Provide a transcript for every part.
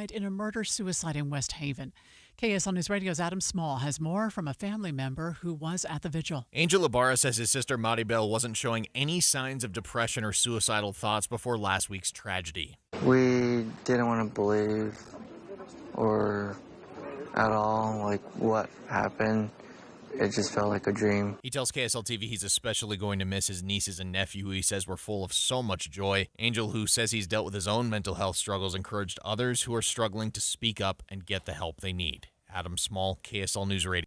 died in a murder-suicide in West Haven. KSL News Radio's Adam Small has more from a family member who was at the vigil. Angel Ibarra says his sister Maribel wasn't showing any signs of depression or suicidal thoughts before last week's tragedy. We didn't want to believe or at all like what happened. It just felt like a dream. He tells KSL TV he's especially going to miss his nieces and nephew, who he says were full of so much joy. Angel, who says he's dealt with his own mental health struggles, encouraged others who are struggling to speak up and get the help they need. Adam Small, KSL News Radio.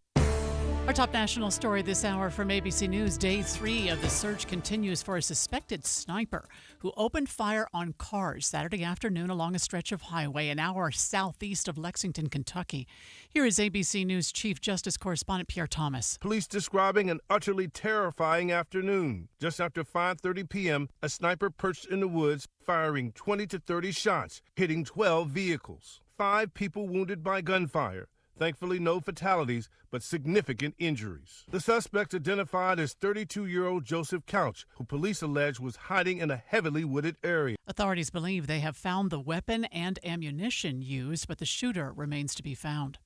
Our top national story this hour from ABC News. Day 3 of the search continues for a suspected sniper who opened fire on cars Saturday afternoon along a stretch of highway an hour southeast of Lexington, Kentucky. Here is ABC News Chief Justice Correspondent Pierre Thomas. Police describing an utterly terrifying afternoon. Just after 5:30 p.m., a sniper perched in the woods, firing 20 to 30 shots, hitting 12 vehicles. 5 people wounded by gunfire. Thankfully, no fatalities, but significant injuries. The suspect identified as 32-year-old Joseph Couch, who police allege was hiding in a heavily wooded area. Authorities believe they have found the weapon and ammunition used, but the shooter remains to be found.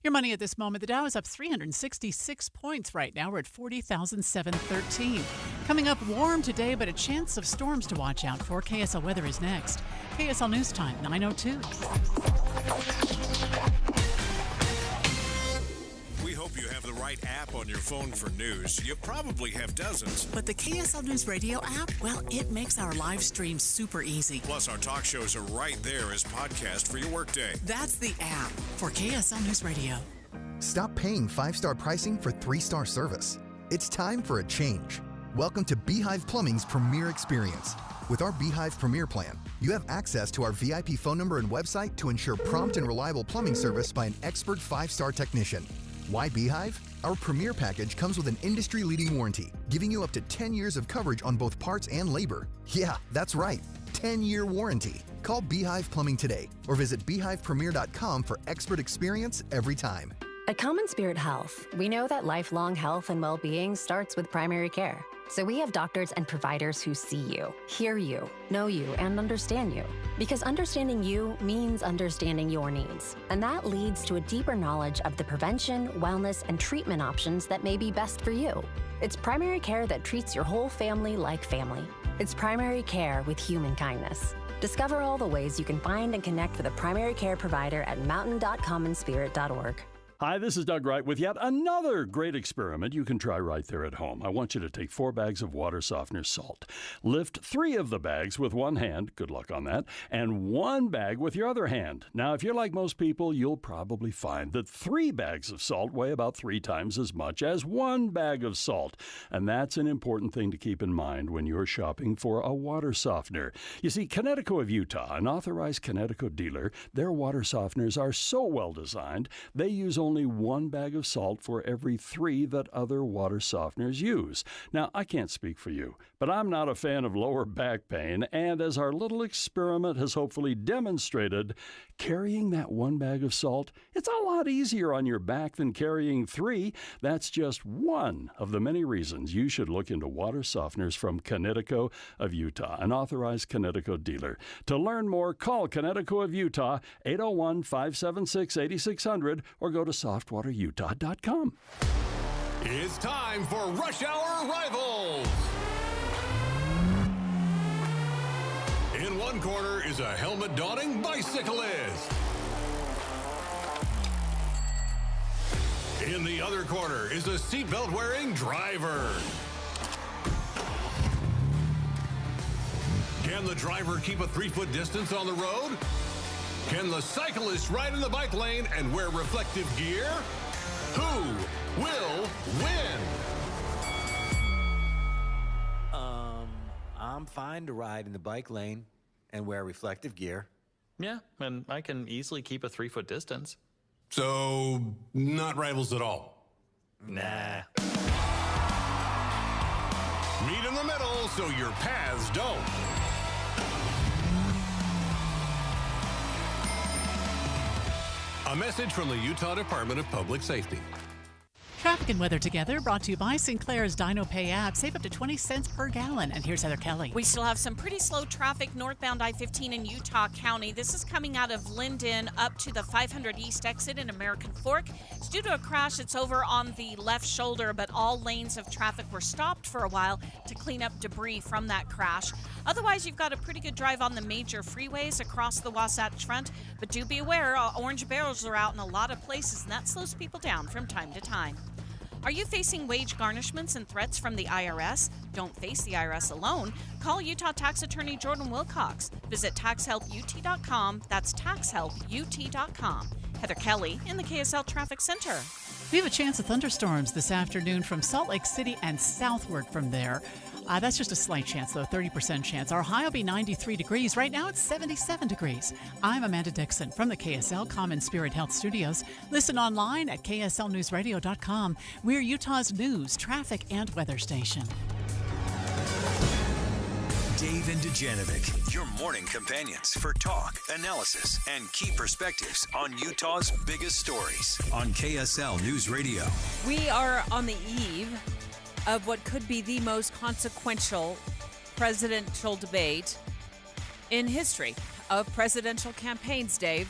Your money at this moment, the Dow is up 366 points right now. We're at 40,713. Coming up, warm today, but a chance of storms to watch out for. KSL weather is next. KSL News Time, 9:02. We hope you have the right app on your phone for news. You probably have dozens. But the KSL News Radio app, well, it makes our live stream super easy. Plus, our talk shows are right there as podcast for your workday. That's the app for KSL News Radio. Stop paying 5-star pricing for 3-star service. It's time for a change. Welcome to Beehive Plumbing's Premier Experience. With our Beehive Premier plan, you have access to our VIP phone number and website to ensure prompt and reliable plumbing service by an expert 5-star technician. Why Beehive? Our Premier package comes with an industry-leading warranty, giving you up to 10 years of coverage on both parts and labor. Yeah, that's right, 10-year warranty. Call Beehive Plumbing today or visit beehivepremier.com for expert experience every time. At Common Spirit Health, we know that lifelong health and well-being starts with primary care. So we have doctors and providers who see you, hear you, know you, and understand you. Because understanding you means understanding your needs. And that leads to a deeper knowledge of the prevention, wellness, and treatment options that may be best for you. It's primary care that treats your whole family like family. It's primary care with human kindness. Discover all the ways you can find and connect with a primary care provider at mountain.commonspirit.org. Hi, this is Doug Wright with yet another great experiment you can try right there at home. I want you to take 4 bags of water softener salt. Lift 3 of the bags with one hand, good luck on that, and 1 bag with your other hand. Now, if you're like most people, you'll probably find that 3 bags of salt weigh about 3 times as much as 1 bag of salt. And that's an important thing to keep in mind when you're shopping for a water softener. You see, Connecticut of Utah, an authorized Connecticut dealer, their water softeners are so well designed, they use only 1 bag of salt for every 3 that other water softeners use. Now, I can't speak for you, but I'm not a fan of lower back pain, and as our little experiment has hopefully demonstrated, carrying that 1 bag of salt, it's a lot easier on your back than carrying 3. That's just one of the many reasons you should look into water softeners from Connecticut of Utah, an authorized Connecticut dealer. To learn more, call Connecticut of Utah, 801-576-8600, or go to softwaterutah.com. It's time for Rush Hour Rivals. In one corner is a helmet-donning bicyclist. In the other corner is a seatbelt-wearing driver. Can the driver keep a 3-foot distance on the road? Can the cyclist ride in the bike lane and wear reflective gear? Who will win? I'm fine to ride in the bike lane and wear reflective gear. Yeah, and I can easily keep a 3-foot distance. So, not rivals at all? Nah. Meet in the middle so your paths don't. A message from the Utah Department of Public Safety. Traffic and weather together, brought to you by Sinclair's Dino Pay app. Save up to 20 cents per gallon. And here's Heather Kelly. We still have some pretty slow traffic northbound I-15 in Utah County. This is coming out of Linden up to the 500 East exit in American Fork. It's due to a crash. It's over on the left shoulder, but all lanes of traffic were stopped for a while to clean up debris from that crash. Otherwise, you've got a pretty good drive on the major freeways across the Wasatch Front, but do be aware, orange barrels are out in a lot of places, and that slows people down from time to time. Are you facing wage garnishments and threats from the IRS? Don't face the IRS alone. Call Utah tax attorney Jordan Wilcox. Visit taxhelput.com. That's taxhelput.com. Heather Kelly in the KSL Traffic Center. We have a chance of thunderstorms this afternoon from Salt Lake City and southward from there. That's just a slight chance, though, 30% chance. Our high will be 93 degrees. Right now, it's 77 degrees. I'm Amanda Dixon from the KSL Common Spirit Health Studios. Listen online at kslnewsradio.com. We're Utah's news, traffic, and weather station. Dave and Dujanovic, your morning companions for talk, analysis, and key perspectives on Utah's biggest stories on KSL News Radio. We are on the eve of what could be the most consequential presidential debate in history of presidential campaigns, Dave.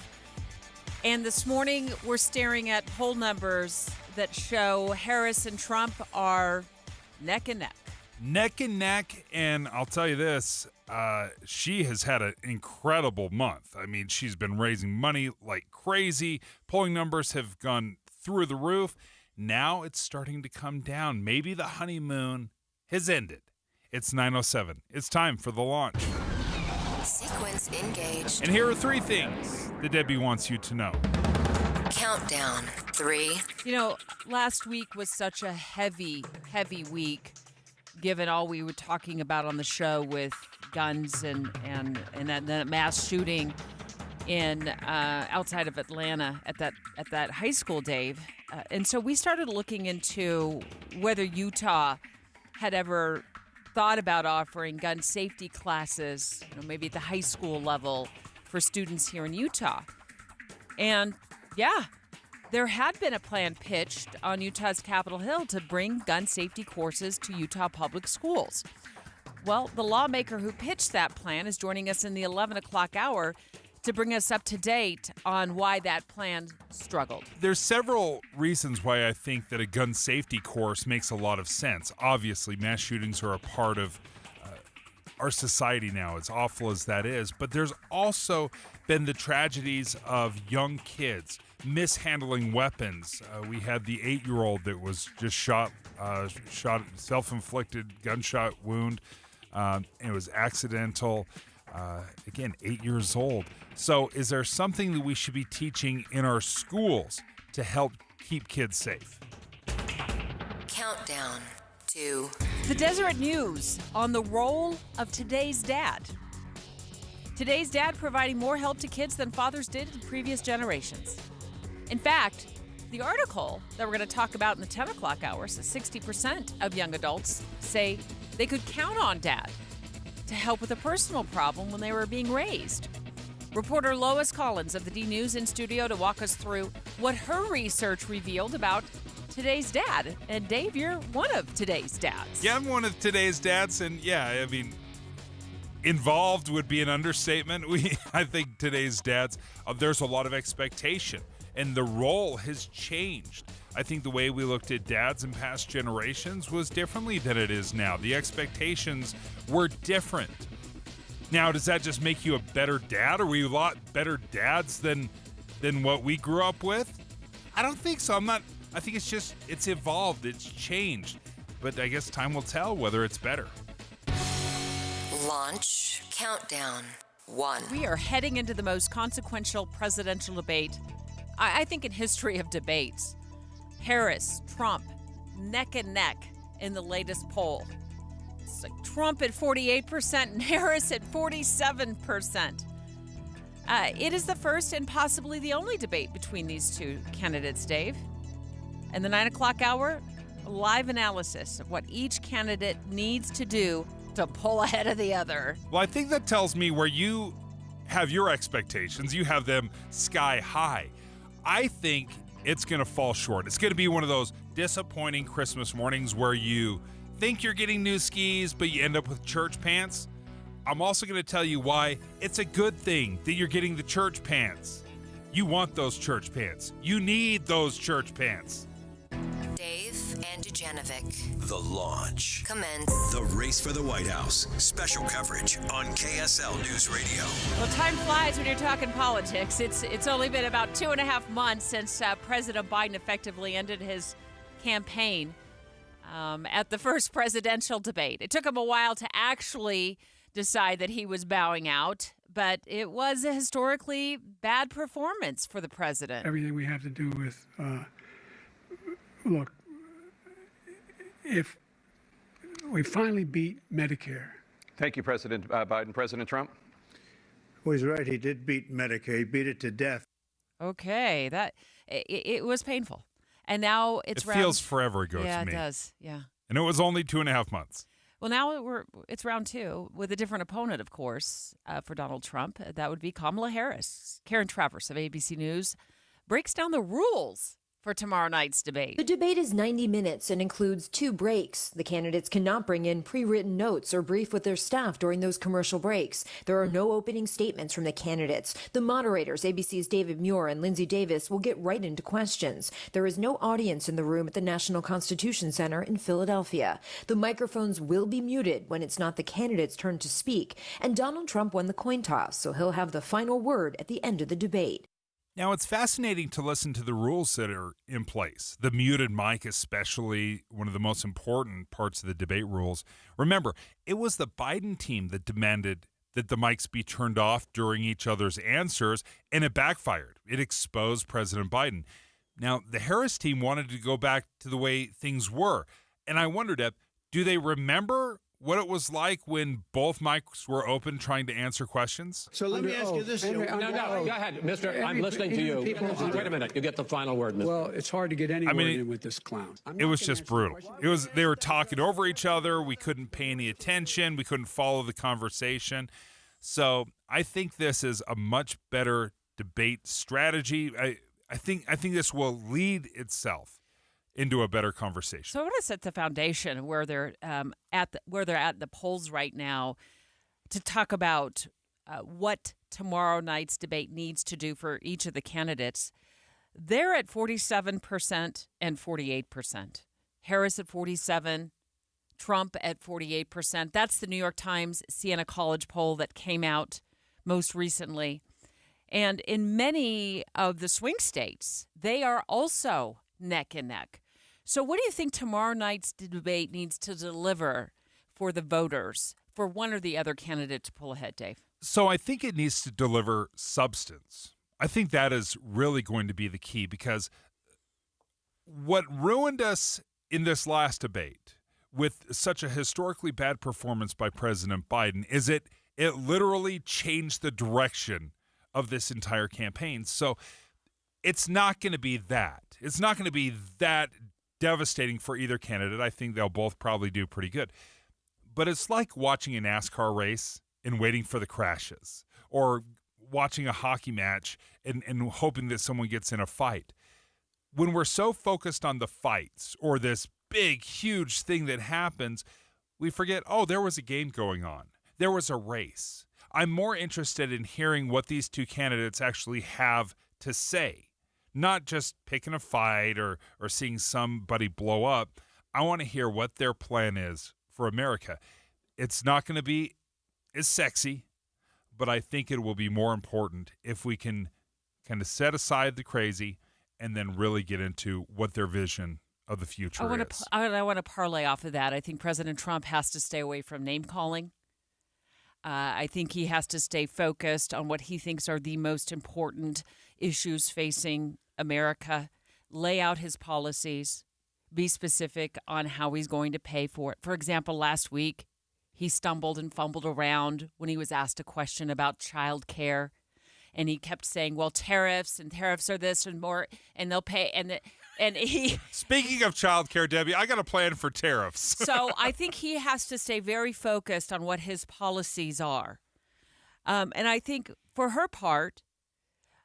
And this morning, we're staring at poll numbers that show Harris and Trump are neck and neck. Neck and neck, and I'll tell you this, she has had an incredible month. I mean, she's been raising money like crazy. Polling numbers have gone through the roof. Now it's starting to come down. Maybe the honeymoon has ended. It's 9:07. It's time for the launch. Sequence engaged. And here are 3 things that Debbie wants you to know. Countdown. 3. You know, last week was such a heavy week, given all we were talking about on the show with guns and that mass shooting in outside of Atlanta at that high school, Dave. And so we started looking into whether Utah had ever thought about offering gun safety classes, maybe at the high school level for students here in Utah. And yeah, there had been a plan pitched on Utah's Capitol Hill to bring gun safety courses to Utah public schools. Well, the lawmaker who pitched that plan is joining us in the 11 o'clock hour to bring us up to date on why that plan struggled. There's several reasons why I think that a gun safety course makes a lot of sense. Obviously, mass shootings are a part of our society now, as awful as that is. But there's also been the tragedies of young kids mishandling weapons. We had the 8-year-old that was just shot, self-inflicted gunshot wound. It was accidental. Again, 8 years old. So is there something that we should be teaching in our schools to help keep kids safe? Countdown. 2. The Deseret News on the role of today's dad. Today's dad providing more help to kids than fathers did in previous generations. In fact, the article that we're going to talk about in the 10 o'clock hour says 60% of young adults say they could count on dad to help with a personal problem when they were being raised. Reporter Lois Collins of the D News in studio to walk us through what her research revealed about today's dad. And Dave, you're one of today's dads. Yeah, I'm one of today's dads, and yeah, I mean, involved would be an understatement. I think today's dads, there's a lot of expectation, and the role has changed. I think the way we looked at dads in past generations was differently than it is now. The expectations were different. Now, does that just make you a better dad? Are we a lot better dads than what we grew up with? I don't think so. I think it's evolved. It's changed. But I guess time will tell whether it's better. Launch countdown. 1. We are heading into the most consequential presidential debate, I think, in history of debates. Harris, Trump, neck and neck in the latest poll. It's like Trump at 48% and Harris at 47%. It is the first and possibly the only debate between these two candidates, Dave. And the 9 o'clock hour, a live analysis of what each candidate needs to do to pull ahead of the other. Well, I think that tells me where you have your expectations. You have them sky high. I think it's going to fall short. It's going to be one of those disappointing Christmas mornings where you think you're getting new skis, but you end up with church pants. I'm also going to tell you why it's a good thing that you're getting the church pants. You want those church pants. You need those church pants. Dave and Dujanovic. The launch. Commence. The race for the White House. Special coverage on KSL News Radio. Well, time flies when you're talking politics. It's only been about 2.5 months since President Biden effectively ended his campaign at the first presidential debate. It took him a while to actually decide that he was bowing out, but it was a historically bad performance for the president. Everything we have to do with, look, if we finally beat Medicare. Thank you, President Biden. President Trump? Well, he's right. He did beat Medicare. He beat it to death. Okay, it was painful. And now it feels forever ago to me. Yeah, it does. Yeah. And it was only 2.5 months. Well, now it's round 2 with a different opponent, of course, for Donald Trump. That would be Kamala Harris. Karen Travers of ABC News breaks down the rules for tomorrow night's debate. The debate is 90 minutes and includes 2 breaks. The candidates cannot bring in pre-written notes or brief with their staff during those commercial breaks. There are no opening statements from the candidates. The moderators, ABC's David Muir and Lindsay Davis, will get right into questions. There is no audience in the room at the National Constitution Center in Philadelphia. The microphones will be muted when it's not the candidate's turn to speak. And Donald Trump won the coin toss, so he'll have the final word at the end of the debate. Now, it's fascinating to listen to the rules that are in place. The muted mic, especially one of the most important parts of the debate rules. Remember, it was the Biden team that demanded that the mics be turned off during each other's answers, and it backfired. It exposed President Biden. Now, the Harris team wanted to go back to the way things were. And I wondered, do they remember what it was like when both mics were open trying to answer questions? So let me ask you this. No, go ahead, mister. I'm listening to you. Wait a minute. You get the final word, mister. Well, it's hard to get any word in with this clown. It was just brutal. They were talking over each other. We couldn't pay any attention. We couldn't follow the conversation. So I think this is a much better debate strategy. I think this will lead itself into a better conversation. So I want to set the foundation where they're at the polls right now to talk about what tomorrow night's debate needs to do for each of the candidates. They're at 47% and 48%. Harris at 47%, Trump at 48%. That's the New York Times Siena College poll that came out most recently. And in many of the swing states, they are also neck and neck. So what do you think tomorrow night's debate needs to deliver for the voters, for one or the other candidate to pull ahead, Dave? So I think it needs to deliver substance. I think that is really going to be the key, because what ruined us in this last debate with such a historically bad performance by President Biden is it literally changed the direction of this entire campaign. So it's not going to be that. It's not going to be that devastating for either candidate. I think they'll both probably do pretty good. But it's like watching a NASCAR race and waiting for the crashes, or watching a hockey match and hoping that someone gets in a fight. When we're so focused on the fights or this big, huge thing that happens, we forget, there was a game going on. There was a race. I'm more interested in hearing what these two candidates actually have to say. Not just picking a fight or seeing somebody blow up. I want to hear what their plan is for America. It's not going to be as sexy, but I think it will be more important if we can kind of set aside the crazy and then really get into what their vision of the future is. I want to parlay off of that. I think President Trump has to stay away from name-calling. I think he has to stay focused on what he thinks are the most important issues facing America, lay out his policies, be specific on how he's going to pay for it. For example, last week, he stumbled and fumbled around when he was asked a question about child care. And he kept saying, well, tariffs are this and more, and they'll pay. And he. Speaking of child care, Debbie, I got a plan for tariffs. So I think he has to stay very focused on what his policies are. And I think for her part,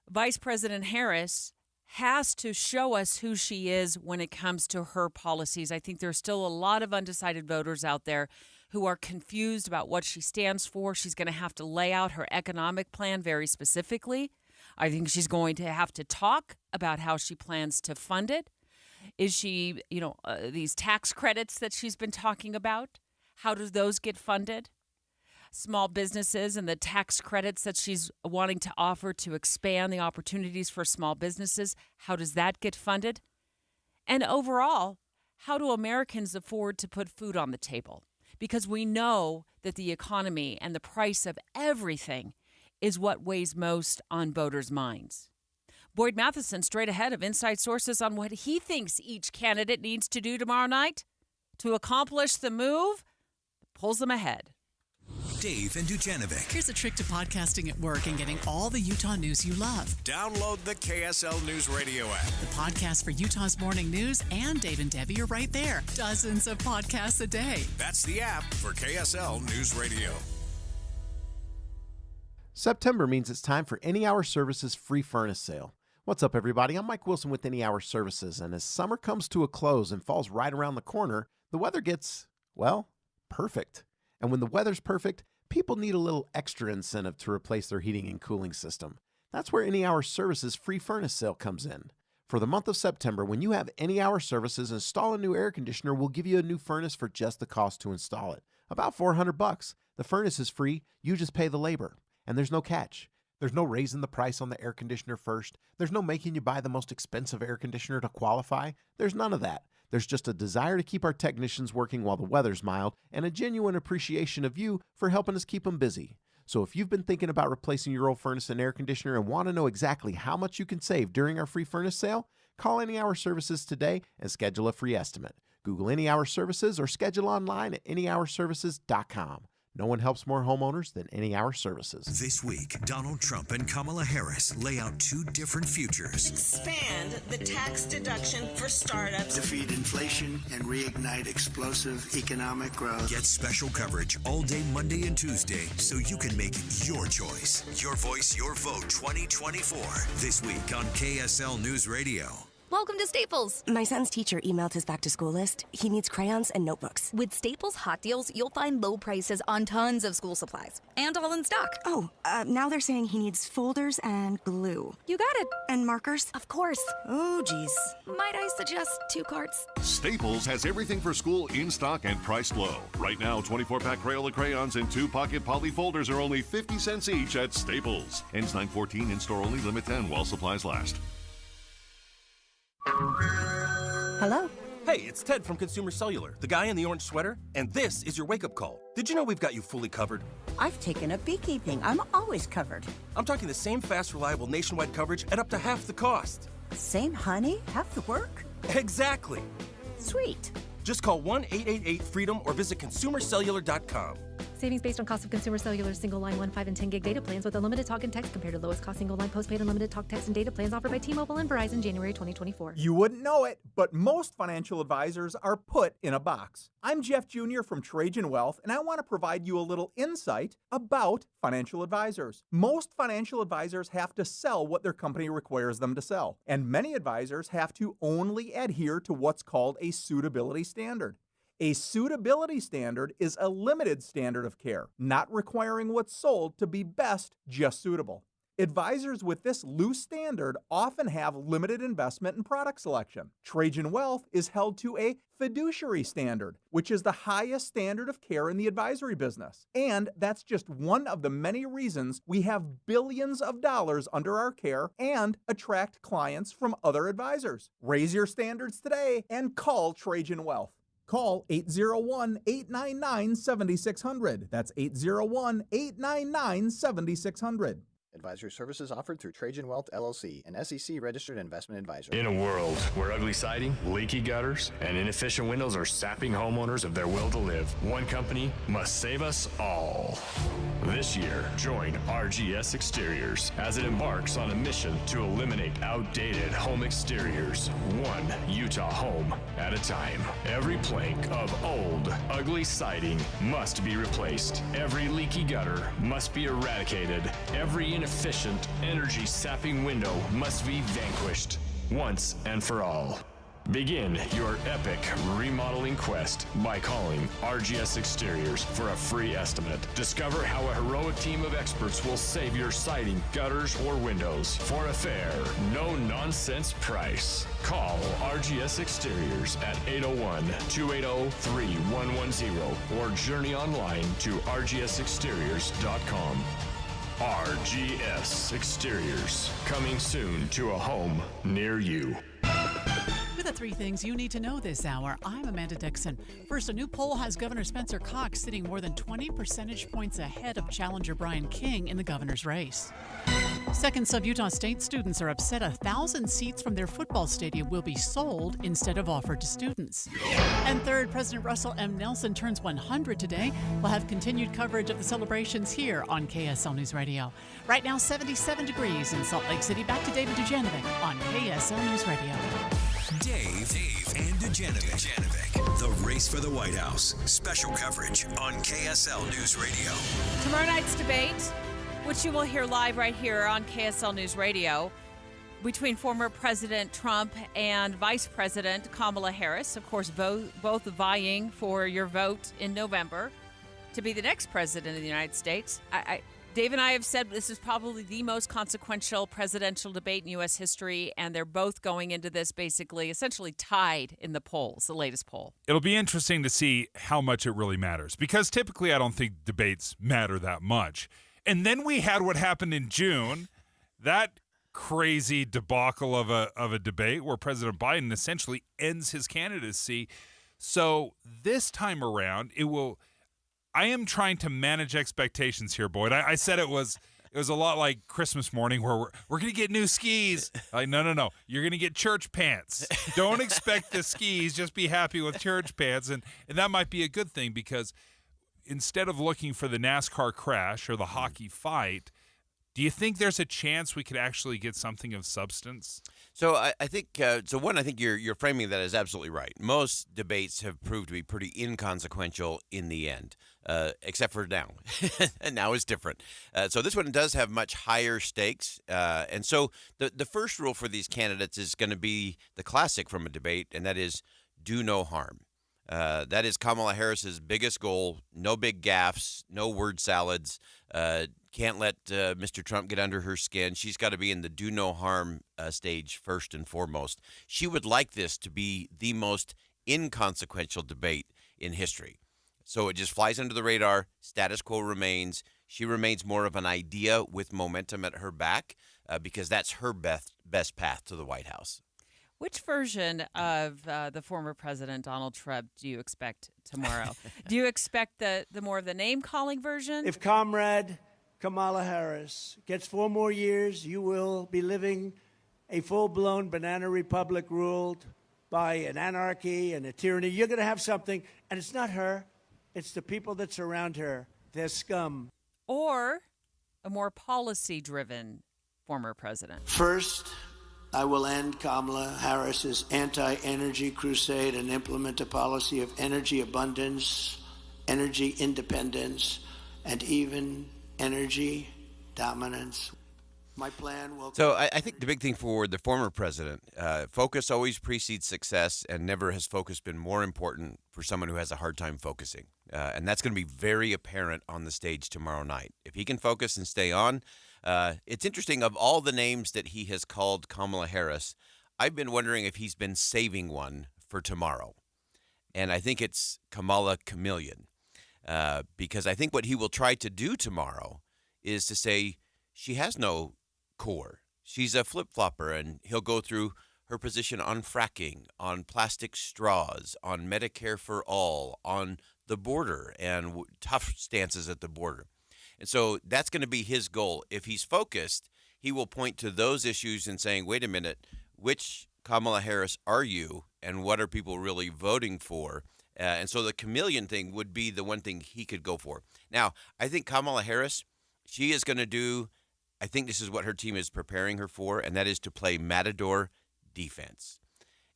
Vice President Harris has to show us who she is when it comes to her policies. I think there's still a lot of undecided voters out there who are confused about what she stands for. She's going to have to lay out her economic plan very specifically. I think she's going to have to talk about how she plans to fund it. Is she, these tax credits that she's been talking about, how do those get funded? Small businesses and the tax credits that she's wanting to offer to expand the opportunities for small businesses, how does that get funded? And overall, how do Americans afford to put food on the table? Because we know that the economy and the price of everything is what weighs most on voters' minds. Boyd Matheson straight ahead of inside sources on what he thinks each candidate needs to do tomorrow night to accomplish the move that pulls them ahead. Dave and Dujanovic. Here's a trick to podcasting at work and getting all the Utah news you love. Download the KSL News Radio app. The podcast for Utah's morning news and Dave and Debbie are right there. Dozens of podcasts a day. That's the app for KSL News Radio. September means it's time for Any Hour Services free furnace sale. What's up, everybody? I'm Mike Wilson with Any Hour Services, and as summer comes to a close and falls right around the corner, the weather gets, well, perfect. And when the weather's perfect, people need a little extra incentive to replace their heating and cooling system. That's where Any Hour Services free furnace sale comes in. For the month of September, when you have Any Hour Services install a new air conditioner, we'll give you a new furnace for just the cost to install it. About $400. The furnace is free, you just pay the labor. And there's no catch. There's no raising the price on the air conditioner first. There's no making you buy the most expensive air conditioner to qualify. There's none of that. There's just a desire to keep our technicians working while the weather's mild and a genuine appreciation of you for helping us keep them busy. So if you've been thinking about replacing your old furnace and air conditioner and want to know exactly how much you can save during our free furnace sale, call Any Hour Services today and schedule a free estimate. Google Any Hour Services or schedule online at anyhourservices.com. No one helps more homeowners than Any Hour Services. This week, Donald Trump and Kamala Harris lay out two different futures. Expand the tax deduction for startups. Defeat inflation and reignite explosive economic growth. Get special coverage all day Monday and Tuesday so you can make your choice. Your voice, your vote 2024. This week on KSL News Radio. Welcome to Staples. My son's teacher emailed his back-to-school list. He needs crayons and notebooks. With Staples Hot Deals, you'll find low prices on tons of school supplies. And all in stock. Oh, now they're saying he needs folders and glue. You got it. And markers? Of course. Oh, geez. Might I suggest 2 carts? Staples has everything for school in stock and priced low. Right now, 24-pack Crayola crayons and 2-pocket poly folders are only 50 cents each at Staples. Ends 9/14, in-store only, limit 10 while supplies last. Hello? Hey, it's Ted from Consumer Cellular, the guy in the orange sweater, and this is your wake-up call. Did you know we've got you fully covered? I've taken up beekeeping. I'm always covered. I'm talking the same fast, reliable nationwide coverage at up to half the cost. Same honey, half the work? Exactly. Sweet. Just call 1-888-FREEDOM or visit consumercellular.com. Savings based on cost of Consumer Cellular single line 1, 5, and 10 gig data plans with unlimited talk and text compared to lowest cost single line postpaid unlimited talk, text, and data plans offered by T-Mobile and Verizon January 2024. You wouldn't know it, but most financial advisors are put in a box. I'm Jeff Jr. from Trajan Wealth, and I want to provide you a little insight about financial advisors. Most financial advisors have to sell what their company requires them to sell, and many advisors have to only adhere to what's called a suitability standard. A suitability standard is a limited standard of care, not requiring what's sold to be best, just suitable. Advisors with this loose standard often have limited investment and product selection. Trajan Wealth is held to a fiduciary standard, which is the highest standard of care in the advisory business. And that's just one of the many reasons we have billions of dollars under our care and attract clients from other advisors. Raise your standards today and call Trajan Wealth. Call 801-899-7600. That's 801-899-7600. Advisory services offered through Trajan Wealth, LLC, an SEC-registered investment advisor. In a world where ugly siding, leaky gutters, and inefficient windows are sapping homeowners of their will to live, one company must save us all. This year, join RGS Exteriors as it embarks on a mission to eliminate outdated home exteriors, one Utah home at a time. Every plank of old, ugly siding must be replaced. Every leaky gutter must be eradicated. Every inefficient, energy-sapping window must be vanquished. once and for all. Begin your epic remodeling quest by calling RGS Exteriors for a free estimate. Discover how a heroic team of experts will save your siding, gutters, or windows for a fair, no-nonsense price. Call RGS Exteriors at 801-280-3110 or journey online to rgsexteriors.com. RGS Exteriors, coming soon to a home near you. With the 3 things you need to know this hour, I'm Amanda Dixon. First, a new poll has Governor Spencer Cox sitting more than 20 percentage points ahead of challenger Brian King in the governor's race. Second, some Utah State students are upset 1,000 seats from their football stadium will be sold instead of offered to students. And third, President Russell M. Nelson turns 100 today. We'll have continued coverage of the celebrations here on KSL News Radio. Right now, 77 degrees in Salt Lake City. Back to David Dujanovic on KSL News Radio. Dave and Dujanovic. The race for the White House. Special coverage on KSL News Radio. Tomorrow night's debate, which you will hear live right here on KSL News Radio, between former President Trump and Vice President Kamala Harris. Of course, both vying for your vote in November to be the next president of the United States. Dave and I have said this is probably the most consequential presidential debate in U.S. history, and they're both going into this essentially tied in the polls, the latest poll. It'll be interesting to see how much it really matters, because typically I don't think debates matter that much. And then we had what happened in June, that crazy debacle of a debate where President Biden essentially ends his candidacy. So this time around, I am trying to manage expectations here, Boyd. I said it was a lot like Christmas morning where we're going to get new skis. Like, no. You're going to get church pants. Don't expect the skis. Just be happy with church pants. And that might be a good thing, because instead of looking for the NASCAR crash or the hockey fight, do you think there's a chance we could actually get something of substance? So I think you're framing that as absolutely right. Most debates have proved to be pretty inconsequential in the end, except for now. And now it's different. So this one does have much higher stakes. And so the first rule for these candidates is going to be the classic from a debate, and that is do no harm. That is Kamala Harris's biggest goal. No big gaffes, no word salads. Can't let Mr. Trump get under her skin. She's got to be in the do no harm stage first and foremost. She would like this to be the most inconsequential debate in history. So it just flies under the radar. Status quo remains. She remains more of an idea with momentum at her back because that's her best path to the White House. Which version of the former President Donald Trump do you expect tomorrow? Do you expect the more of the name-calling version? If Comrade Kamala Harris gets 4 more years, you will be living a full-blown banana republic ruled by an anarchy and a tyranny. You're going to have something, and it's not her. It's the people that surround her. They're scum. Or a more policy-driven former president. First, I will end Kamala Harris's anti-energy crusade and implement a policy of energy abundance, energy independence, and even energy dominance. My plan will... So I think the big thing for the former president, focus always precedes success, and never has focus been more important for someone who has a hard time focusing. And that's going to be very apparent on the stage tomorrow night. If he can focus and stay on, it's interesting, of all the names that he has called Kamala Harris, I've been wondering if he's been saving one for tomorrow. And I think it's Kamala Chameleon. Because I think what he will try to do tomorrow is to say she has no core. She's a flip-flopper, and he'll go through her position on fracking, on plastic straws, on Medicare for all, on the border, and tough stances at the border. And so that's going to be his goal. If he's focused, he will point to those issues and saying, wait a minute, which Kamala Harris are you, and what are people really voting for? And so the chameleon thing would be the one thing he could go for. Now, I think Kamala Harris, she is going to do, I think this is what her team is preparing her for, and that is to play matador defense.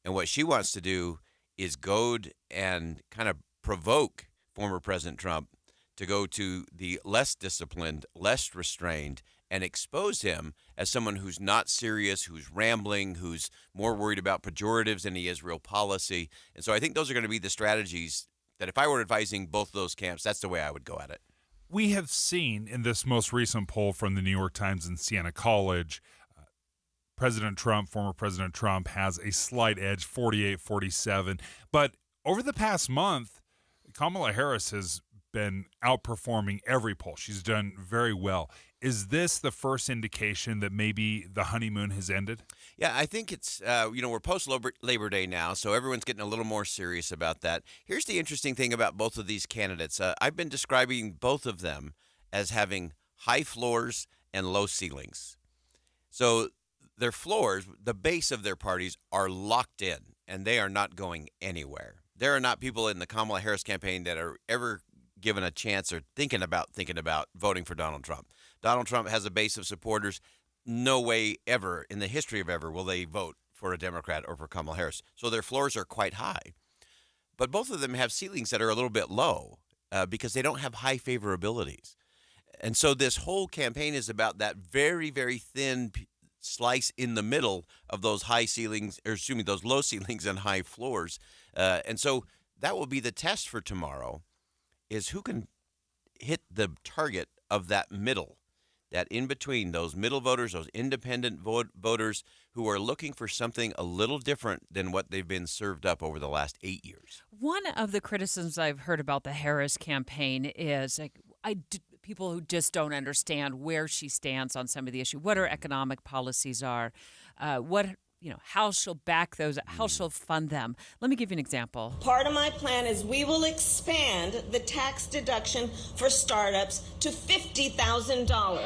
And what she wants to do is goad and kind of provoke former President Trump to go to the less disciplined, less restrained, and expose him as someone who's not serious, who's rambling, who's more worried about pejoratives than he is real policy. And so I think those are going to be the strategies that if I were advising both of those camps, that's the way I would go at it. We have seen in this most recent poll from the New York Times and Siena College, President Trump, former President Trump, has a slight edge, 48-47. But over the past month, Kamala Harris has been outperforming every poll. She's done very well. Is this the first indication that maybe the honeymoon has ended? Yeah, I think it's, we're post-Labor Day now, so everyone's getting a little more serious about that. Here's the interesting thing about both of these candidates. I've been describing both of them as having high floors and low ceilings. So their floors, the base of their parties, are locked in, and they are not going anywhere. There are not people in the Kamala Harris campaign that are ever given a chance or thinking about voting for Donald Trump. Donald Trump has a base of supporters. No way ever in the history of ever will they vote for a Democrat or for Kamala Harris. So their floors are quite high. But both of them have ceilings that are a little bit low because they don't have high favorabilities. And so this whole campaign is about that very, very thin slice in the middle of those high ceilings, or excuse me, those low ceilings and high floors. And so that will be the test for tomorrow, is who can hit the target of that middle, that in between, those middle voters, those independent voters who are looking for something a little different than what they've been served up over the last 8 years. One of the criticisms I've heard about the Harris campaign is people who just don't understand where she stands on some of the issue, what her economic policies are, how she'll back those, how she'll fund them. Let me give you an example. Part of my plan is we will expand the tax deduction for startups to $50,000.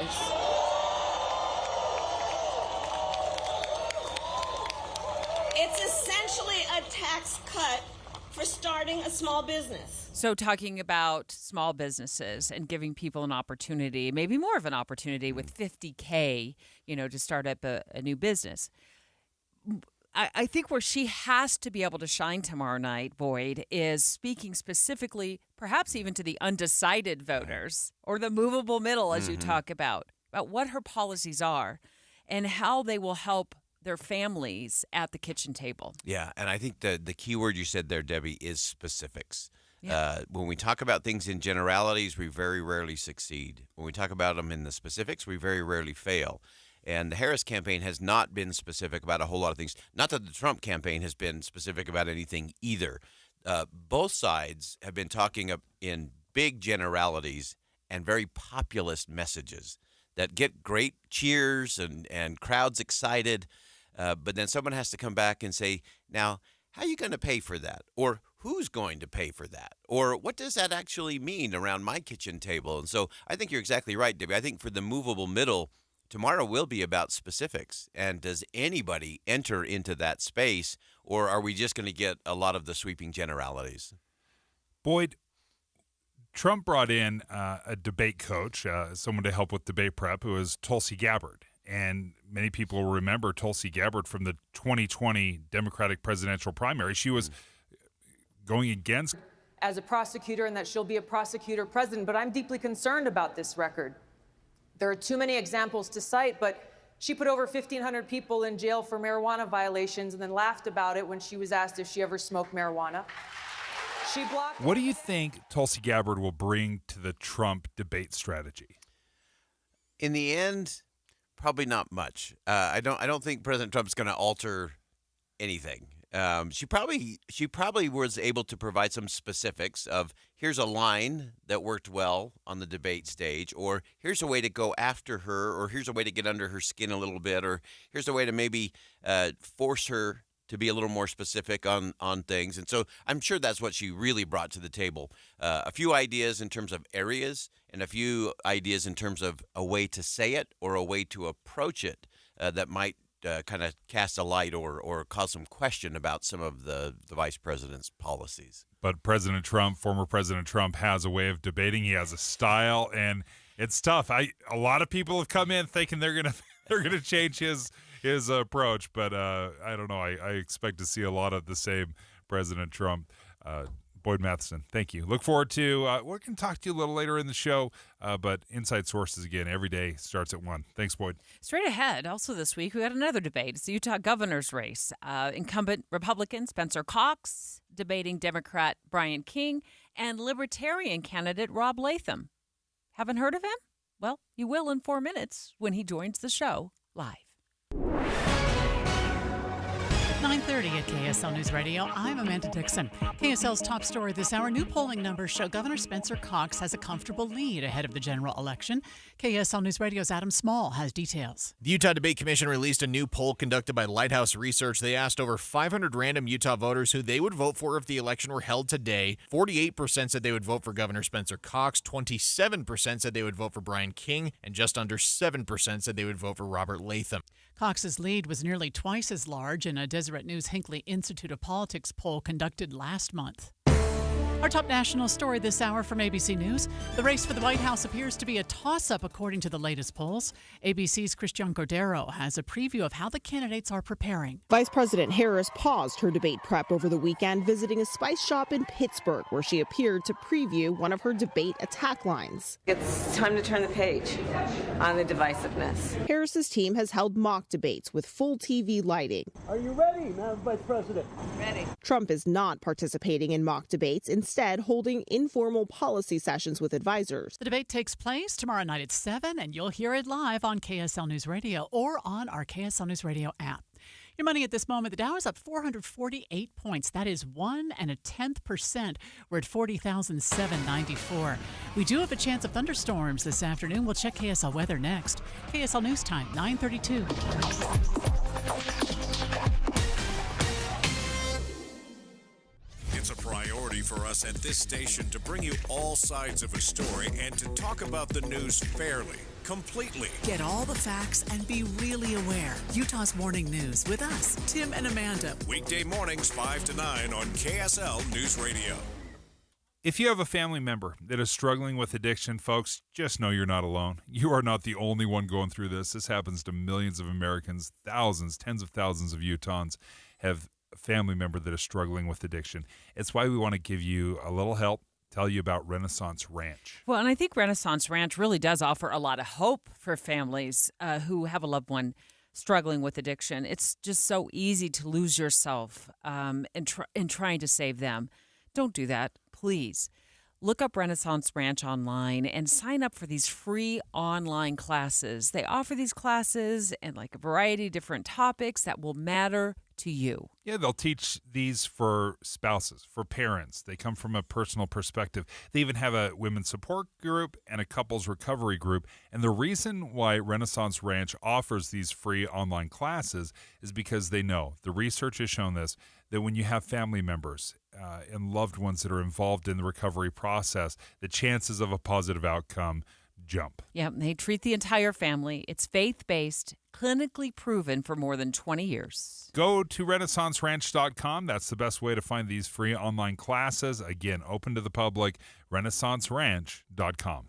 It's essentially a tax cut for starting a small business. So talking about small businesses and giving people an opportunity, maybe more of an opportunity with $50K, to start up a new business. I think where she has to be able to shine tomorrow night, Boyd, is speaking specifically, perhaps even to the undecided voters or the movable middle, as you talk about what her policies are and how they will help their families at the kitchen table. Yeah, and I think the key word you said there, Debbie, is specifics. Yeah. When we talk about things in generalities, we very rarely succeed. When we talk about them in the specifics, we very rarely fail. And the Harris campaign has not been specific about a whole lot of things. Not that the Trump campaign has been specific about anything either. Both sides have been talking in big generalities and very populist messages that get great cheers and crowds excited. But then someone has to come back and say, now, how are you going to pay for that? Or who's going to pay for that? Or what does that actually mean around my kitchen table? And so I think you're exactly right, Debbie. I think for the movable middle, tomorrow will be about specifics. And does anybody enter into that space, or are we just going to get a lot of the sweeping generalities? Boyd, Trump brought in a debate coach, someone to help with debate prep, who is Tulsi Gabbard. And many people will remember Tulsi Gabbard from the 2020 Democratic presidential primary. She was going against as a prosecutor, and that she'll be a prosecutor president. But I'm deeply concerned about this record. There are too many examples to cite, but she put over 1,500 people in jail for marijuana violations and then laughed about it when she was asked if she ever smoked marijuana. She blocked. What do you think Tulsi Gabbard will bring to the Trump debate strategy? In the end, probably not much. I don't think President Trump's going to alter anything. She probably was able to provide some specifics of here's a line that worked well on the debate stage, or here's a way to go after her, or here's a way to get under her skin a little bit, or here's a way to maybe force her to be a little more specific on things. And so I'm sure that's what she really brought to the table. A few ideas in terms of areas and a few ideas in terms of a way to say it or a way to approach it that might kind of cast a light or cause some question about some of the vice president's policies. But President Trump, former President Trump, has a way of debating. He has a style, and it's tough. A lot of people have come in thinking they're gonna change his approach, but I don't know. I expect to see a lot of the same President Trump Boyd Matheson, thank you. Look forward to, we're going to talk to you a little later in the show, but Inside Sources again every day starts at 1. Thanks, Boyd. Straight ahead, also this week, we got another debate. It's the Utah governor's race. Incumbent Republican Spencer Cox debating Democrat Brian King and Libertarian candidate Rob Latham. Haven't heard of him? Well, you will in 4 minutes when he joins the show live. 9:30 at KSL News Radio. I'm Amanda Dixon. KSL's top story this hour. New polling numbers show Governor Spencer Cox has a comfortable lead ahead of the general election. KSL News Radio's Adam Small has details. The Utah Debate Commission released a new poll conducted by Lighthouse Research. They asked over 500 random Utah voters who they would vote for if the election were held today. 48% said they would vote for Governor Spencer Cox. 27% said they would vote for Brian King. And just under 7% said they would vote for Robert Latham. Cox's lead was nearly twice as large in a Deseret News Hinckley Institute of Politics poll conducted last month. Our top national story this hour from ABC News. The race for the White House appears to be a toss-up according to the latest polls. ABC's Christian Cordero has a preview of how the candidates are preparing. Vice President Harris paused her debate prep over the weekend, visiting a spice shop in Pittsburgh, where she appeared to preview one of her debate attack lines. It's time to turn the page on the divisiveness. Harris's team has held mock debates with full TV lighting. Are you ready, Madam Vice President? Ready. Trump is not participating in mock debates, instead holding informal policy sessions with advisors. The debate takes place tomorrow night at 7, and you'll hear it live on KSL News Radio or on our KSL News Radio app. Your money at this moment, the Dow is up 448 points. That is 1.1%. We're at 40,794. We do have a chance of thunderstorms this afternoon. We'll check KSL weather next. KSL News Time, 9:32. It's a priority for us at this station to bring you all sides of a story and to talk about the news fairly, completely. Get all the facts and be really aware. Utah's Morning News with us, Tim and Amanda. Weekday mornings 5 to 9 on KSL News Radio. If you have a family member that is struggling with addiction, folks, just know you're not alone. You are not the only one going through this. This happens to millions of Americans, thousands, tens of thousands of Utahns have a family member that is struggling with addiction. It's why we want to give you a little help, tell you about Renaissance Ranch. Well, and I think Renaissance Ranch really does offer a lot of hope for families who have a loved one struggling with addiction. It's just so easy to lose yourself in trying to save them. Don't do that, please. Look up Renaissance Ranch online and sign up for these free online classes. They offer these classes and like a variety of different topics that will matter to you. Yeah, they'll teach these for spouses, for parents. They come from a personal perspective. They even have a women's support group and a couples recovery group. And the reason why Renaissance Ranch offers these free online classes is because they know, the research has shown this, that when you have family members and loved ones that are involved in the recovery process, the chances of a positive outcome jump. Yeah, they treat the entire family. It's faith-based, clinically proven for more than 20 years. Go to renaissanceranch.com. That's the best way to find these free online classes. Again, open to the public, renaissanceranch.com.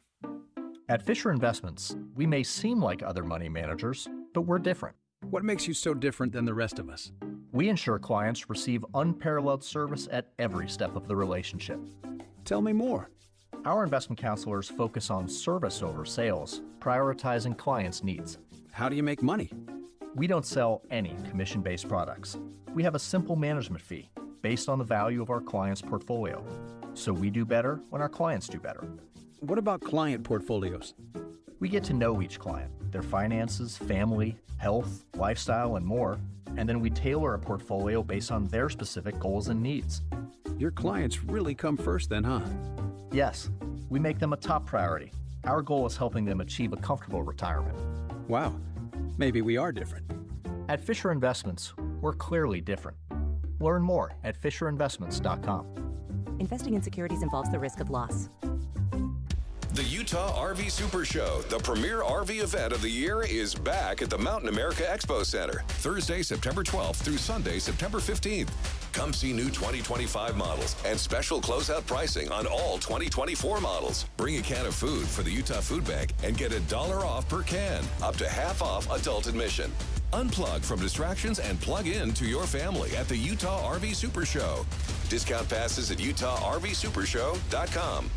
At Fisher Investments, we may seem like other money managers, but we're different. What makes you so different than the rest of us? We ensure clients receive unparalleled service at every step of the relationship. Tell me more. Our investment counselors focus on service over sales, prioritizing clients' needs. How do you make money? We don't sell any commission-based products. We have a simple management fee based on the value of our client's portfolio. So we do better when our clients do better. What about client portfolios? We get to know each client, their finances, family, health, lifestyle, and more, and then we tailor a portfolio based on their specific goals and needs. Your clients really come first then, huh? Yes, we make them a top priority. Our goal is helping them achieve a comfortable retirement. Wow, maybe we are different. At Fisher Investments, we're clearly different. Learn more at FisherInvestments.com. Investing in securities involves the risk of loss. The Utah RV Super Show, the premier RV event of the year, is back at the Mountain America Expo Center, Thursday, September 12th through Sunday, September 15th. Come see new 2025 models and special closeout pricing on all 2024 models. Bring a can of food for the Utah Food Bank and get $1 off per can, up to half off adult admission. Unplug from distractions and plug in to your family at the Utah RV Super Show. Discount passes at UtahRVSupershow.com.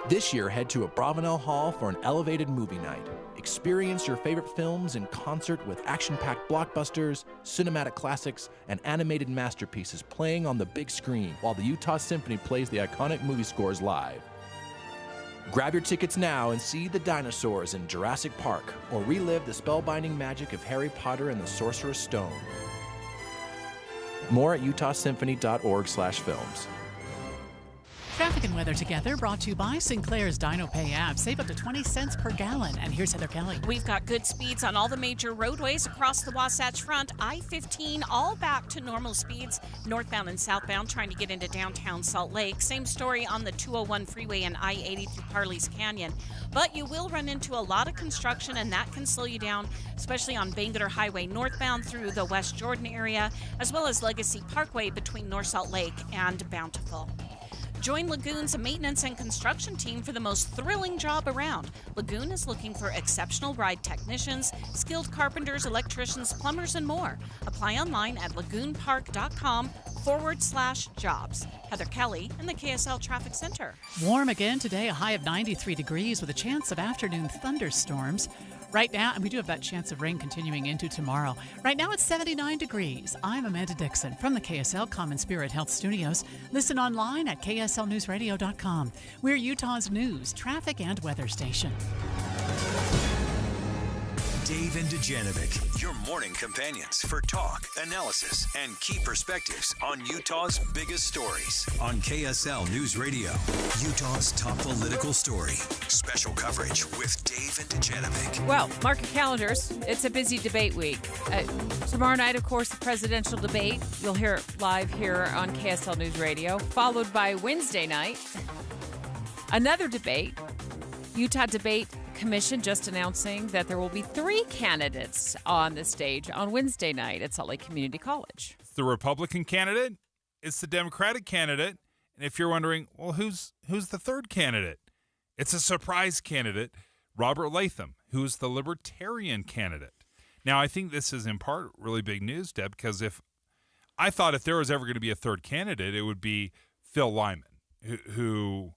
This year, head to a Bravenel Hall for an elevated movie night. Experience your favorite films in concert with action-packed blockbusters, cinematic classics, and animated masterpieces playing on the big screen while the Utah Symphony plays the iconic movie scores live. Grab your tickets now and see the dinosaurs in Jurassic Park or relive the spellbinding magic of Harry Potter and the Sorcerer's Stone. More at utahsymphony.org/films. Traffic and weather together, brought to you by Sinclair's DinoPay app. Save up to 20 cents per gallon. And here's Heather Kelly. We've got good speeds on all the major roadways across the Wasatch Front. I-15 all back to normal speeds, northbound and southbound, trying to get into downtown Salt Lake. Same story on the 201 freeway and I-80 through Parley's Canyon. But you will run into a lot of construction, and that can slow you down, especially on Bangerter Highway northbound through the West Jordan area, as well as Legacy Parkway between North Salt Lake and Bountiful. Join Lagoon's maintenance and construction team for the most thrilling job around. Lagoon is looking for exceptional ride technicians, skilled carpenters, electricians, plumbers, and more. Apply online at lagoonpark.com/jobs. Heather Kelly in the KSL Traffic Center. Warm again today, a high of 93 degrees with a chance of afternoon thunderstorms. Right now, and we do have that chance of rain continuing into tomorrow. Right now, it's 79 degrees. I'm Amanda Dixon from the KSL Common Spirit Health Studios. Listen online at kslnewsradio.com. We're Utah's news, traffic, and weather station. Dave and Dujanovic, your morning companions for talk, analysis, and key perspectives on Utah's biggest stories. On KSL News Radio, Utah's top political story. Special coverage with Dave and Dujanovic. Well, mark your calendars. It's a busy debate week. Tomorrow night, of course, the presidential debate. You'll hear it live here on KSL News Radio, followed by Wednesday night, another debate. Utah Debate Commission just announcing that there will be 3 candidates on the stage on Wednesday night at Salt Lake Community College. It's the Republican candidate, it's the Democratic candidate, and if you're wondering, well, who's the third candidate? It's a surprise candidate, Robert Latham, who's the Libertarian candidate. Now, I think this is in part really big news, Deb, because if there was ever going to be a third candidate, it would be Phil Lyman, who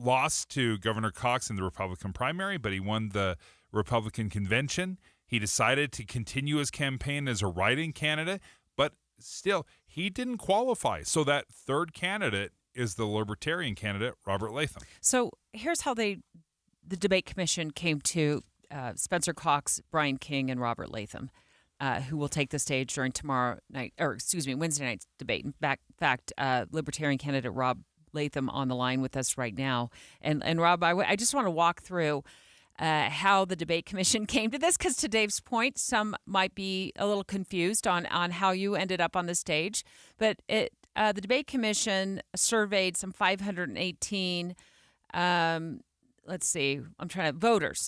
lost to Governor Cox in the Republican primary, but he won the Republican convention. He decided to continue his campaign as a write-in candidate, but still, he didn't qualify. So that third candidate is the Libertarian candidate, Robert Latham. So here's how the debate commission came to Spencer Cox, Brian King, and Robert Latham, who will take the stage during Wednesday night's debate. In fact, Libertarian candidate Rob Latham on the line with us right now. And Rob, I just want to walk through how the debate commission came to this, because to Dave's point, some might be a little confused on how you ended up on the stage. But the debate commission surveyed some 518 voters.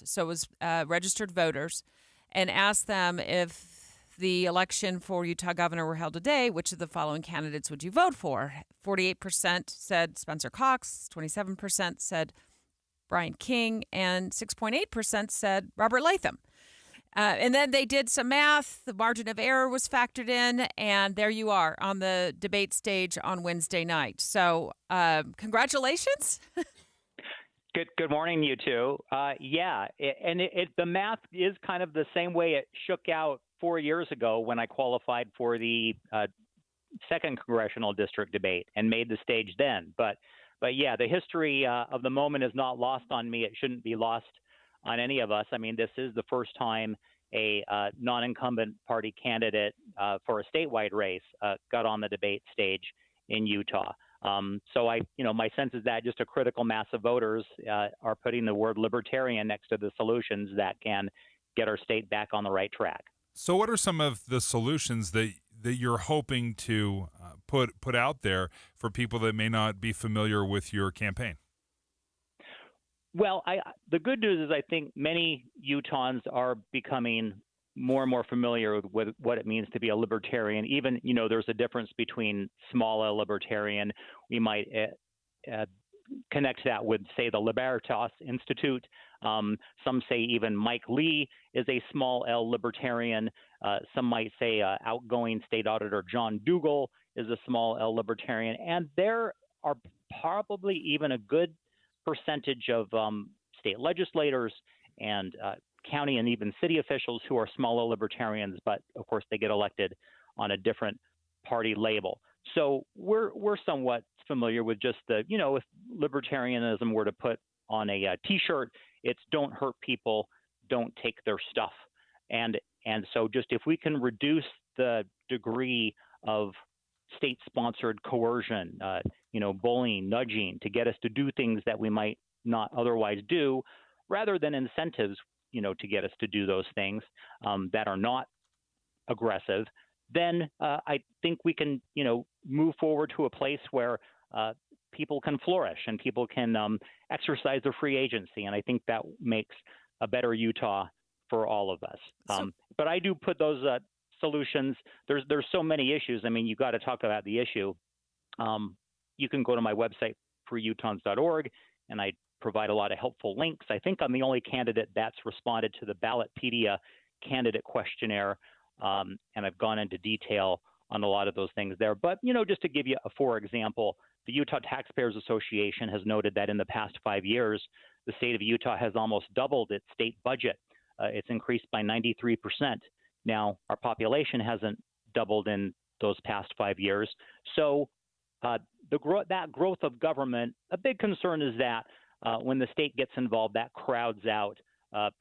So it was registered voters, and asked them, if the election for Utah governor were held today, which of the following candidates would you vote for? 48% said Spencer Cox, 27% said Brian King, and 6.8% said Robert Latham. And then they did some math. The margin of error was factored in, and there you are on the debate stage on Wednesday night. So congratulations. Good morning, you two. The math is kind of the same way it shook out 4 years ago when I qualified for the second congressional district debate and made the stage then. But yeah, the history of the moment is not lost on me. It shouldn't be lost on any of us. I mean, this is the first time a non-incumbent party candidate for a statewide race got on the debate stage in Utah. So my sense is that just a critical mass of voters are putting the word libertarian next to the solutions that can get our state back on the right track. So what are some of the solutions that you're hoping to put out there for people that may not be familiar with your campaign? Well, the good news is I think many Utahns are becoming more and more familiar with what it means to be a libertarian. Even, there's a difference between small L libertarian. We might connect that with, say, the Libertas Institute, Some say even Mike Lee is a small L libertarian. Some might say outgoing state auditor John Dougal is a small L libertarian. And there are probably even a good percentage of state legislators and county and even city officials who are small L libertarians, but of course they get elected on a different party label. So we're somewhat familiar with just the, if libertarianism were to put on a T-shirt, it's don't hurt people, don't take their stuff. And so just if we can reduce the degree of state-sponsored coercion, bullying, nudging to get us to do things that we might not otherwise do, rather than incentives, to get us to do those things that are not aggressive, then I think we can, move forward to a place where people can flourish and people can exercise their free agency. And I think that makes a better Utah for all of us. But I do put those solutions. There's so many issues. I mean, you got to talk about the issue. You can go to my website, freeutahns.org, and I provide a lot of helpful links. I think I'm the only candidate that's responded to the Ballotpedia candidate questionnaire, and I've gone into detail on a lot of those things there. But, just to give you for example, the Utah Taxpayers Association has noted that in the past 5 years, the state of Utah has almost doubled its state budget. It's increased by 93%. Now, our population hasn't doubled in those past 5 years. So that growth of government, a big concern is that when the state gets involved, that crowds out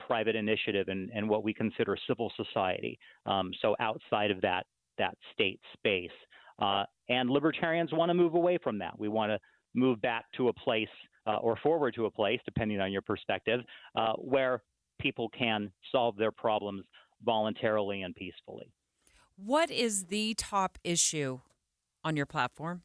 private initiative and what we consider civil society. So outside of that state space. And libertarians want to move away from that. We want to move back to a place or forward to a place, depending on your perspective, where people can solve their problems voluntarily and peacefully. What is the top issue on your platform?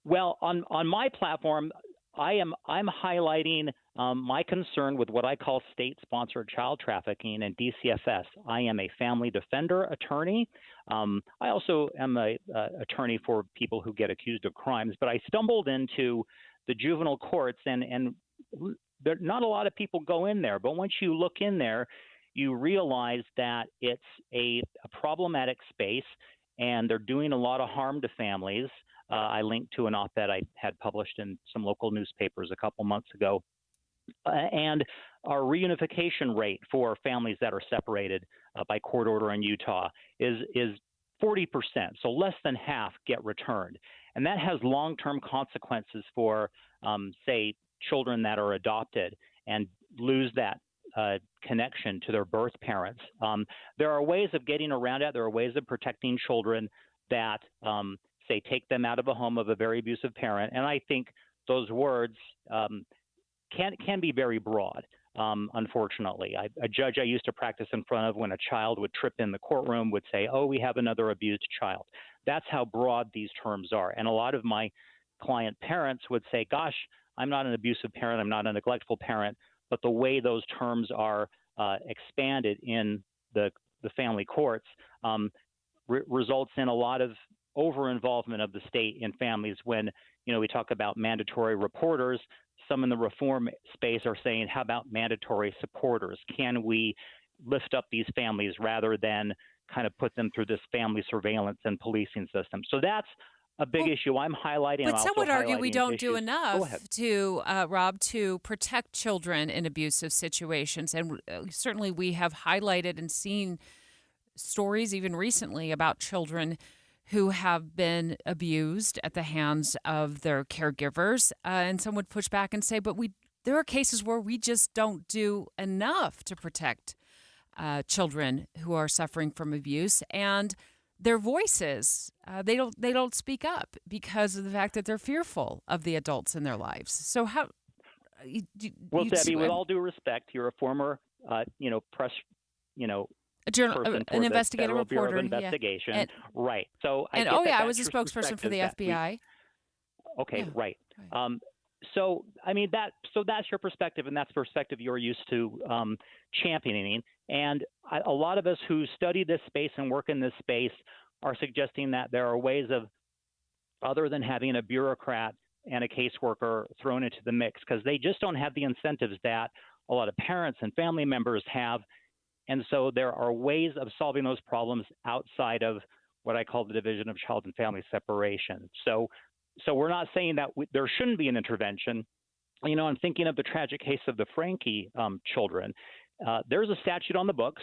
Well, on my platform, I'm highlighting my concern with what I call state-sponsored child trafficking and DCFS. I am a family defender attorney. I also am a attorney for people who get accused of crimes. But I stumbled into the juvenile courts, and there, not a lot of people go in there. But once you look in there, you realize that it's a problematic space, and they're doing a lot of harm to families. I linked to an op-ed I had published in some local newspapers a couple months ago. And our reunification rate for families that are separated by court order in Utah is 40%. So less than half get returned. And that has long-term consequences for, say, children that are adopted and lose that connection to their birth parents. There are ways of getting around it. There are ways of protecting children that say take them out of a home of a very abusive parent. And I think those words can be very broad, unfortunately. A judge I used to practice in front of when a child would trip in the courtroom would say, oh, we have another abused child. That's how broad these terms are. And a lot of my client parents would say, gosh, I'm not an abusive parent, I'm not a neglectful parent, but the way those terms are expanded in the family courts results in a lot of over-involvement of the state in families. When, we talk about mandatory reporters, some in the reform space are saying, how about mandatory supporters? Can we lift up these families rather than kind of put them through this family surveillance and policing system? So that's a big issue I'm highlighting. But some would argue we don't do enough to, Rob, to protect children in abusive situations. And certainly we have highlighted and seen stories even recently about children who have been abused at the hands of their caregivers. And some would push back and say, but there are cases where we just don't do enough to protect children who are suffering from abuse. And their voices, they don't speak up because of the fact that they're fearful of the adults in their lives. So how? Well, Debbie, with all due respect, you're a former, press, an investigative reporter, Bureau of Investigation, right? So, I was a spokesperson for the FBI. Okay, right. So that's your perspective, and that's the perspective you're used to championing. And a lot of us who study this space and work in this space are suggesting that there are ways of, other than having a bureaucrat and a caseworker thrown into the mix because they just don't have the incentives that a lot of parents and family members have. And so there are ways of solving those problems outside of what I call the division of child and family separation. So we're not saying that there shouldn't be an intervention. You know, I'm thinking of the tragic case of the Frankie children. There's a statute on the books,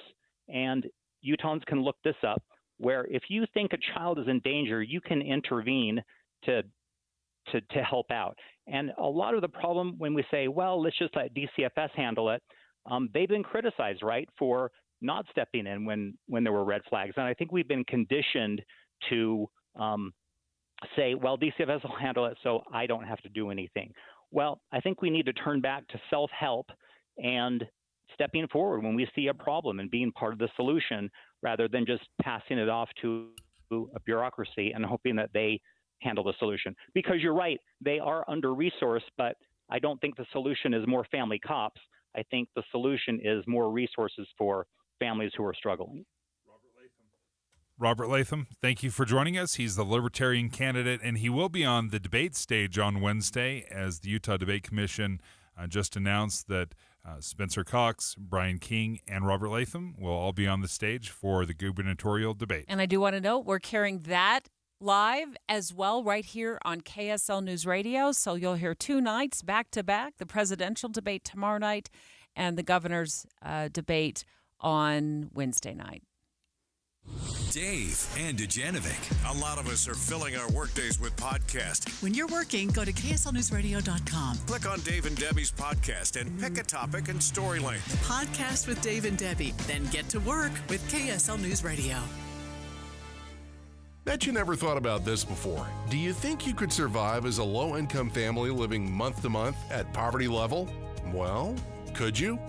and Utahns can look this up, where if you think a child is in danger, you can intervene to help out. And a lot of the problem when we say, well, let's just let DCFS handle it, they've been criticized, right, for not stepping in when there were red flags. And I think we've been conditioned to say, well, DCFS will handle it, so I don't have to do anything. Well, I think we need to turn back to self-help and stepping forward when we see a problem and being part of the solution rather than just passing it off to a bureaucracy and hoping that they handle the solution. Because you're right, they are under-resourced, but I don't think the solution is more family cops. I think the solution is more resources for families who are struggling. Robert Latham, thank you for joining us. He's the Libertarian candidate, and he will be on the debate stage on Wednesday as the Utah Debate Commission just announced that Spencer Cox, Brian King, and Robert Latham will all be on the stage for the gubernatorial debate. And I do want to note we're carrying that live as well right here on KSL News Radio. So you'll hear 2 nights back to back, the presidential debate tomorrow night and the governor's debate on Wednesday night. Dave and Dujanovic. A lot of us are filling our workdays with podcasts. When you're working, go to KSLNewsRadio.com. Click on Dave and Debbie's podcast and pick a topic and story length. Podcast with Dave and Debbie. Then get to work with KSL News Radio. Bet you never thought about this before. Do you think you could survive as a low-income family living month to month at poverty level? Well, could you?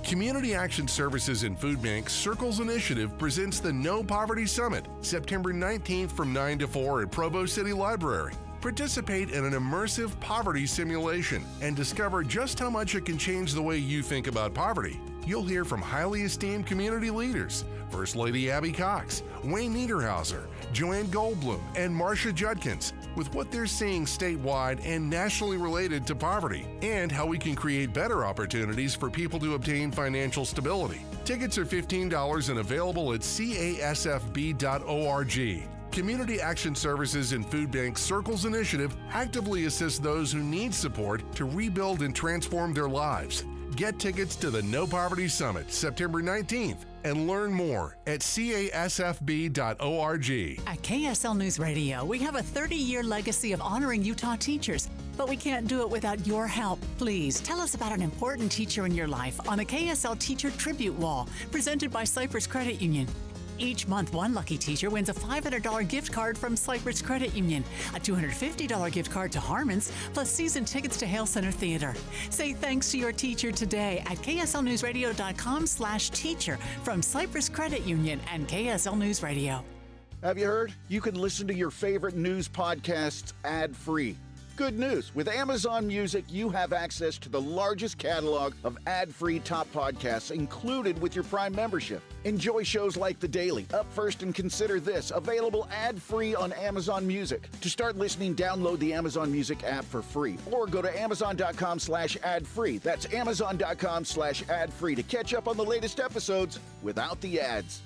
Community Action Services and Food Bank Circles Initiative presents the No Poverty Summit, September 19th from 9 to 4 at Provo City Library. Participate in an immersive poverty simulation and discover just how much it can change the way you think about poverty. You'll hear from highly esteemed community leaders, First Lady Abby Cox, Wayne Niederhauser, Joanne Goldblum, and Marcia Judkins, with what they're seeing statewide and nationally related to poverty, and how we can create better opportunities for people to obtain financial stability. Tickets are $15 and available at casfb.org. Community Action Services and Food Bank Circles Initiative actively assists those who need support to rebuild and transform their lives. Get tickets to the No Poverty Summit, September 19th, and learn more at casfb.org. At KSL News Radio, we have a 30-year legacy of honoring Utah teachers, but we can't do it without your help. Please tell us about an important teacher in your life on the KSL Teacher Tribute Wall, presented by Cypress Credit Union. Each month, one lucky teacher wins a $500 gift card from Cypress Credit Union, a $250 gift card to Harmon's, plus season tickets to Hale Center Theater. Say thanks to your teacher today at kslnewsradio.com/teacher from Cypress Credit Union and KSL News Radio. Have you heard? You can listen to your favorite news podcasts ad-free. Good news. With Amazon Music, you have access to the largest catalog of ad-free top podcasts included with your Prime membership. Enjoy shows like The Daily, Up First and Consider This, available ad-free on Amazon Music. To start listening, download the Amazon Music app for free or go to amazon.com/ad-free. That's amazon.com/ad-free to catch up on the latest episodes without the ads.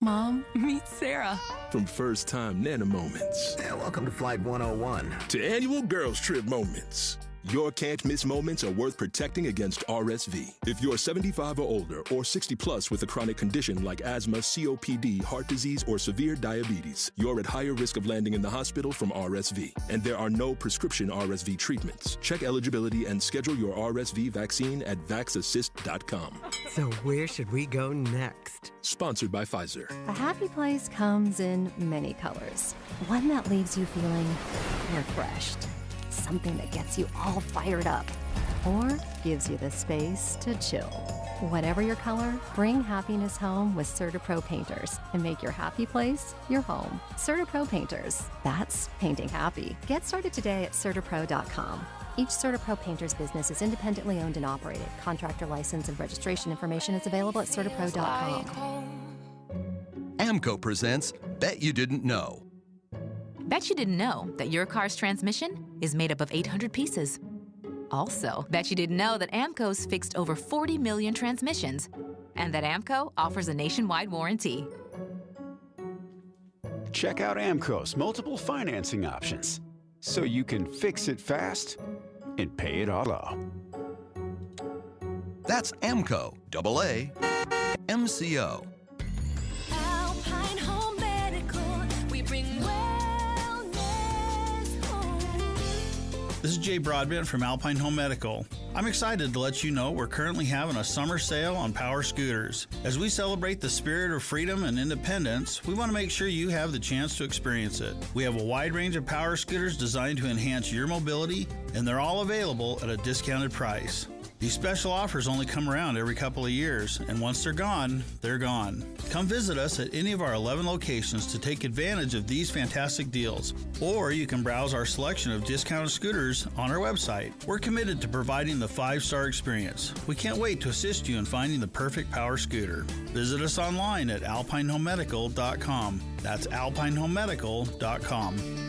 Mom, meet Sarah. From first-time Nana moments. Yeah, welcome to Flight 101. To annual girls trip moments. Your can't-miss moments are worth protecting against RSV. If you're 75 or older or 60 plus with a chronic condition like asthma, COPD, heart disease, or severe diabetes, you're at higher risk of landing in the hospital from RSV. And there are no prescription RSV treatments. Check eligibility and schedule your RSV vaccine at vaxassist.com. So where should we go next? Sponsored by Pfizer. A happy place comes in many colors. One that leaves you feeling refreshed. Something that gets you all fired up. Or gives you the space to chill. Whatever your color, bring happiness home with CertaPro Painters and make your happy place your home. CertaPro Painters. That's painting happy. Get started today at CertaPro.com. Each CertaPro Painters business is independently owned and operated. Contractor license and registration information is available at CertaPro.com. AMCO presents Bet You Didn't Know. Bet you didn't know that your car's transmission is made up of 800 pieces. Also, bet you didn't know that AMCO's fixed over 40 million transmissions, and that AMCO offers a nationwide warranty. Check out AMCO's multiple financing options, so you can fix it fast and pay it all off. That's AMCO, AA, MCO. Alpine Home Medical, we bring wellness home. This is Jay Broadbent from Alpine Home Medical. I'm excited to let you know we're currently having a summer sale on power scooters. As we celebrate the spirit of freedom and independence, we want to make sure you have the chance to experience it. We have a wide range of power scooters designed to enhance your mobility, and they're all available at a discounted price. These special offers only come around every couple of years, and once they're gone, they're gone. Come visit us at any of our 11 locations to take advantage of these fantastic deals, or you can browse our selection of discounted scooters on our website. We're committed to providing the 5-star experience. We can't wait to assist you in finding the perfect power scooter. Visit us online at alpinehomemedical.com. That's alpinehomemedical.com.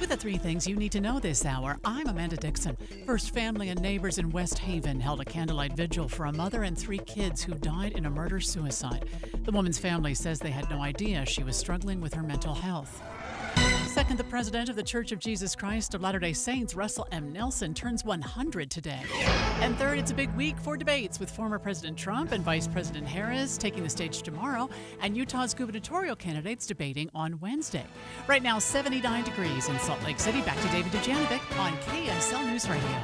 With the 3 things you need to know this hour, I'm Amanda Dixon. First, family and neighbors in West Haven held a candlelight vigil for a mother and 3 kids who died in a murder-suicide. The woman's family says they had no idea she was struggling with her mental health. Second, the president of the Church of Jesus Christ of Latter-day Saints, Russell M. Nelson, turns 100 today. And third, it's a big week for debates with former President Trump and Vice President Harris taking the stage tomorrow, and Utah's gubernatorial candidates debating on Wednesday. Right now, 79 degrees in Salt Lake City. Back to David Dujanovic on KSL News Radio.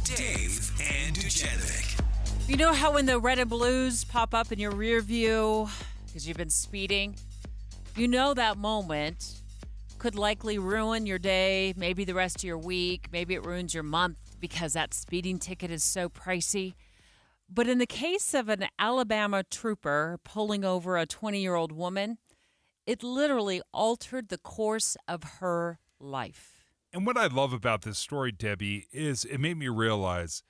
Dave and Dujanovic. You know how when the red and blues pop up in your rear view because you've been speeding? You know that moment could likely ruin your day, maybe the rest of your week, maybe it ruins your month because that speeding ticket is so pricey. But in the case of an Alabama trooper pulling over a 20-year-old woman, it literally altered the course of her life. And what I love about this story, Debbie, is it made me realize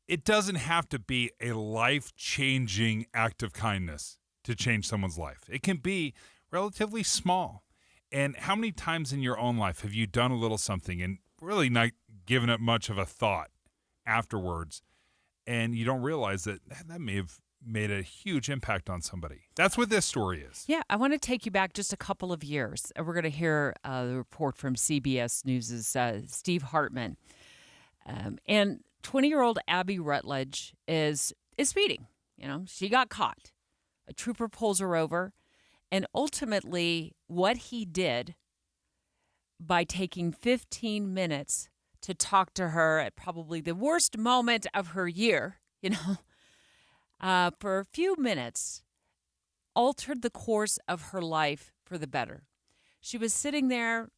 it doesn't have to be a life-changing act of kindness to change someone's life. It can be relatively small. And how many times in your own life have you done a little something and really not given it much of a thought afterwards, and you don't realize that may have made a huge impact on somebody? That's what this story is. Yeah, I want to take you back just a couple of years. We're going to hear the report from CBS News' Steve Hartman. And 20-year-old Abby Rutledge is speeding. You know, she got caught. A trooper pulls her over. And ultimately, what he did by taking 15 minutes to talk to her at probably the worst moment of her year, for a few minutes, altered the course of her life for the better. She was sitting there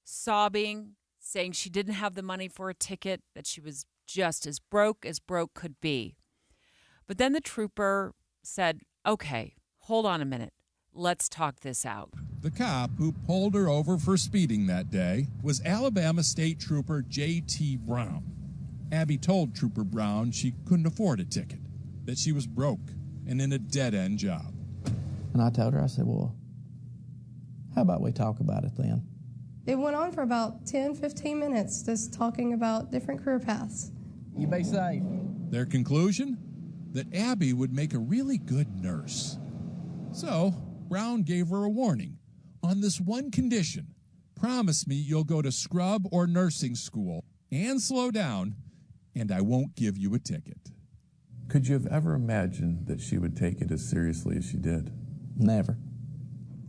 sobbing, saying she didn't have the money for a ticket, that she was just as broke could be. But then the trooper said, "Okay, hold on a minute. Let's talk this out." The cop who pulled her over for speeding that day was Alabama State Trooper J.T. Brown. Abby told Trooper Brown she couldn't afford a ticket, that she was broke and in a dead-end job. And I told her, I said, well, how about we talk about it then? It went on for about 10, 15 minutes, just talking about different career paths. You be safe. Their conclusion? That Abby would make a really good nurse. So Brown gave her a warning. On this one condition, promise me you'll go to scrub or nursing school and slow down, and I won't give you a ticket. Could you have ever imagined that she would take it as seriously as she did? Never.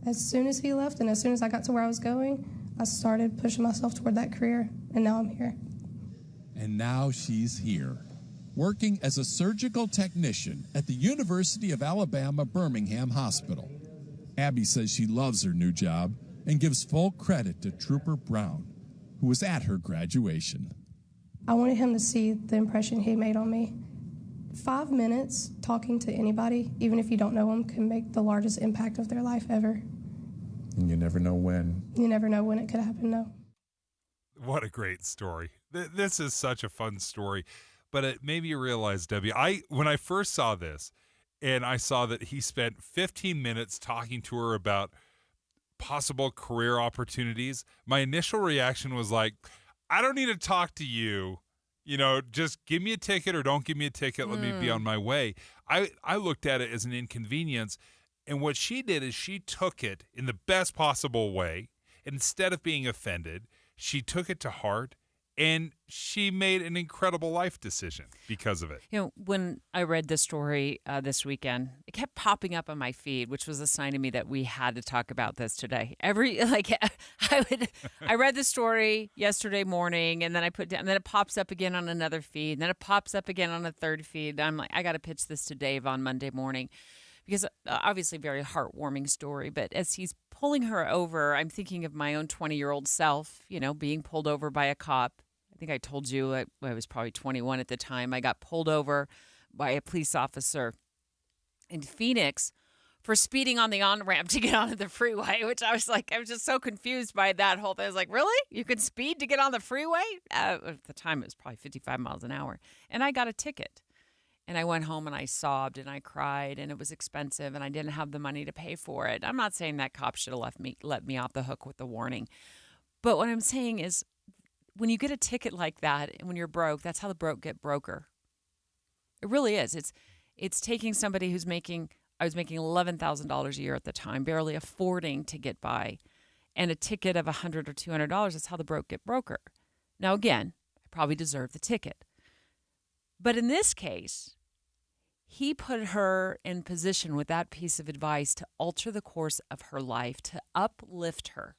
As soon as he left and as soon as I got to where I was going, I started pushing myself toward that career, and now I'm here. And now she's here, working as a surgical technician at the University of Alabama Birmingham Hospital. Abby says she loves her new job and gives full credit to Trooper Brown, who was at her graduation. I wanted him to see the impression he made on me. 5 minutes talking to anybody, even if you don't know them, can make the largest impact of their life ever. And you never know when. You never know when it could happen, no. What a great story. This is such a fun story. But it made me realize, Debbie, when I first saw this, and I saw that he spent 15 minutes talking to her about possible career opportunities, my initial reaction was like, I don't need to talk to you. Just give me a ticket or don't give me a ticket. Let me be on my way. I looked at it as an inconvenience. And what she did is she took it in the best possible way. Instead of being offended, she took it to heart. And she made an incredible life decision because of it. When I read this story this weekend, it kept popping up on my feed, which was a sign to me that we had to talk about this today. I read the story yesterday morning, and then I put down, and then it pops up again on another feed, and then it pops up again on a third feed. I'm like, I got to pitch this to Dave on Monday morning, because obviously very heartwarming story. But as he's pulling her over, I'm thinking of my own 20-year-old self, being pulled over by a cop. I think I told you I was probably 21 at the time. I got pulled over by a police officer in Phoenix for speeding on the on-ramp to get onto the freeway, which I was just so confused by that whole thing. I was like, really? You could speed to get on the freeway? At the time, it was probably 55 miles an hour. And I got a ticket. And I went home and I sobbed and I cried, and it was expensive and I didn't have the money to pay for it. I'm not saying that cop should have let me off the hook with the warning. But what I'm saying is, when you get a ticket like that, and when you're broke, that's how the broke get broker. It really is. It's taking somebody I was making $11,000 a year at the time, barely affording to get by, and a ticket of $100 or $200. That's how the broke get broker. Now, again, I probably deserve the ticket. But in this case, he put her in position with that piece of advice to alter the course of her life, to uplift her.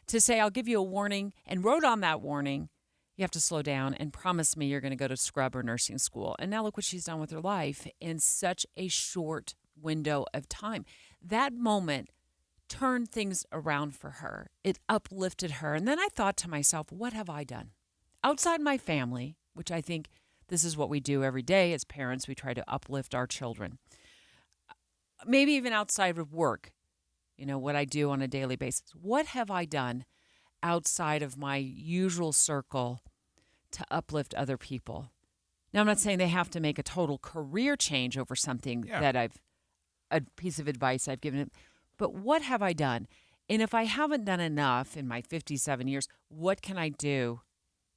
To say, I'll give you a warning, and wrote on that warning, you have to slow down and promise me you're going to go to scrub or nursing school. And now look what she's done with her life in such a short window of time. That moment turned things around for her. It uplifted her. And then I thought to myself, what have I done? Outside my family, which I think this is what we do every day as parents, we try to uplift our children. Maybe even outside of work. What I do on a daily basis. What have I done outside of my usual circle to uplift other people? Now, I'm not saying they have to make a total career change over something that a piece of advice I've given them, but what have I done? And if I haven't done enough in my 57 years, what can I do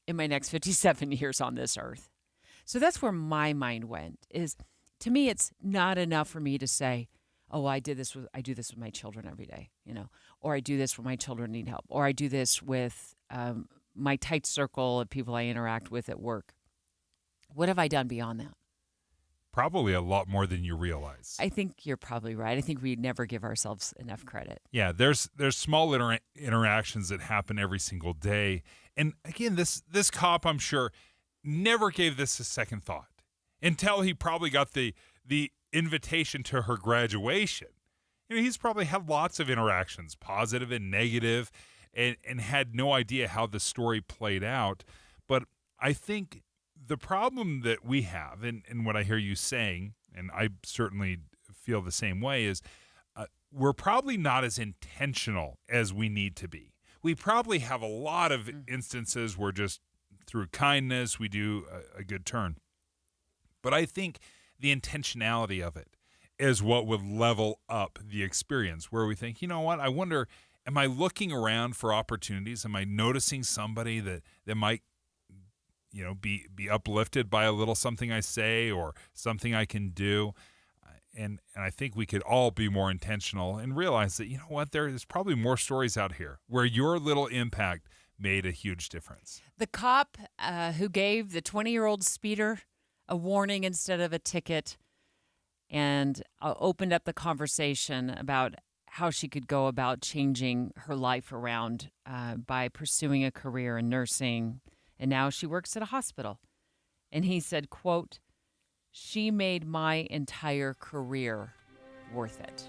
in my next 57 years on this earth? So that's where my mind went, is to me, it's not enough for me to say, oh, I do this with my children every day, or I do this when my children need help, or I do this with my tight circle of people I interact with at work. What have I done beyond that? Probably a lot more than you realize. I think you're probably right. I think we never give ourselves enough credit. Yeah, there's small interactions that happen every single day. And again, this cop, I'm sure, never gave this a second thought until he probably got the invitation to her graduation. He's probably had lots of interactions, positive and negative, and had no idea how the story played out. But I think the problem that we have, and what I hear you saying, and I certainly feel the same way, is we're probably not as intentional as we need to be. We probably have a lot of instances where just through kindness we do a good turn. But I think the intentionality of it is what would level up the experience, where we think, you know what, I wonder, am I looking around for opportunities? Am I noticing somebody that might, be uplifted by a little something I say or something I can do? And I think we could all be more intentional and realize that, you know what, there's probably more stories out here where your little impact made a huge difference. The cop who gave the 20-year-old speeder a warning instead of a ticket, and opened up the conversation about how she could go about changing her life around by pursuing a career in nursing. And now she works at a hospital. And he said, quote, "She made my entire career worth it."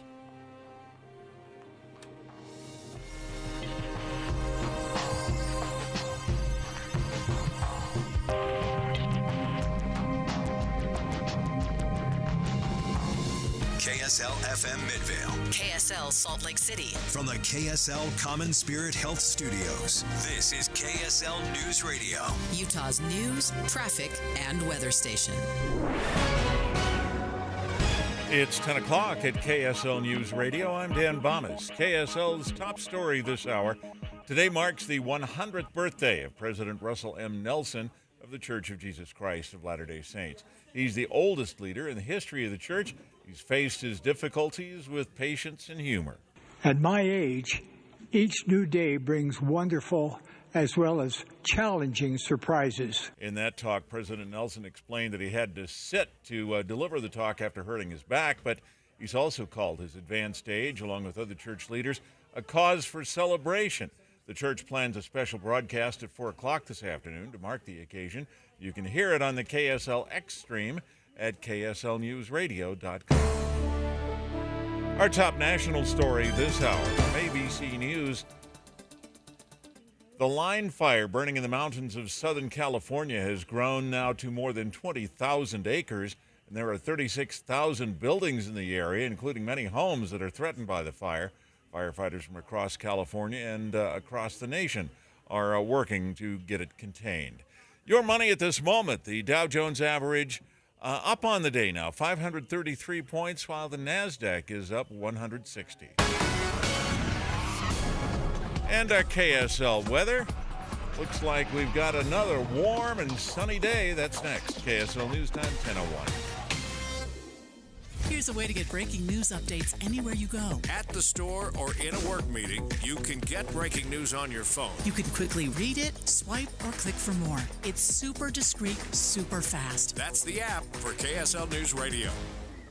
KSL FM Midvale. KSL Salt Lake City. From the KSL Common Spirit Health Studios, this is KSL News Radio. Utah's news, traffic, and weather station. It's 10 o'clock at KSL News Radio. I'm Dan Bonas. KSL's top story this hour. Today marks the 100th birthday of President Russell M. Nelson of the Church of Jesus Christ of Latter-day Saints. He's the oldest leader in the history of the church. He's faced his difficulties with patience and humor. At my age, each new day brings wonderful as well as challenging surprises. In that talk, President Nelson explained that he had to sit to deliver the talk after hurting his back, but he's also called his advanced age, along with other church leaders, a cause for celebration. The church plans a special broadcast at 4 o'clock this afternoon to mark the occasion. You can hear it on the KSL X stream at kslnewsradio.com. Our top national story this hour from ABC News. The line fire burning in the mountains of Southern California has grown now to more than 20,000 acres, and there are 36,000 buildings in the area, including many homes that are threatened by the fire. Firefighters from across California and across the nation are working to get it contained. Your money at this moment, the Dow Jones average up on the day now, 533 points, while the NASDAQ is up 160. And our KSL weather. Looks like we've got another warm and sunny day. That's next. KSL News Time, 10:01. Here's a way to get breaking news updates anywhere you go. At the store or in a work meeting, you can get breaking news on your phone. You can quickly read it, swipe, or click for more. It's super discreet, super fast. That's the app for KSL News Radio.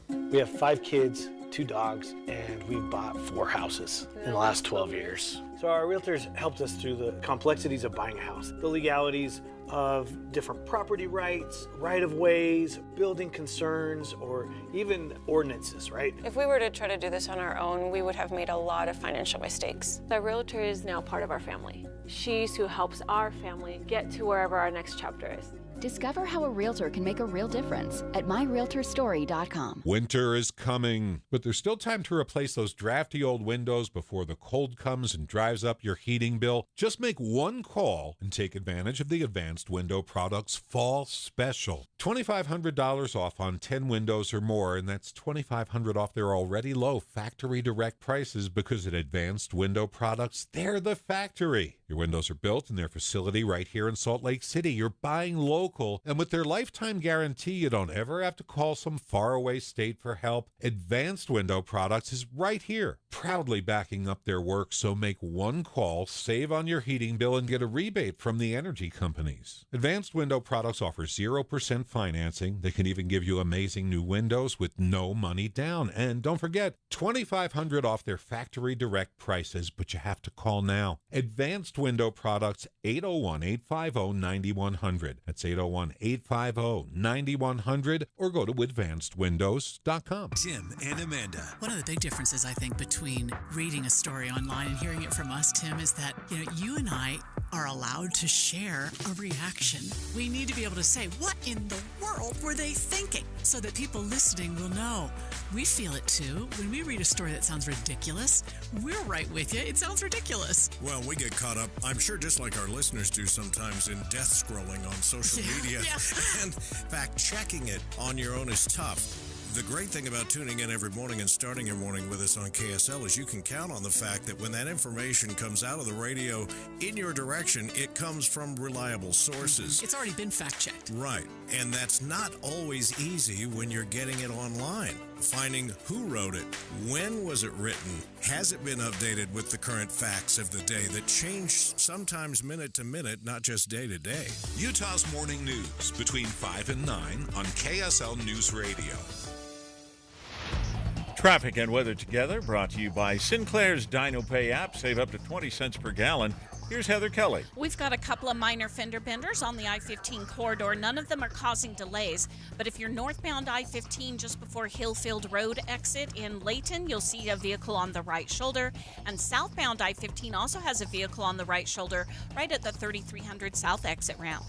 We have 5 kids, 2 dogs, and we've bought 4 houses in the last 12 years. So our realtors helped us through the complexities of buying a house, the legalities of different property rights, right-of-ways, building concerns, or even ordinances, right? If we were to try to do this on our own, we would have made a lot of financial mistakes. The realtor is now part of our family. She's who helps our family get to wherever our next chapter is. Discover how a realtor can make a real difference at myrealtorstory.com. Winter is coming, but there's still time to replace those drafty old windows before the cold comes and drives up your heating bill. Just make one call and take advantage of the Advanced Window Products Fall Special. $2,500 off on 10 windows or more, and that's $2,500 off their already low factory direct prices, because at Advanced Window Products, they're the factory. Your windows are built in their facility right here in Salt Lake City. You're buying local, and with their lifetime guarantee, you don't ever have to call some faraway state for help. Advanced Window Products is right here, proudly backing up their work. So make one call, save on your heating bill, and get a rebate from the energy companies. Advanced Window Products offers 0% financing. They can even give you amazing new windows with no money down. And don't forget, $2,500 off their factory direct prices, but you have to call now. Advanced Window Products, 801-850-9100. That's 801-850-9100, or go to advancedwindows.com. Tim and Amanda. One of the big differences, I think, between reading a story online and hearing it from us, Tim, is that, you and I are allowed to share a reaction. We need to be able to say, what in the world were they thinking? So that people listening will know. We feel it too. When we read a story that sounds ridiculous, we're right with you. It sounds ridiculous. Well, we get caught up, I'm sure just like our listeners do sometimes, in death scrolling on social media. And fact-checking it on your own is tough. The great thing about tuning in every morning and starting your morning with us on KSL is you can count on the fact that when that information comes out of the radio in your direction, it comes from reliable sources. It's already been fact-checked. Right. And that's not always easy when you're getting it online. Finding who wrote it, when was it written, has it been updated with the current facts of the day that change sometimes minute to minute, not just day to day. Utah's Morning News between 5 and 9 on KSL News Radio. Traffic and weather together, brought to you by Sinclair's DinoPay app. Save up to 20 cents per gallon. Here's Heather Kelly. We've got a couple of minor fender benders on the I-15 corridor. None of them are causing delays, but if you're northbound I-15 just before Hillfield Road exit in Layton, you'll see a vehicle on the right shoulder, and southbound I-15 also has a vehicle on the right shoulder right at the 3300 South exit ramp.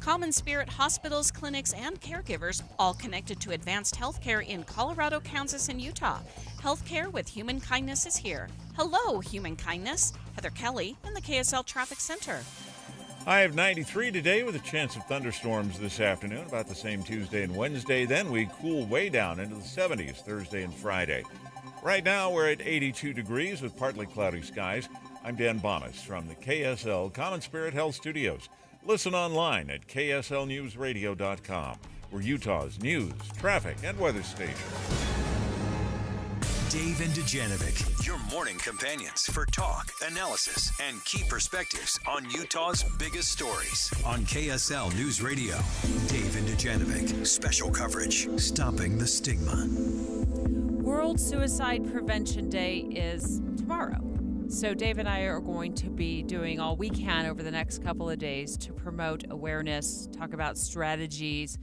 Common Spirit hospitals, clinics, and caregivers, all connected to advanced healthcare in Colorado, Kansas, and Utah. Healthcare with Human Kindness is here. Hello, Human Kindness. Heather Kelly in the KSL Traffic Center. High of 93 today with a chance of thunderstorms this afternoon, about the same Tuesday and Wednesday. Then we cool way down into the 70s Thursday and Friday. Right now we're at 82 degrees with partly cloudy skies. I'm Dan Bonas from the KSL Common Spirit Health Studios. Listen online at kslnewsradio.com. We're Utah's news, traffic, and weather station. Dave and Dujanovic, your morning companions for talk, analysis, and key perspectives on Utah's biggest stories. On KSL News Radio, Dave and Dujanovic, special coverage, stopping the stigma. World Suicide Prevention Day is tomorrow. So Dave and I are going to be doing all we can over the next couple of days to promote awareness, talk about strategies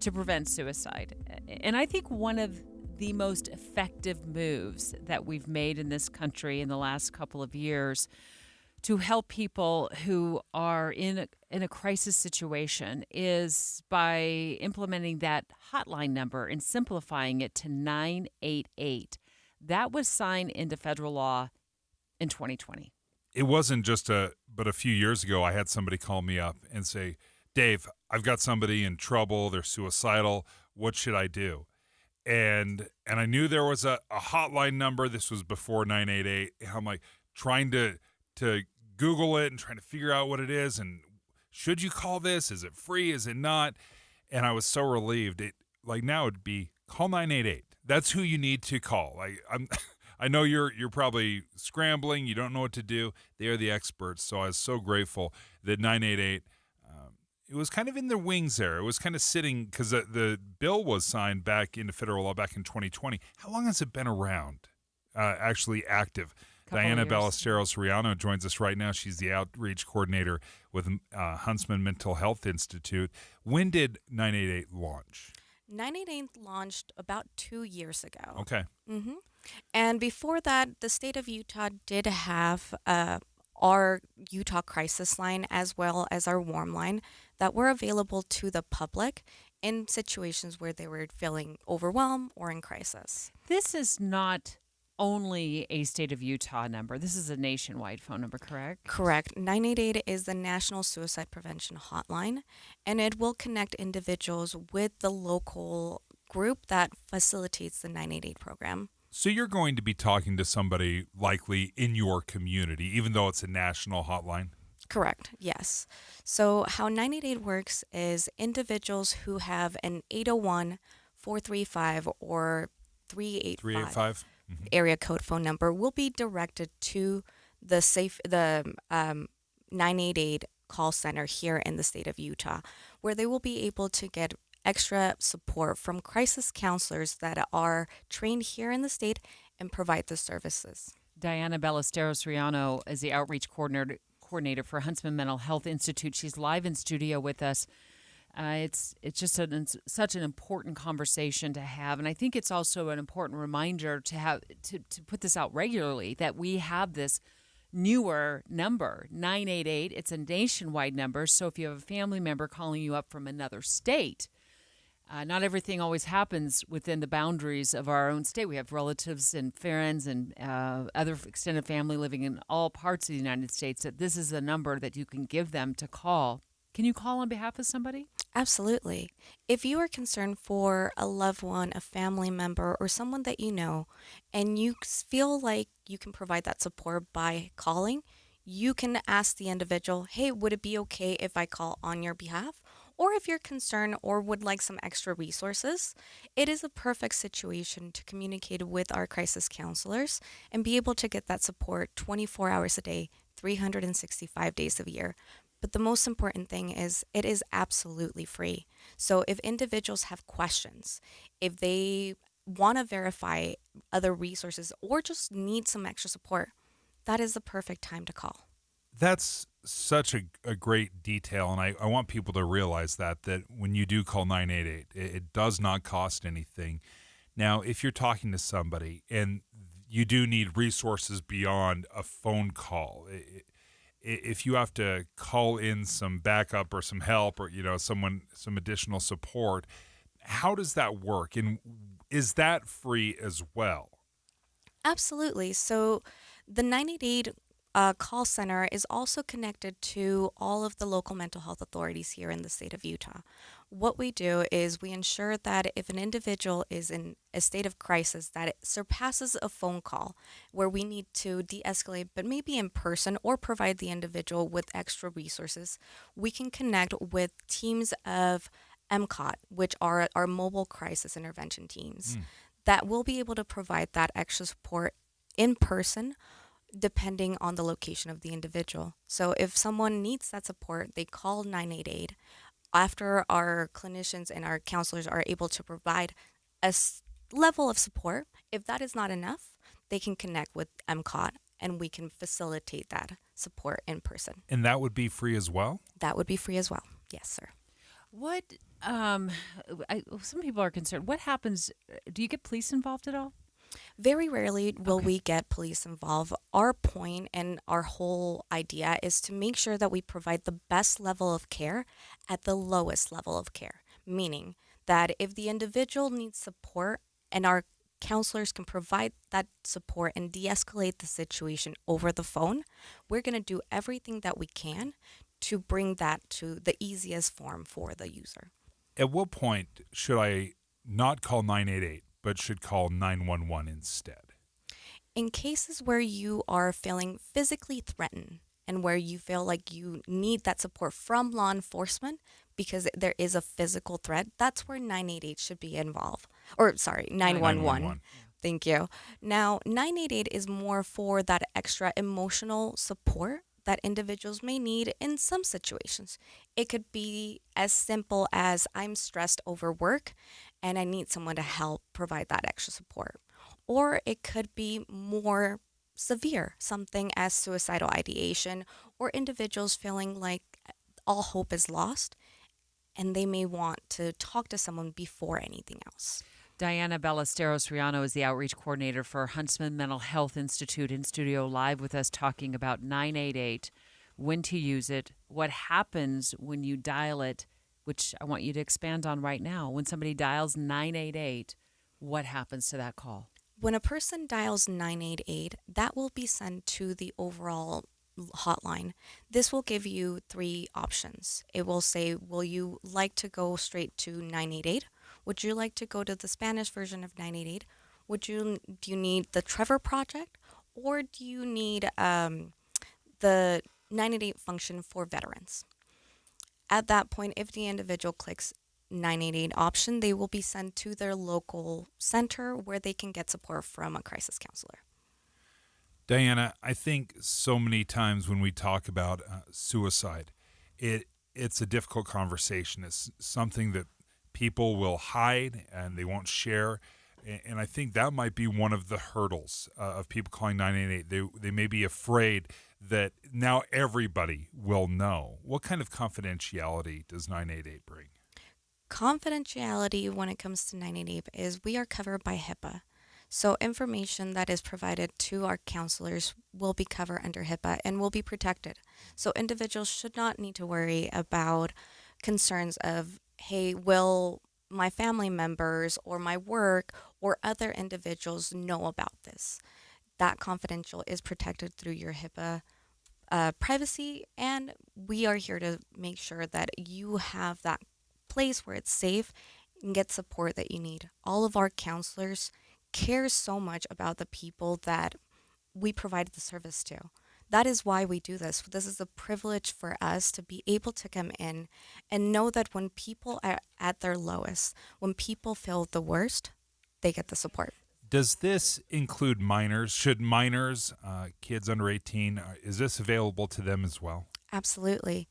to prevent suicide. And I think one of the most effective moves that we've made in this country in the last couple of years to help people who are in a crisis situation is by implementing that hotline number and simplifying it to 988. That was signed into federal law in 2020. It wasn't just but a few years ago, I had somebody call me up and say, Dave, I've got somebody in trouble. They're suicidal. What should I do? And I knew there was a hotline number. This was before 988. I'm like trying to Google it and trying to figure out what it is. And should you call this? Is it free? Is it not? And I was so relieved. Now it'd be call 988. That's who you need to call. I know you're probably scrambling. You don't know what to do. They are the experts. So I was so grateful that 988, it was kind of in their wings there. It was kind of sitting because the bill was signed back into federal law back in 2020. How long has it been around, actually active? Diana Ballesteros-Riano joins us right now. She's the outreach coordinator with Huntsman Mental Health Institute. When did 988 launch? 988 launched about 2 years ago. Okay. Mm-hmm. And before that, the state of Utah did have our Utah Crisis Line as well as our Warm Line that were available to the public in situations where they were feeling overwhelmed or in crisis. This is not only a state of Utah number. This is a nationwide phone number, correct? Correct. 988 is the National Suicide Prevention Hotline, and it will connect individuals with the local group that facilitates the 988 program. So you're going to be talking to somebody likely in your community, even though it's a national hotline? Correct, yes. So how 988 works is individuals who have an 801, 435, or 385 area code phone number will be directed to the 988 call center here in the state of Utah, where they will be able to get extra support from crisis counselors that are trained here in the state and provide the services. Diana Ballesteros-Riano is the outreach coordinator for Huntsman Mental Health Institute. She's live in studio with us. It's just such an important conversation to have, and I think it's also an important reminder to have to put this out regularly that we have this newer number, 988. It's a nationwide number, so if you have a family member calling you up from another state, not everything always happens within the boundaries of our own state. We have relatives and friends and other extended family living in all parts of the United States. That this is a number that you can give them to call. Can you call on behalf of somebody? Absolutely. If you are concerned for a loved one, a family member, or someone that you know, and you feel like you can provide that support by calling, you can ask the individual, hey, would it be okay if I call on your behalf? Or if you're concerned or would like some extra resources, it is a perfect situation to communicate with our crisis counselors and be able to get that support 24 hours a day, 365 days a year. But the most important thing is it is absolutely free. So if individuals have questions, if they want to verify other resources or just need some extra support, that is the perfect time to call. That's such a great detail, and I want people to realize that when you do call 988, it does not cost anything. Now, if you're talking to somebody and you do need resources beyond a phone call, if you have to call in some backup or some help or, some additional support, how does that work? And is that free as well? Absolutely. So the 988 call center is also connected to all of the local mental health authorities here in the state of Utah. What we do is we ensure that if an individual is in a state of crisis that it surpasses a phone call where we need to de-escalate, but maybe in person or provide the individual with extra resources, we can connect with teams of MCOT, which are our mobile crisis intervention teams, that will be able to provide that extra support in person depending on the location of the individual. So if someone needs that support, they call 988. After our clinicians and our counselors are able to provide a level of support, if that is not enough, they can connect with MCOT and we can facilitate that support in person. And that would be free as well? That would be free as well. Yes, sir. What, some people are concerned. What happens? Do you get police involved at all? Very rarely will we get police involved. Our point and our whole idea is to make sure that we provide the best level of care at the lowest level of care, meaning that if the individual needs support and our counselors can provide that support and de-escalate the situation over the phone, we're going to do everything that we can to bring that to the easiest form for the user. At what point should I not call 988, but should call 911 instead? In cases where you are feeling physically threatened and where you feel like you need that support from law enforcement because there is a physical threat, that's where 988 should be involved. Or, sorry, 911. Thank you. Now, 988 is more for that extra emotional support that individuals may need in some situations. It could be as simple as I'm stressed over work and I need someone to help provide that extra support. Or it could be more severe, something as suicidal ideation or individuals feeling like all hope is lost and they may want to talk to someone before anything else. Diana Ballesteros-Riano is the outreach coordinator for Huntsman Mental Health Institute, in studio live with us talking about 988, when to use it, what happens when you dial it, which I want you to expand on right now. When somebody dials 988, what happens to that call? When a person dials 988, that will be sent to the overall hotline. This will give you 3 options. It will say, will you like to go straight to 988? Would you like to go to the Spanish version of 988? Do you need the Trevor Project? Or do you need the 988 function for veterans? At that point, if the individual clicks 988 option, they will be sent to their local center where they can get support from a crisis counselor. Diana, I think so many times when we talk about suicide, it's a difficult conversation. It's something that people will hide and they won't share. And I think that might be one of the hurdles of people calling 988. They may be afraid that now everybody will know. What kind of confidentiality does 988 bring? Confidentiality when it comes to 988 is we are covered by HIPAA. So information that is provided to our counselors will be covered under HIPAA and will be protected. So individuals should not need to worry about concerns of, hey, will my family members or my work or other individuals know about this? That confidential is protected through your HIPAA privacy, and we are here to make sure that you have that place where it's safe and get support that you need. All of our counselors care so much about the people that we provide the service to. That is why we do this. This is a privilege for us to be able to come in and know that when people are at their lowest, when people feel the worst, they get the support. Does this include minors? Should minors, kids under 18, is this available to them as well? Absolutely.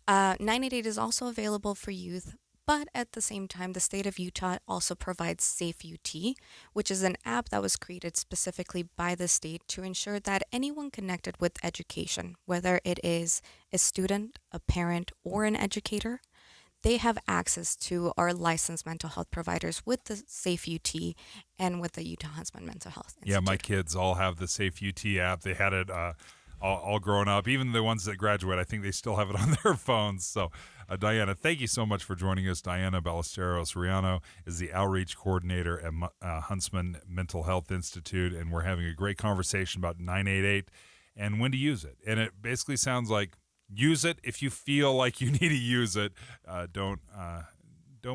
988 is also available for youth, but at the same time, the state of Utah also provides Safe UT, which is an app that was created specifically by the state to ensure that anyone connected with education, whether it is a student, a parent, or an educator, they have access to our licensed mental health providers with the Safe UT and with the Utah Huntsman Mental Health Institute. Yeah, my kids all have the Safe UT app. They had it all grown up. Even the ones that graduate, I think they still have it on their phones. So, Diana, thank you so much for joining us. Diana Ballesteros-Riano is the outreach coordinator at Huntsman Mental Health Institute, and we're having a great conversation about 988 and when to use it. And it basically sounds like use it if you feel like you need to use it. Don't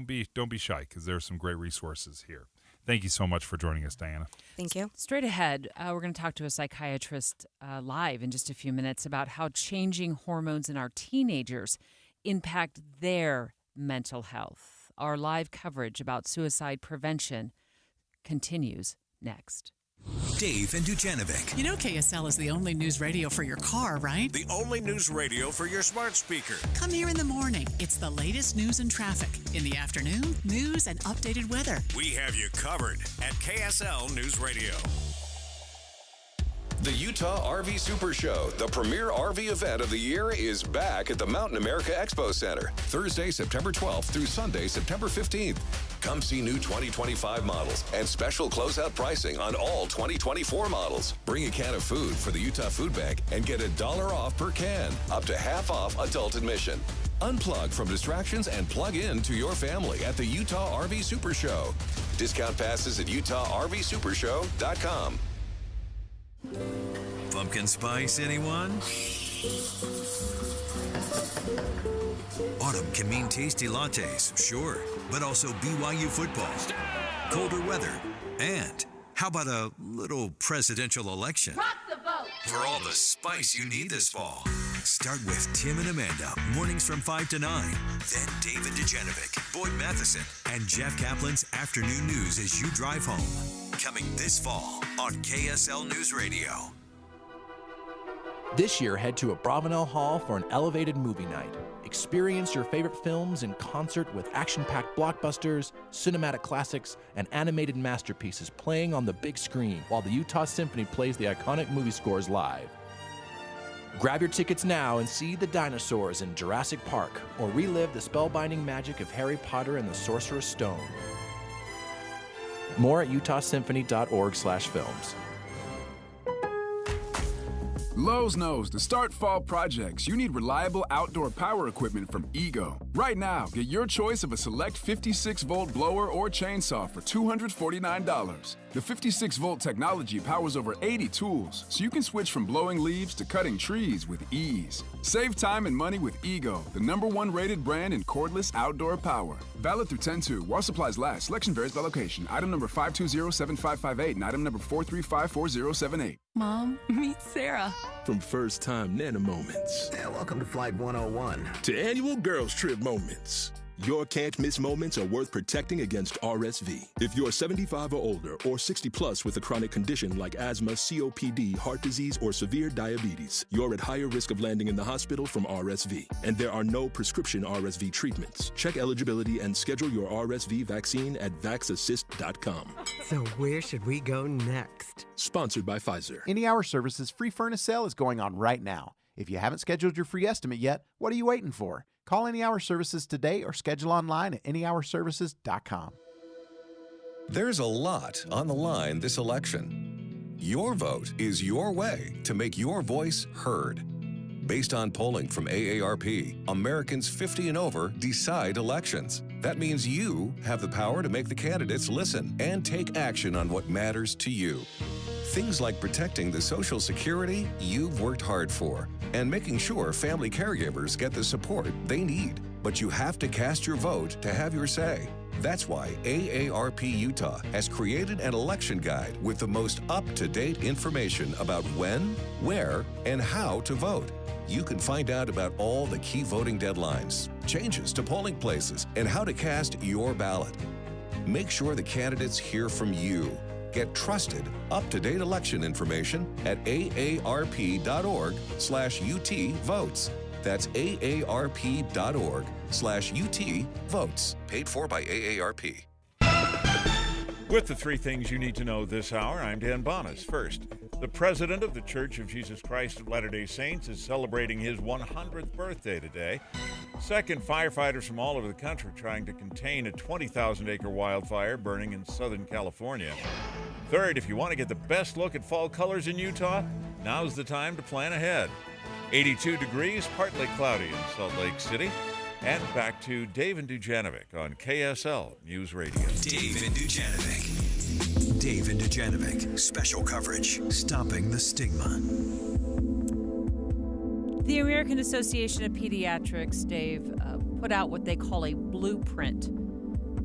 be shy, because there are some great resources here. Thank you so much for joining us, Diana. Thank you. Straight ahead, we're going to talk to a psychiatrist live in just a few minutes about how changing hormones in our teenagers impact their mental health. Our live coverage about suicide prevention continues next. Dave and Dujanovic. You know KSL is the only news radio for your car, right? The only news radio for your smart speaker. Come here in the morning. It's the latest news and traffic. In the afternoon, news and updated weather. We have you covered at KSL News Radio. The Utah RV Super Show, the premier RV event of the year, is back at the Mountain America Expo Center, Thursday, September 12th through Sunday, September 15th. Come see new 2025 models and special closeout pricing on all 2024 models. Bring a can of food for the Utah Food Bank and get $1 off per can, up to half off adult admission. Unplug from distractions and plug in to your family at the Utah RV Super Show. Discount passes at UtahRVSupershow.com. Pumpkin spice, anyone? Autumn can mean tasty lattes, sure, but also BYU football, colder weather, and how about a little presidential election? Rock the vote! For all the spice you need this fall. Start with Tim and Amanda, mornings from 5 to 9. Then David Dujanovic, Boyd Matheson, and Jeff Kaplan's afternoon news as you drive home. Coming this fall on KSL News Radio. This year, head to Abravanel Hall for an elevated movie night. Experience your favorite films in concert with action-packed blockbusters, cinematic classics, and animated masterpieces playing on the big screen while the Utah Symphony plays the iconic movie scores live. Grab your tickets now and see the dinosaurs in Jurassic Park, or relive the spellbinding magic of Harry Potter and the Sorcerer's Stone. More at utahsymphony.org/films. Lowe's knows to start fall projects, you need reliable outdoor power equipment from Ego. Right now, get your choice of a select 56-volt blower or chainsaw for $249. The 56-volt technology powers over 80 tools, so you can switch from blowing leaves to cutting trees with ease. Save time and money with Ego, the #1 rated brand in cordless outdoor power. Valid through 10/2. While supplies last. Selection varies by location. Item number 5207558 and item number 4354078. Mom, meet Sarah. From first-time Nana moments. Welcome to Flight 101. To annual girls trip moments. Your can't-miss moments are worth protecting against RSV. If you're 75 or older or 60 plus with a chronic condition like asthma, COPD, heart disease, or severe diabetes, you're at higher risk of landing in the hospital from RSV. And there are no prescription RSV treatments. Check eligibility and schedule your RSV vaccine at vaxassist.com. So where should we go next? Sponsored by Pfizer. Any Hour Services free furnace sale is going on right now. If you haven't scheduled your free estimate yet, what are you waiting for? Call Any Hour Services today or schedule online at anyhourservices.com. There's a lot on the line this election. Your vote is your way to make your voice heard. Based on polling from AARP, Americans 50 and over decide elections. That means you have the power to make the candidates listen and take action on what matters to you. Things like protecting the Social Security you've worked hard for and making sure family caregivers get the support they need. But you have to cast your vote to have your say. That's why AARP Utah has created an election guide with the most up-to-date information about when, where, and how to vote. You can find out about all the key voting deadlines, changes to polling places, and how to cast your ballot. Make sure the candidates hear from you. Get trusted, up-to-date election information at aarp.org/UT votes. That's aarp.org/UT votes. Paid for by AARP. With the three things you need to know this hour, I'm Dan Bonas. First, the president of the Church of Jesus Christ of Latter-day Saints is celebrating his 100th birthday today. Second, firefighters from all over the country trying to contain a 20,000-acre wildfire burning in Southern California. Third, if you want to get the best look at fall colors in Utah, Now's the time to plan ahead. 82 degrees, partly cloudy in Salt Lake City. And back to Dave and Dujanovic on KSL News Radio. Dave and Dujanovic. Dave and Dujanovic. Special coverage. Stopping the stigma. The American Association of Pediatrics, Dave, put out what they call a blueprint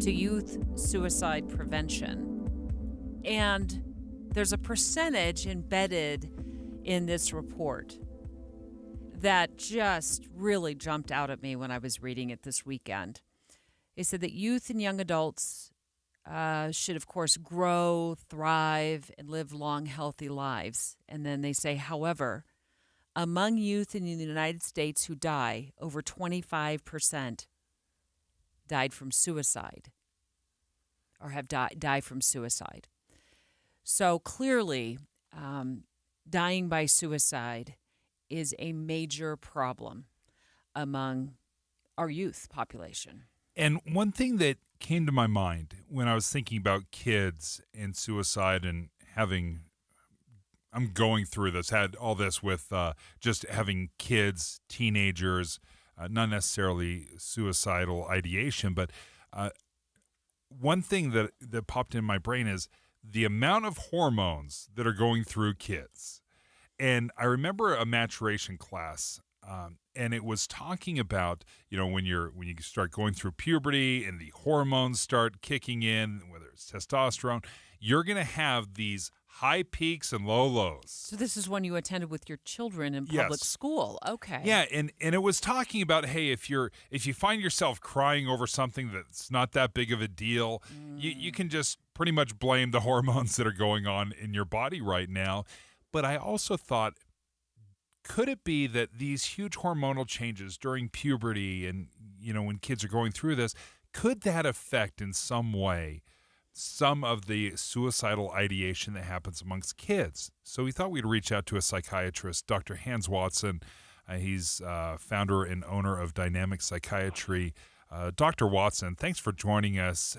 to youth suicide prevention. And there's a percentage embedded in this report that just really jumped out at me when I was reading it this weekend. They said that youth and young adults should, of course, grow, thrive, and live long, healthy lives. And then they say, however, among youth in the United States who die, over 25% died from suicide or have died from suicide. So clearly, dying by suicide is a major problem among our youth population. And one thing that came to my mind when I was thinking about kids and suicide and I'm going through this, had all this with just having kids, teenagers, not necessarily suicidal ideation, but one thing that popped in my brain is the amount of hormones that are going through kids. And I remember a maturation class, and it was talking about, when you start going through puberty and the hormones start kicking in, whether it's testosterone, you're going to have these high peaks and low lows. So this is when you attended with your children in public school. Okay. Yeah, and it was talking about, hey, if you find yourself crying over something that's not that big of a deal, you can just pretty much blame the hormones that are going on in your body right now. But I also thought, could it be that these huge hormonal changes during puberty and, when kids are going through this, could that affect in some way some of the suicidal ideation that happens amongst kids? So we thought we'd reach out to a psychiatrist, Dr. Hans Watson. He's founder and owner of Dynamic Psychiatry. Dr. Watson, thanks for joining us.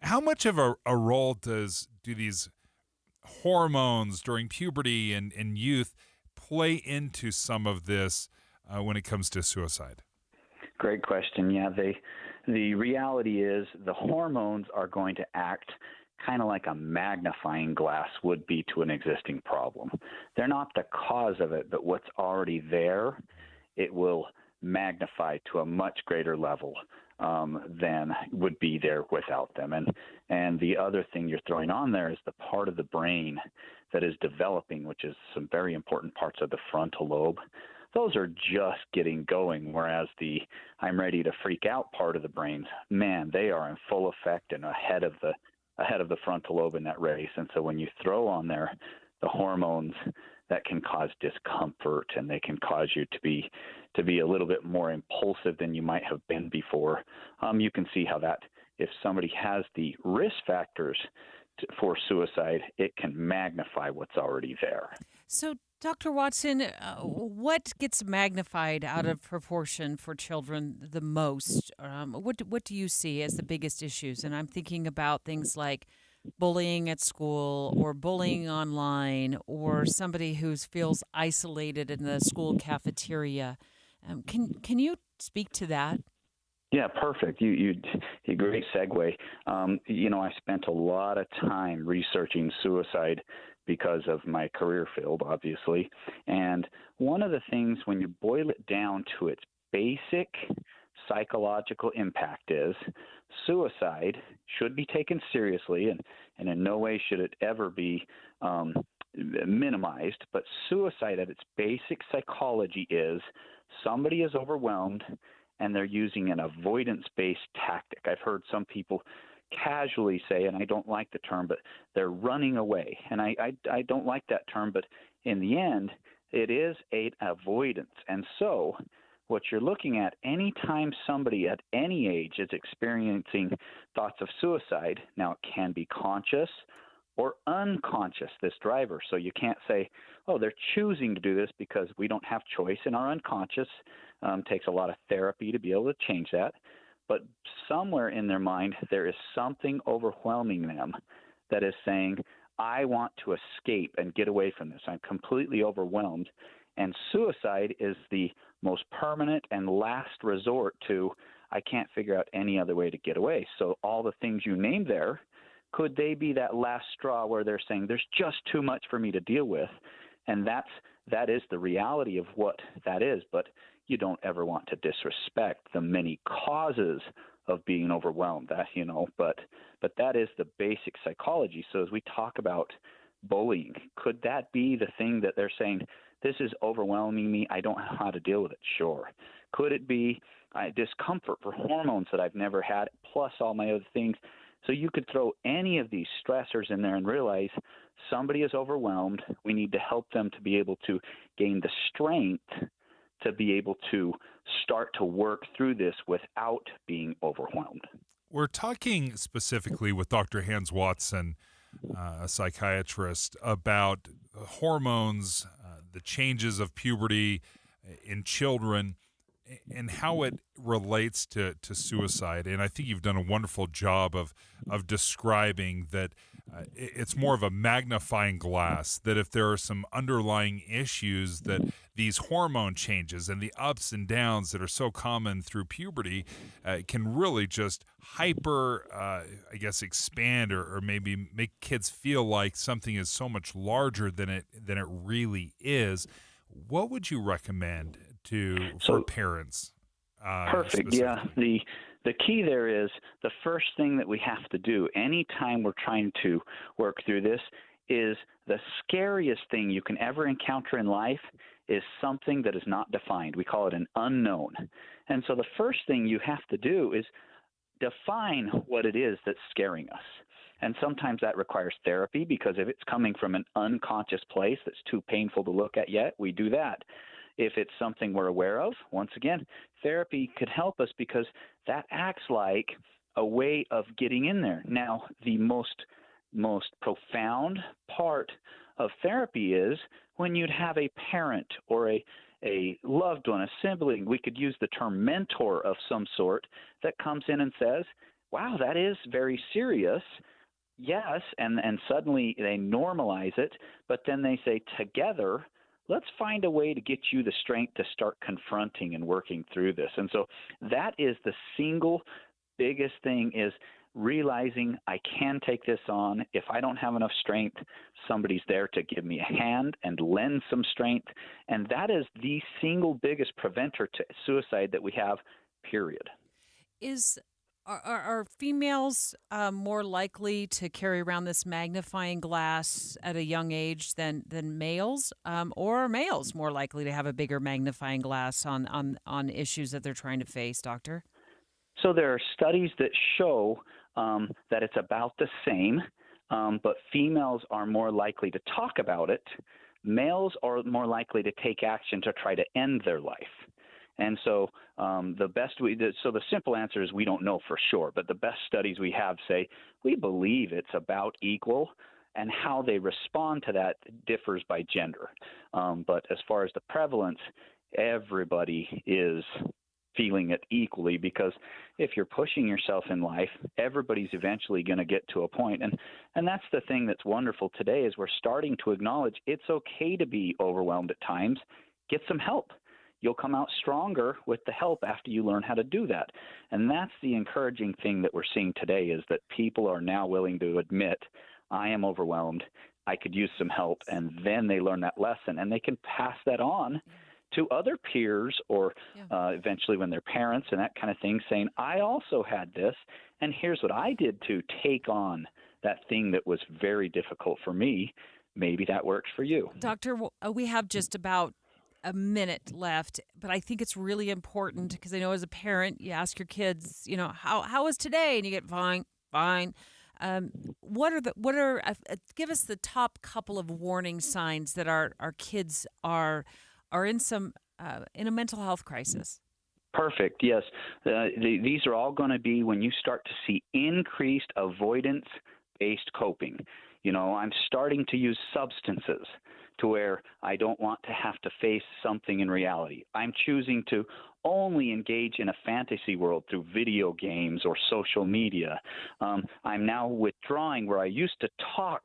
How much of a role do these hormones during puberty and youth play into some of this when it comes to suicide? Great question. Yeah, the reality is the hormones are going to act kind of like a magnifying glass would be to an existing problem. They're not the cause of it, but what's already there, it will magnify to a much greater level than would be there without them. And the other thing you're throwing on there is the part of the brain that is developing, which is some very important parts of the frontal lobe. Those are just getting going, whereas the I'm ready to freak out part of the brain, man, they are in full effect and ahead of the frontal lobe in that race. And so when you throw on there the hormones that can cause discomfort and they can cause you to be a little bit more impulsive than you might have been before, you can see how that, if somebody has the risk factors for suicide, it can magnify what's already there. So, Dr. Watson, what gets magnified out of proportion for children the most? What do you see as the biggest issues? And I'm thinking about things like bullying at school or bullying online or somebody who feels isolated in the school cafeteria. Can you speak to that? Yeah, perfect. You great segue. I spent a lot of time researching suicide because of my career field, obviously. And one of the things, when you boil it down to its basic psychological impact, is suicide should be taken seriously, and in no way should it ever be minimized. But suicide at its basic psychology is somebody is overwhelmed and they're using an avoidance-based tactic. I've heard some people casually say, and I don't like the term, but they're running away. And I don't like that term, but in the end, it is an avoidance. And so what you're looking at, anytime somebody at any age is experiencing thoughts of suicide, now it can be conscious or unconscious, this driver. So you can't say, oh, they're choosing to do this, because we don't have choice in our unconscious. Takes a lot of therapy to be able to change that. But somewhere in their mind, there is something overwhelming them that is saying, I want to escape and get away from this. I'm completely overwhelmed. And suicide is the most permanent and last resort to, I can't figure out any other way to get away. So all the things you named there, could they be that last straw where they're saying there's just too much for me to deal with? And that is the reality of what that is. But you don't ever want to disrespect the many causes of being overwhelmed, but that is the basic psychology. So as we talk about bullying, could that be the thing that they're saying, this is overwhelming me, I don't know how to deal with it? Sure. Could it be discomfort for hormones that I've never had, plus all my other things? So you could throw any of these stressors in there and realize somebody is overwhelmed. We need to help them to be able to gain the strength to be able to start to work through this without being overwhelmed. We're talking specifically with Dr. Hans Watson, a psychiatrist, about hormones, the changes of puberty in children, and how it relates to suicide. And I think you've done a wonderful job of describing that it's more of a magnifying glass, that if there are some underlying issues, that these hormone changes and the ups and downs that are so common through puberty can really just expand or maybe make kids feel like something is so much larger than it really is. What would you recommend for parents? Perfect. Yeah. The key there is the first thing that we have to do anytime we're trying to work through this is the scariest thing you can ever encounter in life is something that is not defined. We call it an unknown. And so the first thing you have to do is define what it is that's scaring us. And sometimes that requires therapy, because if it's coming from an unconscious place that's too painful to look at yet, we do that. If it's something we're aware of, once again, therapy could help us, because that acts like a way of getting in there. Now, the most profound part of therapy is when you'd have a parent or a loved one, a sibling, we could use the term mentor of some sort, that comes in and says, wow, that is very serious. Yes, and suddenly they normalize it, but then they say, together, let's find a way to get you the strength to start confronting and working through this. And so that is the single biggest thing, is realizing I can take this on. If I don't have enough strength, somebody's there to give me a hand and lend some strength. And that is the single biggest preventer to suicide that we have, period. Are females more likely to carry around this magnifying glass at a young age than males, or are males more likely to have a bigger magnifying glass on issues that they're trying to face, Doctor? So there are studies that show that it's about the same, but females are more likely to talk about it. Males are more likely to take action to try to end their life. And so the simple answer is we don't know for sure, but the best studies we have say we believe it's about equal, and how they respond to that differs by gender. But as far as the prevalence, everybody is feeling it equally, because if you're pushing yourself in life, everybody's eventually going to get to a point. And that's the thing that's wonderful today, is we're starting to acknowledge it's okay to be overwhelmed at times. Get some help. You'll come out stronger with the help after you learn how to do that. And that's the encouraging thing that we're seeing today, is that people are now willing to admit, I am overwhelmed, I could use some help, and then they learn that lesson, and they can pass that on to other peers, or eventually when they're parents and that kind of thing, saying, I also had this, and here's what I did to take on that thing that was very difficult for me. Maybe that works for you. Doctor, we have just about a minute left, but I think it's really important, because I know as a parent, you ask your kids, how was today? And you get fine. Give us the top couple of warning signs that our kids are in in a mental health crisis. Perfect. Yes. These are all going to be when you start to see increased avoidance-based coping. I'm starting to use substances to where I don't want to have to face something in reality. I'm choosing to only engage in a fantasy world through video games or social media. I'm now withdrawing where I used to talk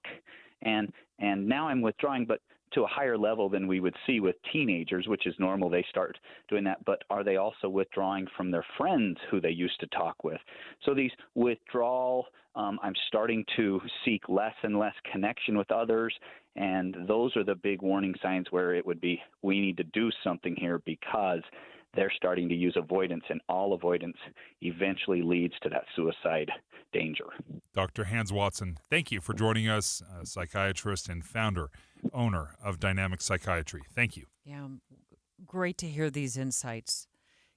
and now I'm withdrawing, but to a higher level than we would see with teenagers, which is normal. They start doing that, but are they also withdrawing from their friends who they used to talk with? So these withdrawal, I'm starting to seek less and less connection with others, and those are the big warning signs where it would be, we need to do something here, because they're starting to use avoidance, and all avoidance eventually leads to that suicide danger. Dr. Hans Watson, thank you for joining us, psychiatrist and owner of Dynamic Psychiatry. Thank you. Yeah, great to hear these insights,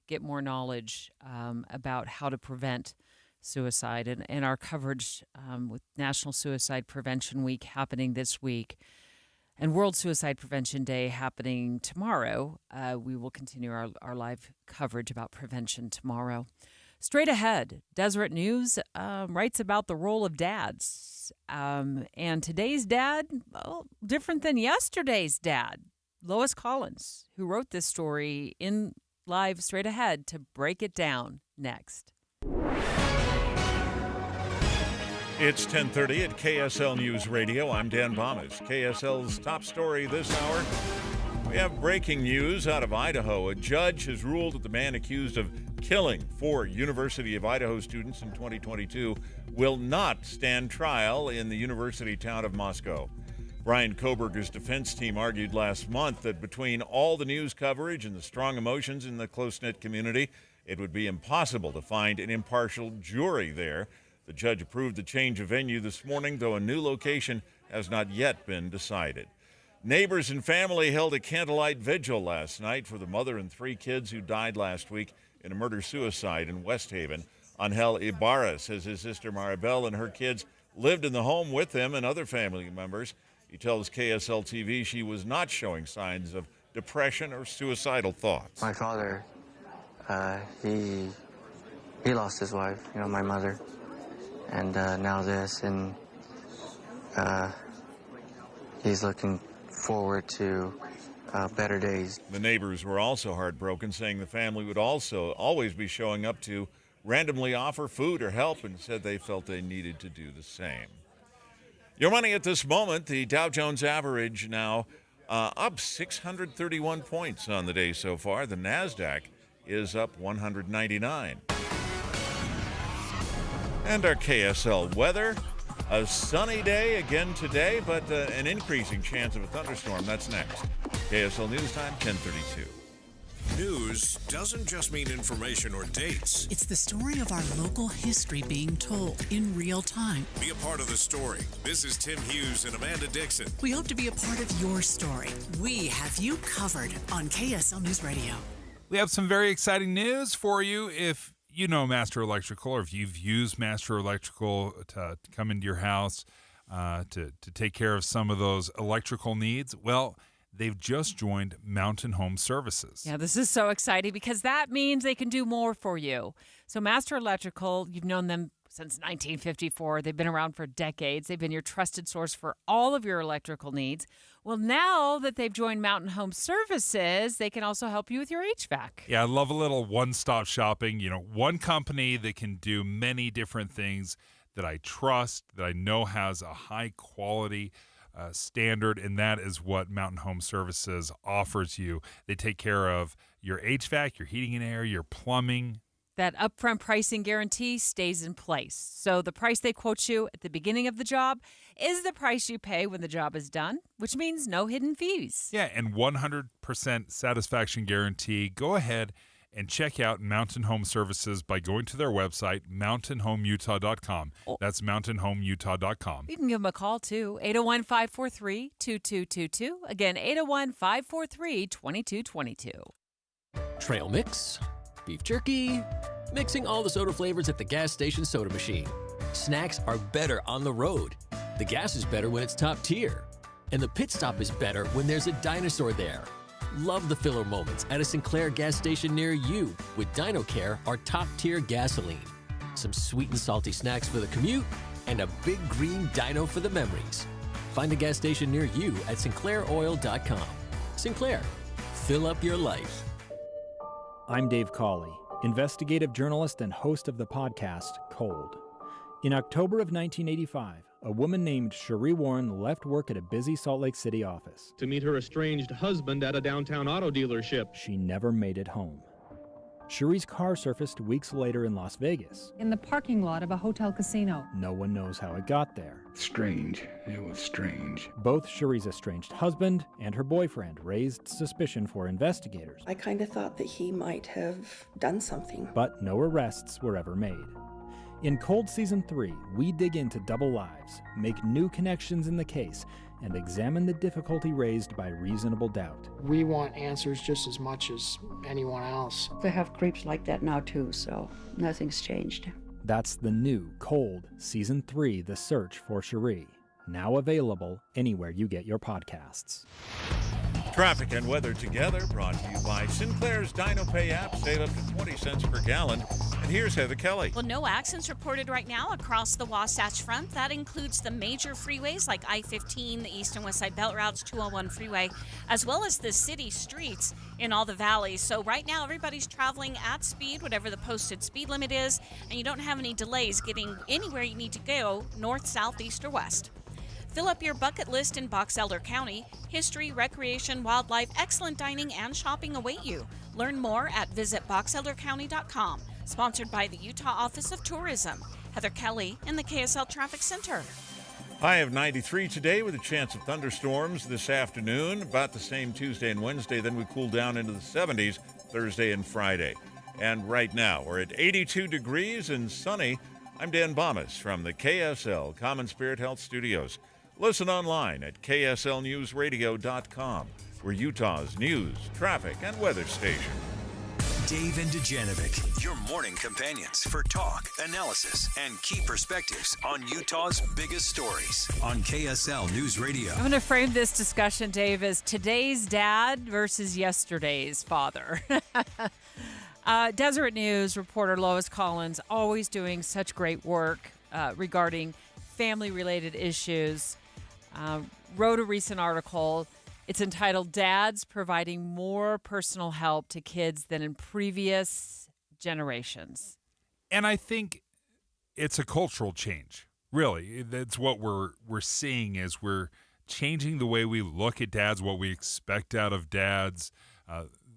get more knowledge about how to prevent suicide, and our coverage with National Suicide Prevention Week happening this week and World Suicide Prevention Day happening tomorrow. We will continue our live coverage about prevention tomorrow. Straight ahead, Deseret News writes about the role of dads. And today's dad, well, different than yesterday's dad. Lois Collins, who wrote this story in live Straight Ahead to break it down next. It's 10:30 at KSL News Radio. I'm Dan Bomas. KSL's top story this hour. We have breaking news out of Idaho. A judge has ruled that the man accused of killing 4 University of Idaho students in 2022 will not stand trial in the university town of Moscow. Brian Koberger's defense team argued last month that between all the news coverage and the strong emotions in the close-knit community, it would be impossible to find an impartial jury there. The judge approved the change of venue this morning, though a new location has not yet been decided. Neighbors and family held a candlelight vigil last night for the mother and 3 kids who died last week in a murder-suicide in West Haven. Angel Ibarra says his sister Maribel and her kids lived in the home with him and other family members. He tells KSL TV she was not showing signs of depression or suicidal thoughts. My father, he lost his wife, my mother, and now this, and he's looking forward to better days. The neighbors were also heartbroken, saying the family would also always be showing up to randomly offer food or help, and said they felt they needed to do the same. Your money at this moment, the Dow Jones average now up 631 points on the day so far. The NASDAQ is up 199. And our KSL weather. A sunny day again today, but an increasing chance of a thunderstorm. That's next. KSL News Time, 10:32. News doesn't just mean information or dates. It's the story of our local history being told in real time. Be a part of the story. This is Tim Hughes and Amanda Dixon. We hope to be a part of your story. We have you covered on KSL News Radio. We have some very exciting news for you. If you know Master Electrical, or if you've used Master Electrical to come into your house to take care of some of those electrical needs, well, they've just joined Mountain Home Services. Yeah, this is so exciting because that means they can do more for you. So Master Electrical, you've known them since 1954. They've been around for decades. They've been your trusted source for all of your electrical needs. Well, now that they've joined Mountain Home Services, they can also help you with your HVAC. Yeah, I love a little one-stop shopping. One company that can do many different things that I trust, that I know has a high-quality standard, and that is what Mountain Home Services offers you. They take care of your HVAC, your heating and air, your plumbing. That upfront pricing guarantee stays in place. So the price they quote you at the beginning of the job is the price you pay when the job is done, which means no hidden fees. Yeah, and 100% satisfaction guarantee. Go ahead and check out Mountain Home Services by going to their website, mountainhomeutah.com. That's mountainhomeutah.com. You can give them a call, too, 801-543-2222. Again, 801-543-2222. Trail mix, beef jerky, mixing all the soda flavors at the gas station soda machine. Snacks are better on the road. The gas is better when it's top tier. And the pit stop is better when there's a dinosaur there. Love the filler moments at a Sinclair gas station near you with DinoCare, our top-tier gasoline. Some sweet and salty snacks for the commute, and a big green dino for the memories. Find a gas station near you at sinclairoil.com. Sinclair, fill up your life. I'm Dave Cawley, investigative journalist and host of the podcast Cold. In October of 1985, A woman named Cherie Warren left work at a busy Salt Lake City office to meet her estranged husband at a downtown auto dealership. She never made it home. Cherie's car surfaced weeks later in Las Vegas. In the parking lot of a hotel casino. No one knows how it got there. Strange. It was strange. Both Cherie's estranged husband and her boyfriend raised suspicion for investigators. I kind of thought that he might have done something. But no arrests were ever made. In Cold Season 3, we dig into double lives, make new connections in the case, and examine the difficulty raised by reasonable doubt. We want answers just as much as anyone else. They have creeps like that now too, so nothing's changed. That's the new Cold Season 3, The Search for Cherie, now available anywhere you get your podcasts. Traffic and weather together, brought to you by Sinclair's DinoPay app. Save up to 20 cents per gallon. And here's Heather Kelly. Well, no accidents reported right now across the Wasatch Front. That includes the major freeways like I-15, the east and west side belt routes, 201 freeway, as well as the city streets in all the valleys. So right now, everybody's traveling at speed, whatever the posted speed limit is, and you don't have any delays getting anywhere you need to go, north, south, east, or west. Fill up your bucket list in Box Elder County. History, recreation, wildlife, excellent dining, and shopping await you. Learn more at visitboxeldercounty.com. Sponsored by the Utah Office of Tourism. Heather Kelly in the KSL Traffic Center. High of 93 today with a chance of thunderstorms this afternoon. About the same Tuesday and Wednesday. Then we cool down into the 70s Thursday and Friday. And right now we're at 82 degrees and sunny. I'm Dan Bomas from the KSL Common Spirit Health Studios. Listen online at kslnewsradio.com. We're Utah's news, traffic, and weather station. Dave and Dujanovic, your morning companions for talk, analysis, and key perspectives on Utah's biggest stories on KSL News Radio. I'm going to frame this discussion, Dave, as today's dad versus yesterday's father. Deseret News reporter Lois Collins, always doing such great work regarding family-related issues, wrote a recent article. It's entitled, Dads Providing More Personal Help to Kids Than in Previous Generations. And I think it's a cultural change. Really, that's what we're seeing is we're changing the way we look at dads, what we expect out of dads,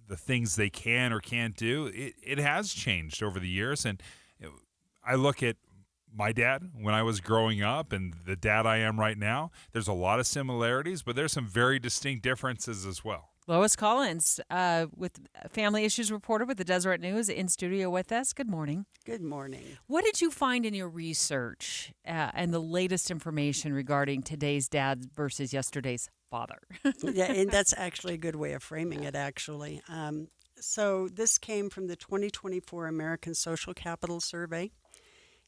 the things they can or can't do. It has changed over the years. And I look at my dad when I was growing up and the dad I am right now. There's a lot of similarities, but there's some very distinct differences as well. Lois Collins, with Family Issues reporter with the Deseret News, in studio with us. Good morning. Good morning. What did you find in your research and the latest information regarding today's dad versus yesterday's father? Yeah, and that's actually a good way of framing it, actually. So this came from the 2024 American Social Capital Survey.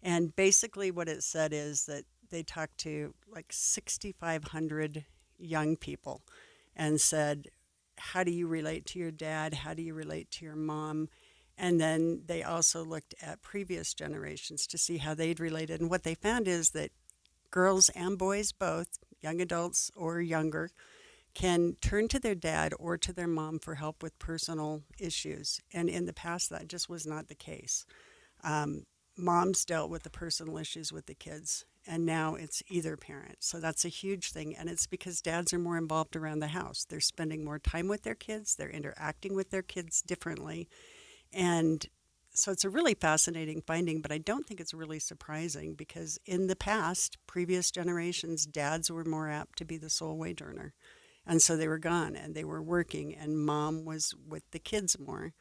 And basically what it said is that they talked to like 6,500 young people and said, how do you relate to your dad? How do you relate to your mom? And then they also looked at previous generations to see how they'd related. And what they found is that girls and boys both, young adults or younger, can turn to their dad or to their mom for help with personal issues. And in the past, that just was not the case. Moms dealt with the personal issues with the kids, and now it's either parent. So that's a huge thing, and it's because dads are more involved around the house. They're spending more time with their kids. They're interacting with their kids differently. And so it's a really fascinating finding, but I don't think it's really surprising because in the past, previous generations, dads were more apt to be the sole wage earner. And so they were gone, and they were working, and mom was with the kids more,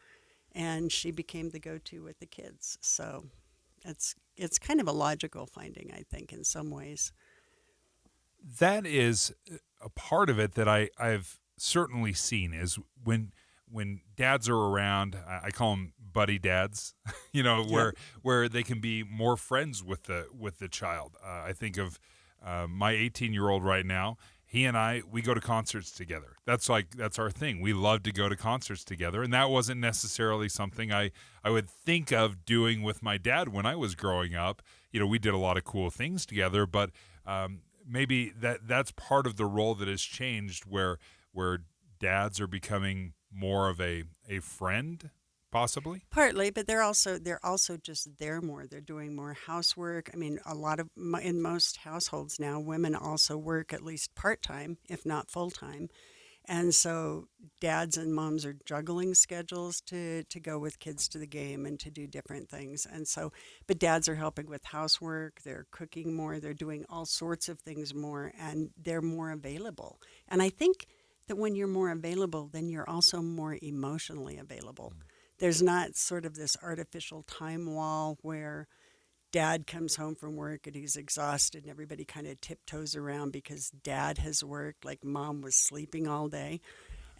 and she became the go-to with the kids. So it's kind of a logical finding, I think, in some ways. That is a part of it that I've certainly seen is when dads are around, I call them buddy dads, where they can be more friends with the child. I think of my 18-year-old right now. He and we go to concerts together. That's our thing. We love to go to concerts together. And that wasn't necessarily something I would think of doing with my dad when I was growing up. We did a lot of cool things together, but maybe that's part of the role that has changed where dads are becoming more of a friend possibly? Partly, but they're also just there more. They're doing more housework. I mean, in most households now, women also work at least part-time, if not full-time. And so dads and moms are juggling schedules to go with kids to the game and to do different things. And so, but dads are helping with housework, they're cooking more, they're doing all sorts of things more, and they're more available. And I think that when you're more available, then you're also more emotionally available. There's not sort of this artificial time wall where dad comes home from work and he's exhausted and everybody kind of tiptoes around because dad has worked, like mom was sleeping all day.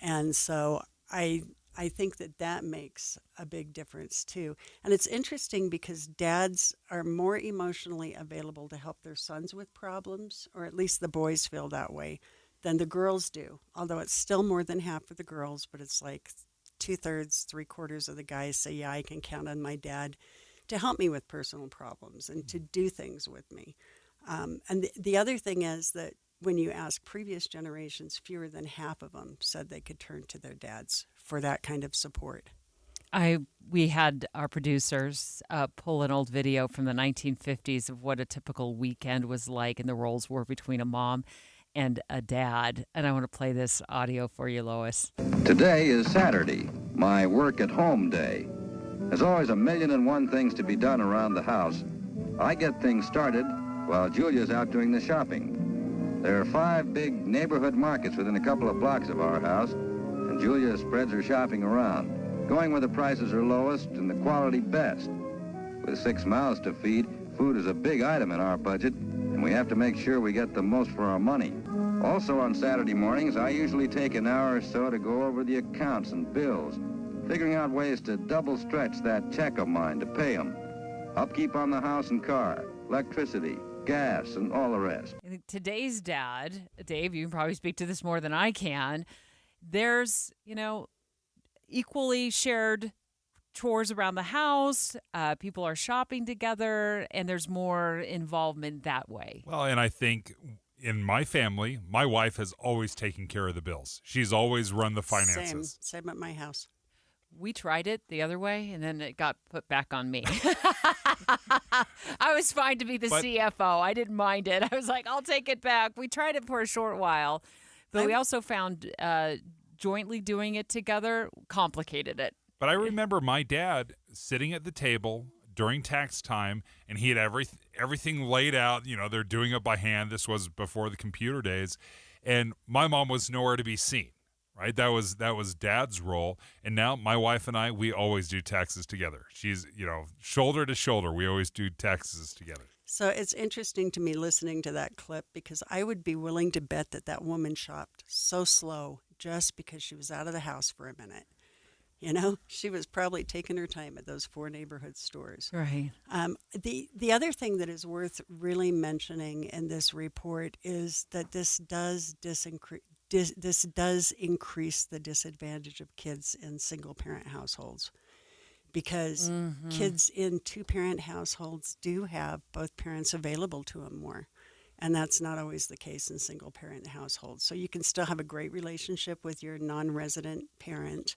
And so I think that makes a big difference too. And it's interesting because dads are more emotionally available to help their sons with problems, or at least the boys feel that way, than the girls do. Although it's still more than half of the girls, but it's like 2/3, 3/4 of the guys say, yeah, I can count on my dad to help me with personal problems and to do things with me. And the other thing is that when you ask previous generations, fewer than half of them said they could turn to their dads for that kind of support. We had our producers pull an old video from the 1950s of what a typical weekend was like and the roles were between a mom and a dad. And I want to play this audio for you, Lois. Today is Saturday, my work at home day. There's always 1,000,001 things to be done around the house. I get things started while Julia's out doing the shopping. There are 5 big neighborhood markets within a couple of blocks of our house, and Julia spreads her shopping around, going where the prices are lowest and the quality best. With 6 mouths to feed, food is a big item in our budget, and we have to make sure we get the most for our money. Also on Saturday mornings, I usually take an hour or so to go over the accounts and bills, figuring out ways to double stretch that check of mine to pay them. Upkeep on the house and car, electricity, gas, and all the rest. I think today's dad, Dave, you can probably speak to this more than I can. There's, equally shared chores around the house. People are shopping together, and there's more involvement that way. Well, and I think in my family, my wife has always taken care of the bills. She's always run the finances. Same at my house. We tried it the other way, and then it got put back on me. I was fine to be the CFO. I didn't mind it. I was like, I'll take it back. We tried it for a short while, but we also found jointly doing it together complicated it. But I remember my dad sitting at the table during tax time, and he had everything laid out. They're doing it by hand. This was before the computer days, and my mom was nowhere to be seen. Right, that was Dad's role, and now my wife and I, we always do taxes together. She's, shoulder to shoulder. We always do taxes together. So it's interesting to me listening to that clip because I would be willing to bet that woman shopped so slow just because she was out of the house for a minute. She was probably taking her time at those 4 neighborhood stores. Right. The other thing that is worth really mentioning in this report is that this does increase the disadvantage of kids in single-parent households because kids in 2-parent households do have both parents available to them more, and that's not always the case in single-parent households. So you can still have a great relationship with your non-resident parent,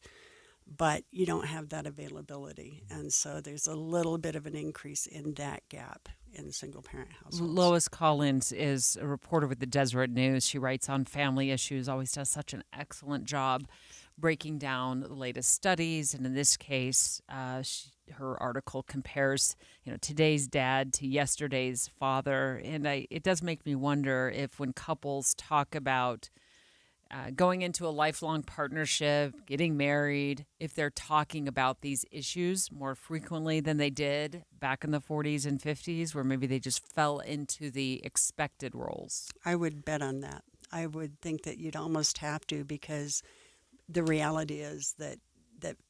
but you don't have that availability, and so there's a little bit of an increase in that gap in single-parent households. Lois Collins is a reporter with the Deseret News. She writes on family issues, always does such an excellent job breaking down the latest studies, and in this case, her article compares, today's dad to yesterday's father, and it does make me wonder if when couples talk about going into a lifelong partnership, getting married, if they're talking about these issues more frequently than they did back in the 40s and 50s, where maybe they just fell into the expected roles. I would bet on that. I would think that you'd almost have to, because the reality is that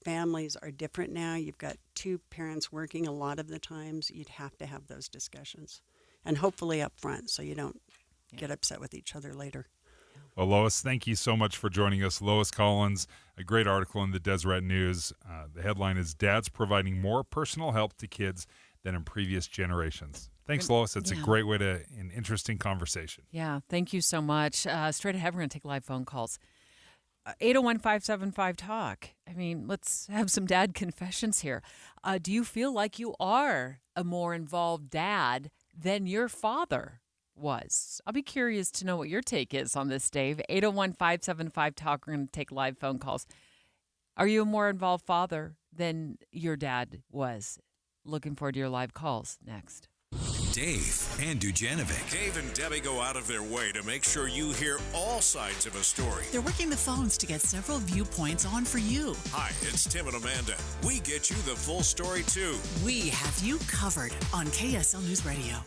families are different now. You've got 2 parents working a lot of the times. You'd have to have those discussions, and hopefully up front so you don't get upset with each other later. Well, Lois, thank you so much for joining us. Lois Collins, a great article in the Deseret News. The headline is Dads Providing More Personal Help to Kids Than in Previous Generations. Thanks, Lois. It's a great way to an interesting conversation. Yeah, thank you so much. Straight ahead, we're going to take live phone calls. 801-575-TALK. I mean, let's have some dad confessions here. Do you feel like you are a more involved dad than your father was? I'll be curious to know what your take is on this, Dave. 801-575-TALK. We're going to take live phone calls. Are you a more involved father than your dad was? Looking forward to your live calls next. Dave and Dujanovic. Dave and Debbie go out of their way to make sure you hear all sides of a story. They're working the phones to get several viewpoints on for you. Hi, it's Tim and Amanda. We get you the full story, too. We have you covered on KSL News Radio.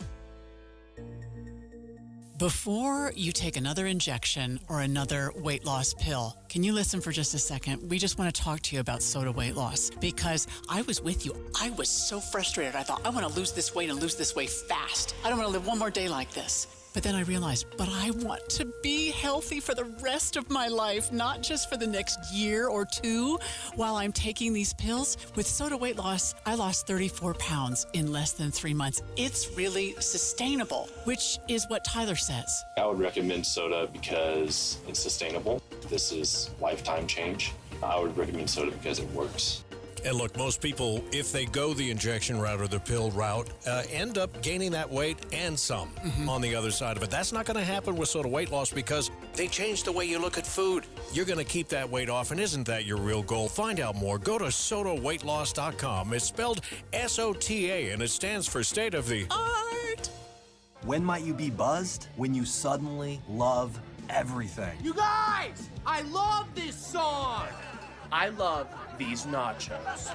Before you take another injection or another weight loss pill, can you listen for just a second? We just want to talk to you about soda weight loss because I was with you. I was so frustrated. I thought, I want to lose this weight and lose this weight fast. I don't want to live one more day like this. But then I realized, but I want to be healthy for the rest of my life, not just for the next year or two while I'm taking these pills. With soda weight loss, I lost 34 pounds in less than 3 months. It's really sustainable, which is what Tyler says. I would recommend soda because it's sustainable. This is lifetime change. I would recommend soda because it works. And look, most people, if they go the injection route or the pill route, end up gaining that weight and some on the other side of it. That's not going to happen with soda weight loss because they change the way you look at food. You're going to keep that weight off, and isn't that your real goal? Find out more. Go to sodaweightloss.com. It's spelled SOTA, and it stands for State of the Art. When might you be buzzed? When you suddenly love everything. You guys, I love this song. I love these nachos.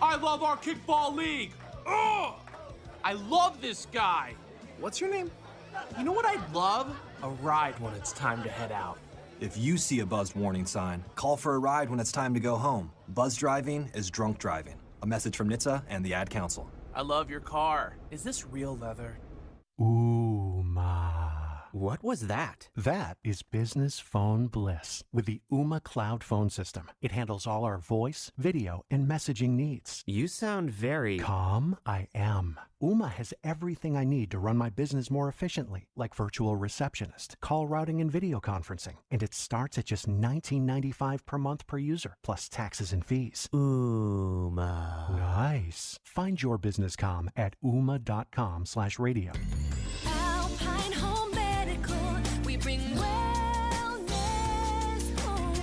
I love our kickball league. Ugh! I love this guy. What's your name? You know what I'd love? A ride when it's time to head out. If you see a buzzed warning sign, call for a ride when it's time to go home. Buzz driving is drunk driving. A message from NHTSA and the Ad Council. I love your car. Is this real leather? What was that? That is business phone bliss with the Ooma Cloud phone system. It handles all our voice, video, and messaging needs. You sound very... Calm? I am. Ooma has everything I need to run my business more efficiently, like virtual receptionist, call routing, and video conferencing. And it starts at just $19.95 per month per user, plus taxes and fees. Ooma. Nice. Find your business calm at ooma.com/radio. Alpine Home Medical, we bring wellness home.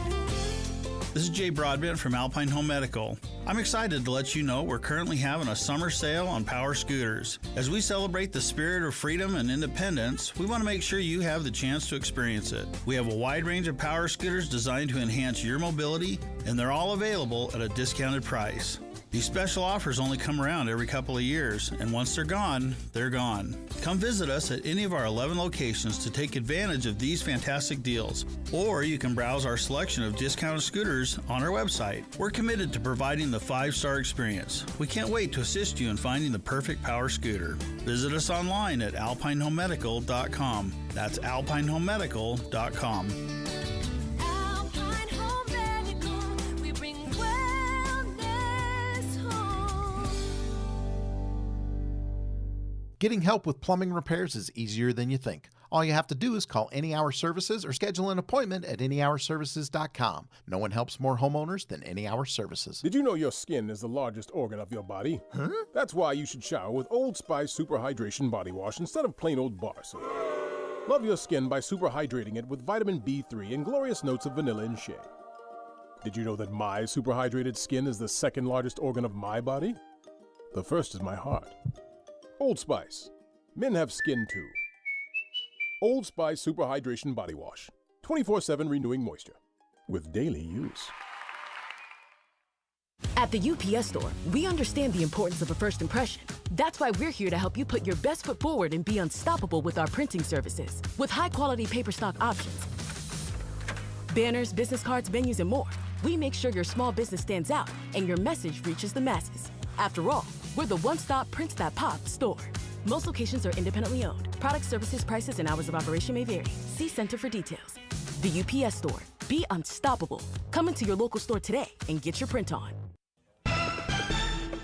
This is Jay Broadbent from Alpine Home Medical. I'm excited to let you know we're currently having a summer sale on power scooters. As we celebrate the spirit of freedom and independence, we want to make sure you have the chance to experience it. We have a wide range of power scooters designed to enhance your mobility, and they're all available at a discounted price. These special offers only come around every couple of years, and once they're gone, they're gone. Come visit us at any of our 11 locations to take advantage of these fantastic deals, or you can browse our selection of discounted scooters on our website. We're committed to providing the 5-star experience. We can't wait to assist you in finding the perfect power scooter. Visit us online at alpinehomemedical.com. That's alpinehomemedical.com. Getting help with plumbing repairs is easier than you think. All you have to do is call Any Hour Services or schedule an appointment at anyhourservices.com. No one helps more homeowners than Any Hour Services. Did you know your skin is the largest organ of your body? Huh? That's why you should shower with Old Spice Super Hydration Body Wash instead of plain old bar soap. Love your skin by super hydrating it with vitamin B3 and glorious notes of vanilla and shea. Did you know that my super hydrated skin is the second largest organ of my body? The first is my heart. Old Spice. Men have skin too. Old Spice Super Hydration Body Wash. 24/7 renewing moisture. With daily use. At the UPS Store, we understand the importance of a first impression. That's why we're here to help you put your best foot forward and be unstoppable with our printing services. With high-quality paper stock options, banners, business cards, menus, and more, we make sure your small business stands out and your message reaches the masses. After all, we're the one-stop prints that pop store. Most locations are independently owned. Product, services, prices, and hours of operation may vary. See Center for details. The UPS Store. Be unstoppable. Come into your local store today and get your print on.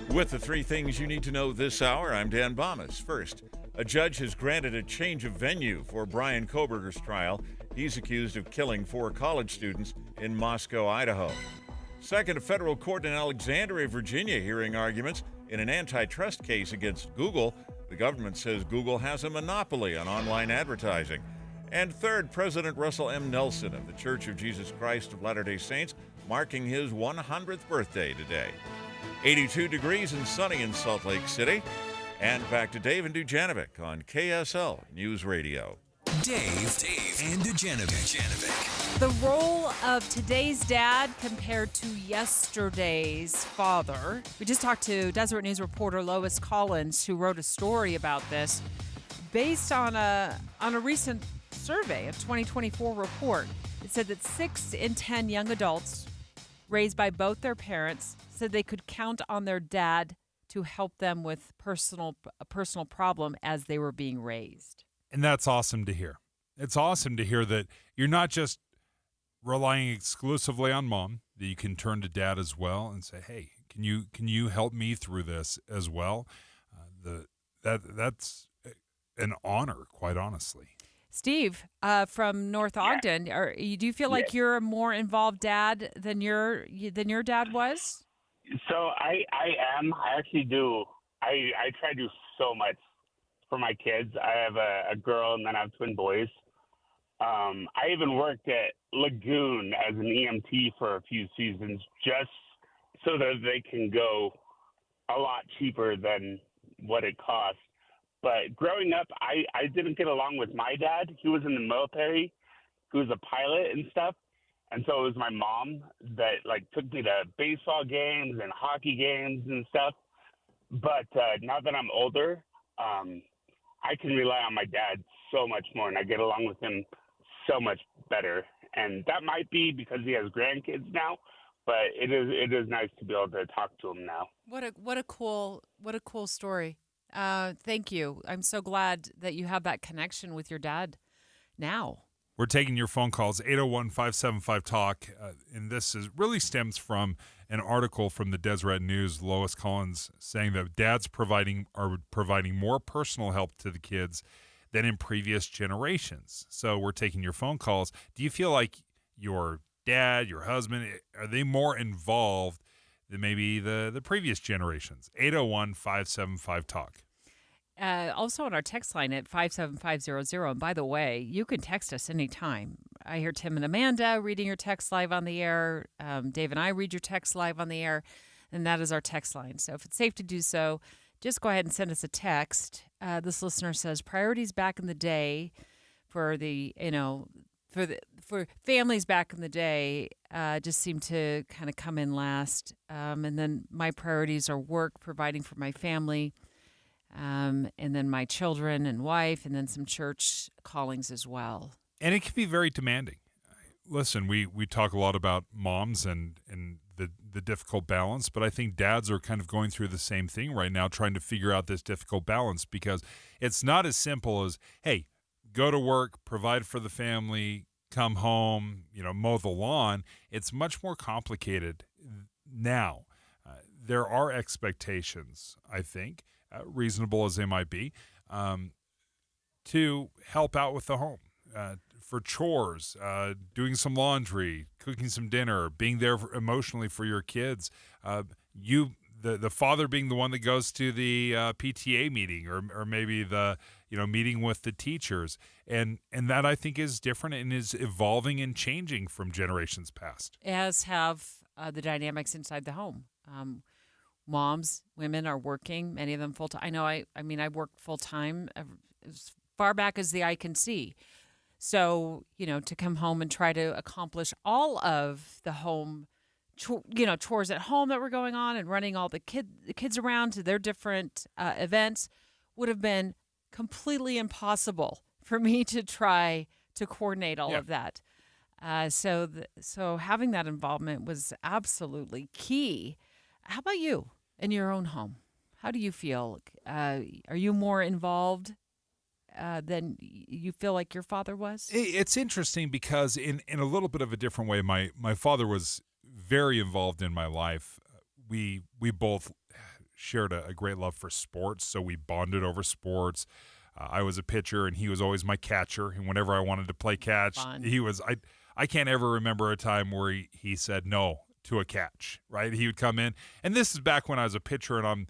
With the 3 things you need to know this hour, I'm Dan Bomas. First, a judge has granted a change of venue for Brian Koberger's trial. He's accused of killing 4 college students in Moscow, Idaho. Second, a federal court in Alexandria, Virginia, hearing arguments in an antitrust case against Google. The government says Google has a monopoly on online advertising. And third, President Russell M. Nelson of the Church of Jesus Christ of Latter-day Saints marking his 100th birthday today. 82 degrees and sunny in Salt Lake City. And back to Dave and Dujanovic on KSL News Radio. Dave and Dujanovic. The role of today's dad compared to yesterday's father. We just talked to Deseret News reporter Lois Collins, who wrote a story about this based on a recent survey, a 2024 report. It said that 6 in 10 young adults raised by both their parents said they could count on their dad to help them with a personal problem as they were being raised. And that's awesome to hear. It's awesome to hear that you're not just relying exclusively on mom, that you can turn to dad as well and say, hey, can you help me through this as well? That's an honor, quite honestly. Steve, from North Ogden, do you feel like you're a more involved dad than your dad was? So I am. I actually do. I try to do so much for my kids. I have a girl and then I have twin boys. I even worked at Lagoon as an EMT for a few seasons just so that they can go a lot cheaper than what it costs. But growing up, I didn't get along with my dad. He was in the military. He was a pilot and stuff. And so it was my mom that took me to baseball games and hockey games and stuff. But now that I'm older, I can rely on my dad so much more, and I get along with him so much better. And that might be because he has grandkids now, but it is nice to be able to talk to him now. What a cool story. Thank you. I'm so glad that you have that connection with your dad now. We're taking your phone calls, 801-575-TALK, and this really stems from an article from the Deseret News, Lois Collins, saying that dads are providing more personal help to the kids than in previous generations. So we're taking your phone calls. Do you feel like your dad, your husband, are they more involved than maybe the previous generations? 801-575-TALK. Also on our text line at 57500. And by the way, you can text us anytime. I hear Tim and Amanda reading your text live on the air. Dave and I read your text live on the air. And that is our text line. So if it's safe to do so, just go ahead and send us a text. This listener says priorities back in the day for families back in the day just seem to kind of come in last. And then my priorities are work, providing for my family, and then my children and wife, and then some church callings as well. And it can be very demanding. Listen, we talk a lot about moms and the difficult balance, but I think dads are kind of going through the same thing right now, trying to figure out this difficult balance, because it's not as simple as, hey, go to work, provide for the family, come home, mow the lawn. It's much more complicated now. There are expectations, I think, reasonable as they might be, to help out with the home, for chores, doing some laundry, cooking some dinner, being there emotionally for your kids. The father being the one that goes to the PTA meeting, or maybe the meeting with the teachers, and that I think is different and is evolving and changing from generations past. As have the dynamics inside the home. Moms, women are working, many of them full time. I know. I worked full time as far back as the eye can see. So to come home and try to accomplish all of the home, chores at home that were going on, and running all the kids around to their different events would have been completely impossible for me to try to coordinate all of that. So having that involvement was absolutely key. How about you in your own home? How do you feel? Are you more involved than you feel like your father was? It's interesting because in a little bit of a different way, my father was very involved in my life. We both shared a great love for sports, so we bonded over sports. I was a pitcher, and he was always my catcher. And whenever I wanted to play catch, he was. I can't ever remember a time where he said no to a catch, right? He would come in, and this is back when I was a pitcher, and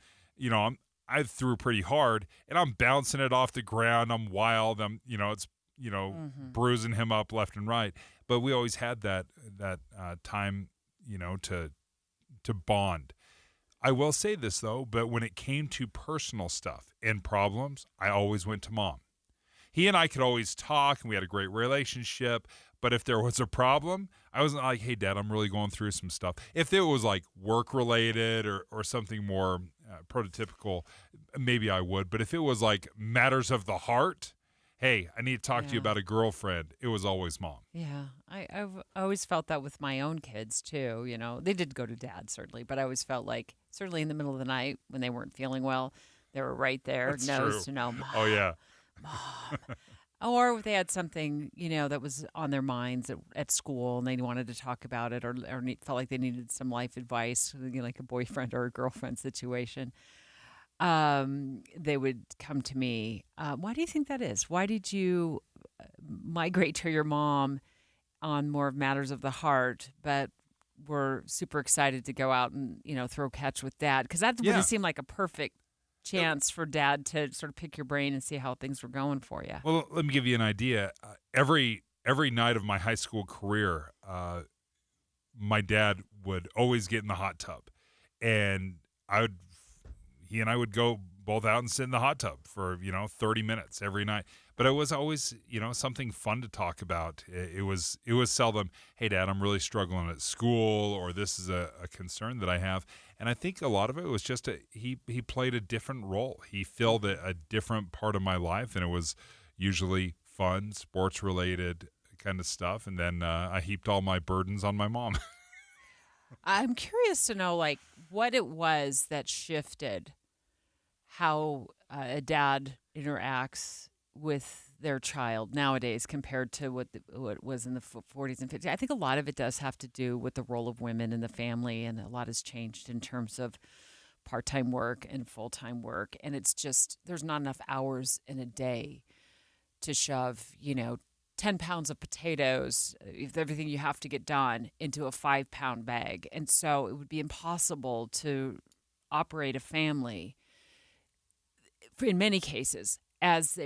I threw pretty hard, and I'm bouncing it off the ground. I'm wild. It's bruising him up left and right. But we always had that time, to bond. I will say this though, but when it came to personal stuff and problems, I always went to Mom. He and I could always talk, and we had a great relationship. But if there was a problem, I wasn't like, hey, Dad, I'm really going through some stuff. If it was like work-related or something more prototypical, maybe I would. But if it was like matters of the heart, hey, I need to talk to you about a girlfriend, it was always Mom. Yeah, I've always felt that with my own kids, too. They did go to Dad, certainly. But I always felt like, certainly in the middle of the night when they weren't feeling well, they were right there, That's nose true. to nose. Mom, Oh, yeah. Mom. Or if they had something, that was on their minds at school and they wanted to talk about it or felt like they needed some life advice, like a boyfriend or a girlfriend situation, they would come to me. Why do you think that is? Why did you migrate to your mom on more of matters of the heart, but were super excited to go out and, throw catch with Dad? Because that would seem like a perfect chance for Dad to sort of pick your brain and see how things were going for you. Well, let me give you an idea. Every night of my high school career, my dad would always get in the hot tub, and he and I would go both out and sit in the hot tub for 30 minutes every night. But it was always something fun to talk about. It was seldom, hey, Dad, I'm really struggling at school, or this is a concern that I have. And I think a lot of it was just he played a different role. He filled a different part of my life, and it was usually fun, sports-related kind of stuff. And then I heaped all my burdens on my mom. I'm curious to know, what it was that shifted how a dad interacts with their child nowadays compared to what was in the 40s and 50s. I think a lot of it does have to do with the role of women in the family, and a lot has changed in terms of part-time work and full-time work. And it's just, there's not enough hours in a day to shove, 10 pounds of potatoes, everything you have to get done, into a 5-pound bag. And so it would be impossible to operate a family in many cases as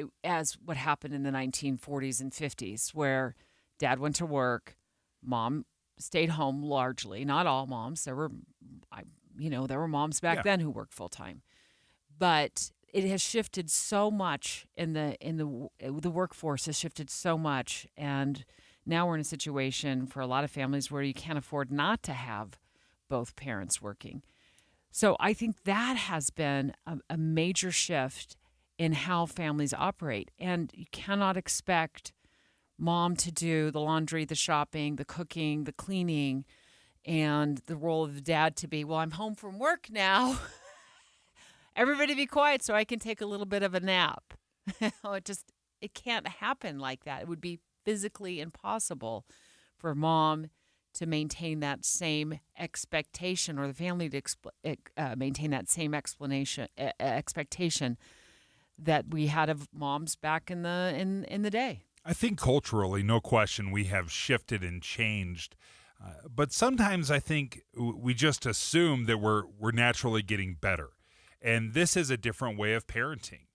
what happened in the 1940s and 50s, where Dad went to work, Mom stayed home largely. Not all moms. There were moms back then who worked full time, but it has shifted so much the workforce has shifted so much, and now we're in a situation for a lot of families where you can't afford not to have both parents working. So I think that has been a major shift in how families operate. And you cannot expect Mom to do the laundry, the shopping, the cooking, the cleaning, and the role of Dad to be, well, I'm home from work now. Everybody be quiet so I can take a little bit of a nap. It can't happen like that. It would be physically impossible for Mom to maintain that same expectation, or the family to maintain that same expectation that we had of moms back in the day. I think culturally, no question, we have shifted and changed. But sometimes I think we just assume that we're naturally getting better. And this is a different way of parenting.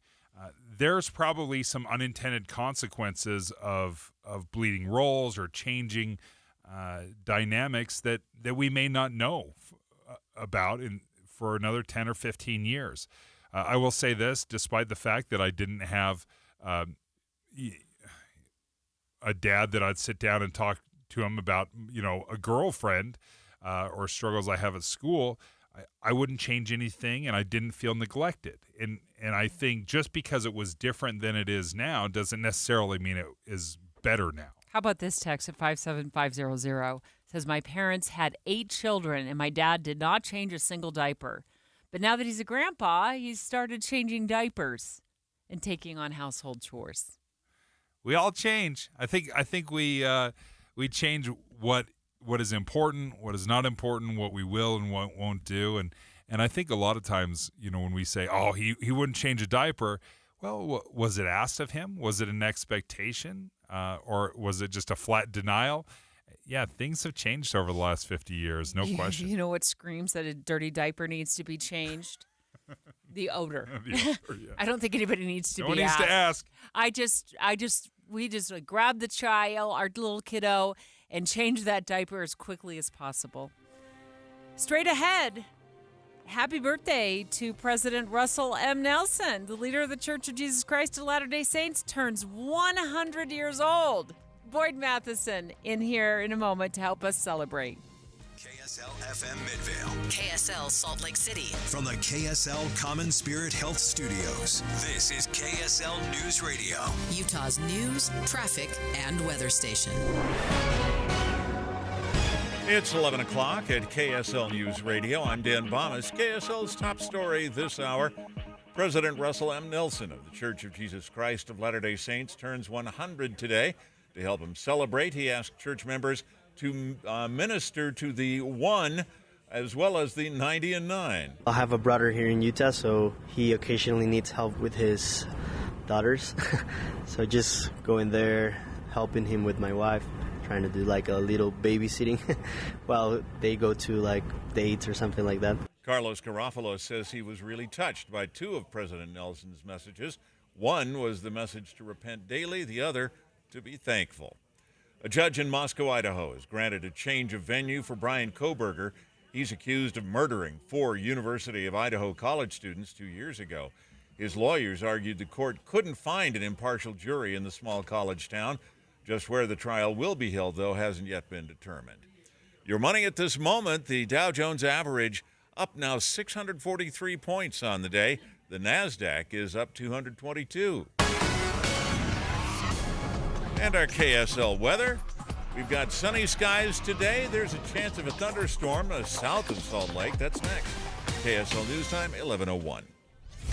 There's probably some unintended consequences of bleeding roles or changing dynamics that we may not know about for another 10 or 15 years. I will say this, despite the fact that I didn't have a dad that I'd sit down and talk to him about, a girlfriend or struggles I have at school, I wouldn't change anything, and I didn't feel neglected. And I think just because it was different than it is now doesn't necessarily mean it is better now. How about this text at 57500? It says, my parents had 8 children, and my dad did not change a single diaper. But now that he's a grandpa, he's started changing diapers and taking on household chores. We all change. I think we change what is important, what is not important, what we will and what won't do. And I think a lot of times, when we say, oh, he wouldn't change a diaper, well, was it asked of him? Was it an expectation? Or was it just a flat denial? Yeah, things have changed over the last 50 years, no question. You know what screams that a dirty diaper needs to be changed? The odor. The odor, yeah. I don't think anybody needs to No be one needs to ask. We just grab the child, our little kiddo, and change that diaper as quickly as possible. Straight ahead, happy birthday to President Russell M. Nelson, the leader of the Church of Jesus Christ of Latter-day Saints, turns 100 years old. Boyd Matheson in here in a moment to help us celebrate. KSL FM Midvale. KSL Salt Lake City. From the KSL Common Spirit Health Studios, this is KSL News Radio. Utah's news, traffic, and weather station. It's 11 o'clock at KSL News Radio. I'm Dan Bomas. KSL's top story this hour. President Russell M. Nelson of the Church of Jesus Christ of Latter-day Saints turns 100 today. To help him celebrate, he asked church members to minister to the 1 as well as the 90 and 9. I have a brother here in Utah, so he occasionally needs help with his daughters. So just going there, helping him with my wife, trying to do like a little babysitting while they go to like dates or something like that. Carlos Garofalo says he was really touched by 2 of President Nelson's messages. One was the message to repent daily, the other to be thankful. A judge in Moscow, Idaho, has granted a change of venue for Brian Koberger. He's accused of murdering 4 University of Idaho college students 2 years ago. His lawyers argued the court couldn't find an impartial jury in the small college town. Just where the trial will be held, though, hasn't yet been determined. Your money at this moment, the Dow Jones average up now 643 points on the day. The NASDAQ is up 222. And our KSL weather. We've got sunny skies today. There's a chance of a thunderstorm south of Salt Lake. That's next. KSL News Time, 11:01.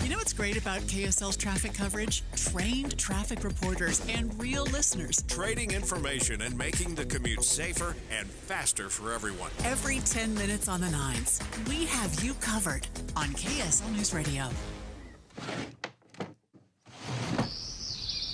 You know what's great about KSL's traffic coverage? Trained traffic reporters and real listeners. Trading information and making the commute safer and faster for everyone. Every 10 minutes on the 9s, we have you covered on KSL News Radio.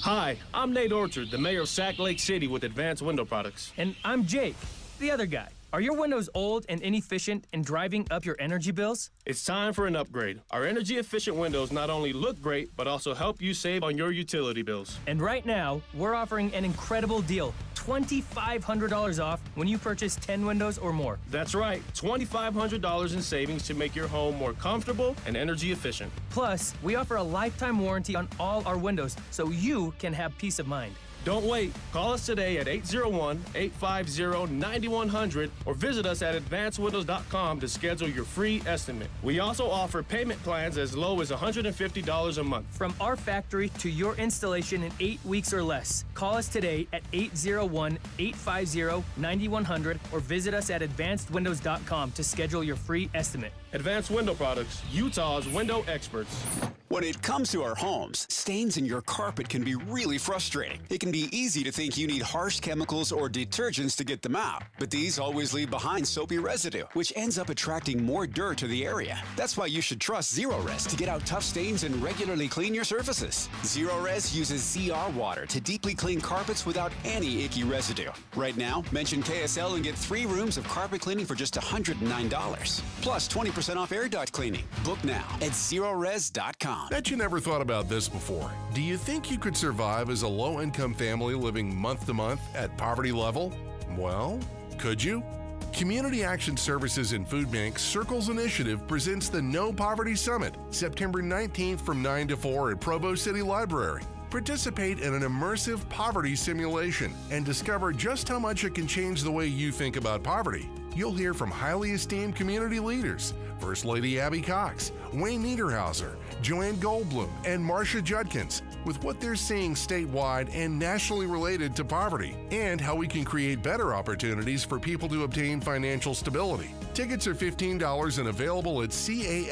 Hi, I'm Nate Orchard, the mayor of Sac Lake City with Advanced Window Products. And I'm Jake, the other guy. Are your windows old and inefficient and driving up your energy bills? It's time for an upgrade. Our energy-efficient windows not only look great, but also help you save on your utility bills. And right now, we're offering an incredible deal. $2,500 off when you purchase 10 windows or more. That's right, $2,500 in savings to make your home more comfortable and energy efficient. Plus, we offer a lifetime warranty on all our windows, so you can have peace of mind. Don't wait. Call us today at 801-850-9100 or visit us at advancedwindows.com to schedule your free estimate. We also offer payment plans as low as $150 a month. From our factory to your installation in 8 weeks or less. Call us today at 801-850-9100 or visit us at advancedwindows.com to schedule your free estimate. Advanced Window Products, Utah's window experts. When it comes to our homes, stains in your carpet can be really frustrating. It can be easy to think you need harsh chemicals or detergents to get them out, but these always leave behind soapy residue, which ends up attracting more dirt to the area. That's why you should trust Zero-Res to get out tough stains and regularly clean your surfaces. Zero-Res uses ZR water to deeply clean carpets without any icky residue. Right now, mention KSL and get 3 rooms of carpet cleaning for just $109. Plus 20% off air duct cleaning. Book now at zerores.com. Bet you never thought about this before. Do you think you could survive as a low-income family living month to month at poverty level? Well, could you? Community Action Services and Food Bank Circles Initiative presents the No Poverty Summit, September 19th from 9 to 4 at Provo City Library. Participate in an immersive poverty simulation and discover just how much it can change the way you think about poverty. You'll hear from highly esteemed community leaders, First Lady Abby Cox, Wayne Niederhauser, Joanne Goldblum, and Marcia Judkins, with what they're seeing statewide and nationally related to poverty, and how we can create better opportunities for people to obtain financial stability. Tickets are $15 and available at casfb.org.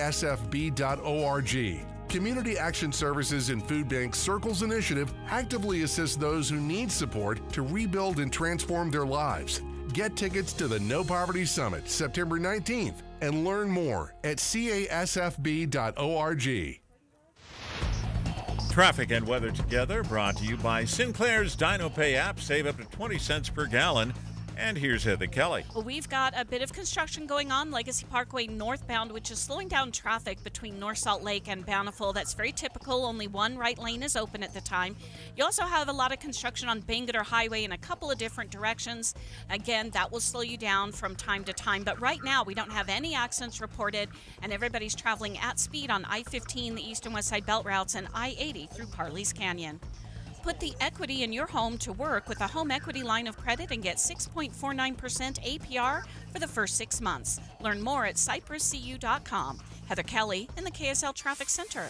Community Action Services and Food Bank Circles Initiative actively assists those who need support to rebuild and transform their lives. Get tickets to the No Poverty Summit, September 19th, and learn more at casfb.org. Traffic and weather together brought to you by Sinclair's DinoPay app. Save up to 20 cents per gallon. And here's Heather Kelly. Well, we've got a bit of construction going on Legacy Parkway northbound, which is slowing down traffic between North Salt Lake and Bountiful. That's very typical. Only one right lane is open at the time. You also have a lot of construction on Bangerter Highway in a couple of different directions. Again, that will slow you down from time to time. But right now, we don't have any accidents reported, and everybody's traveling at speed on I-15, the east and west side belt routes, and I-80 through Parley's Canyon. Put the equity in your home to work with a home equity line of credit and get 6.49% APR for the first 6 months. Learn more at cypresscu.com. Heather Kelly in the KSL Traffic Center.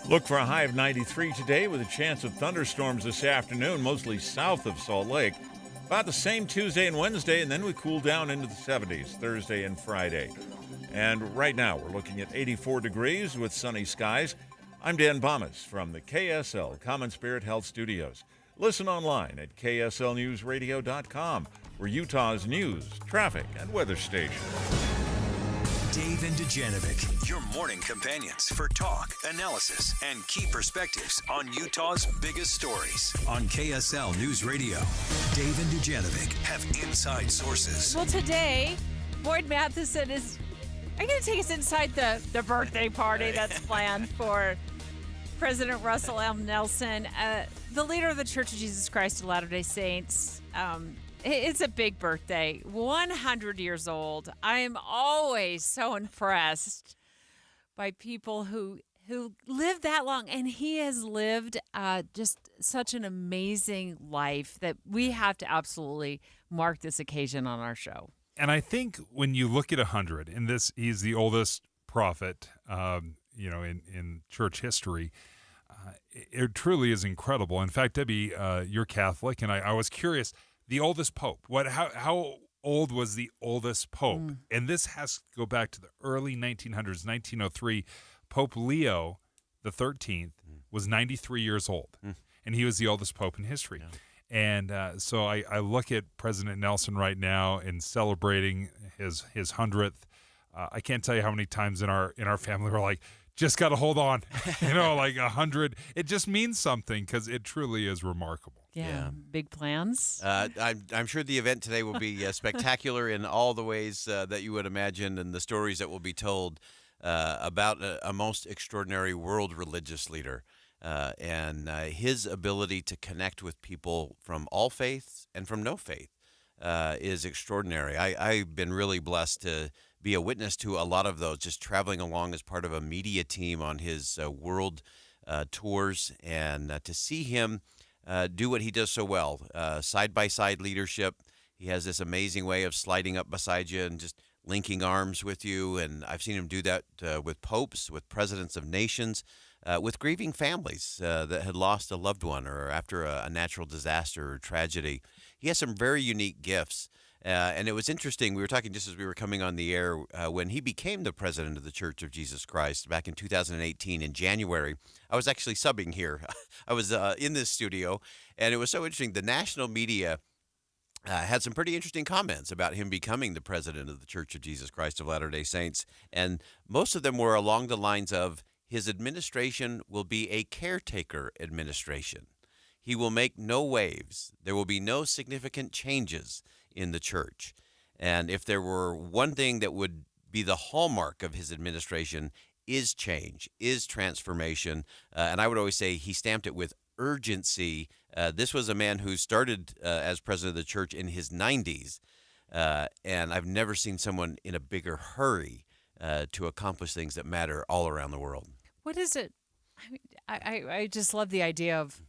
Look for a high of 93 today with a chance of thunderstorms this afternoon, mostly south of Salt Lake. About the same Tuesday and Wednesday, and then we cool down into the 70s Thursday and Friday. And right now we're looking at 84 degrees with sunny skies. I'm Dan Bomas from the KSL Common Spirit Health Studios. Listen online at kslnewsradio.com, we're Utah's news, traffic, and weather station. Dave and Dujanovic, your morning companions for talk, analysis, and key perspectives on Utah's biggest stories. On KSL News Radio, Dave and Dujanovic have inside sources. Well, today, Boyd Matheson is... Are you going to take us inside the birthday party that's planned for President Russell M. Nelson, the leader of the Church of Jesus Christ of Latter-day Saints? It's a big birthday, 100 years old. I am always so impressed by people who live that long, and he has lived just such an amazing life that we have to absolutely mark this occasion on our show. And I think when you look at 100, and he's the oldest prophet, in church history, it truly is incredible. In fact, Debbie, you're Catholic, and I was curious, the oldest pope, how old was the oldest pope? And this has to go back to the early 1900s, 1903. Pope Leo the 13th was 93 years old, and he was the oldest pope in history. Yeah. And so I look at President Nelson right now and celebrating his 100th. I can't tell you how many times in our family we're like, just got to hold on, like 100. It just means something because it truly is remarkable. Yeah. Big plans. I'm sure the event today will be spectacular in all the ways that you would imagine, and the stories that will be told about a most extraordinary world religious leader. And his ability to connect with people from all faiths and from no faith is extraordinary. I've been really blessed to be a witness to a lot of those, just traveling along as part of a media team on his world tours, and to see him do what he does so well, side-by-side leadership. He has this amazing way of sliding up beside you and just linking arms with you, and I've seen him do that with popes, with presidents of nations, with grieving families that had lost a loved one or after a natural disaster or tragedy. He has some very unique gifts. And it was interesting. We were talking just as we were coming on the air when he became the president of the Church of Jesus Christ back in 2018 in January. I was actually subbing here. I was in this studio, and it was so interesting. The national media had some pretty interesting comments about him becoming the president of the Church of Jesus Christ of Latter-day Saints. And most of them were along the lines of, his administration will be a caretaker administration. He will make no waves. There will be no significant changes in the church. And if there were one thing that would be the hallmark of his administration, is change, is transformation. And I would always say he stamped it with urgency. This was a man who started as president of the church in his 90s. And I've never seen someone in a bigger hurry to accomplish things that matter all around the world. What is it? I just love the idea of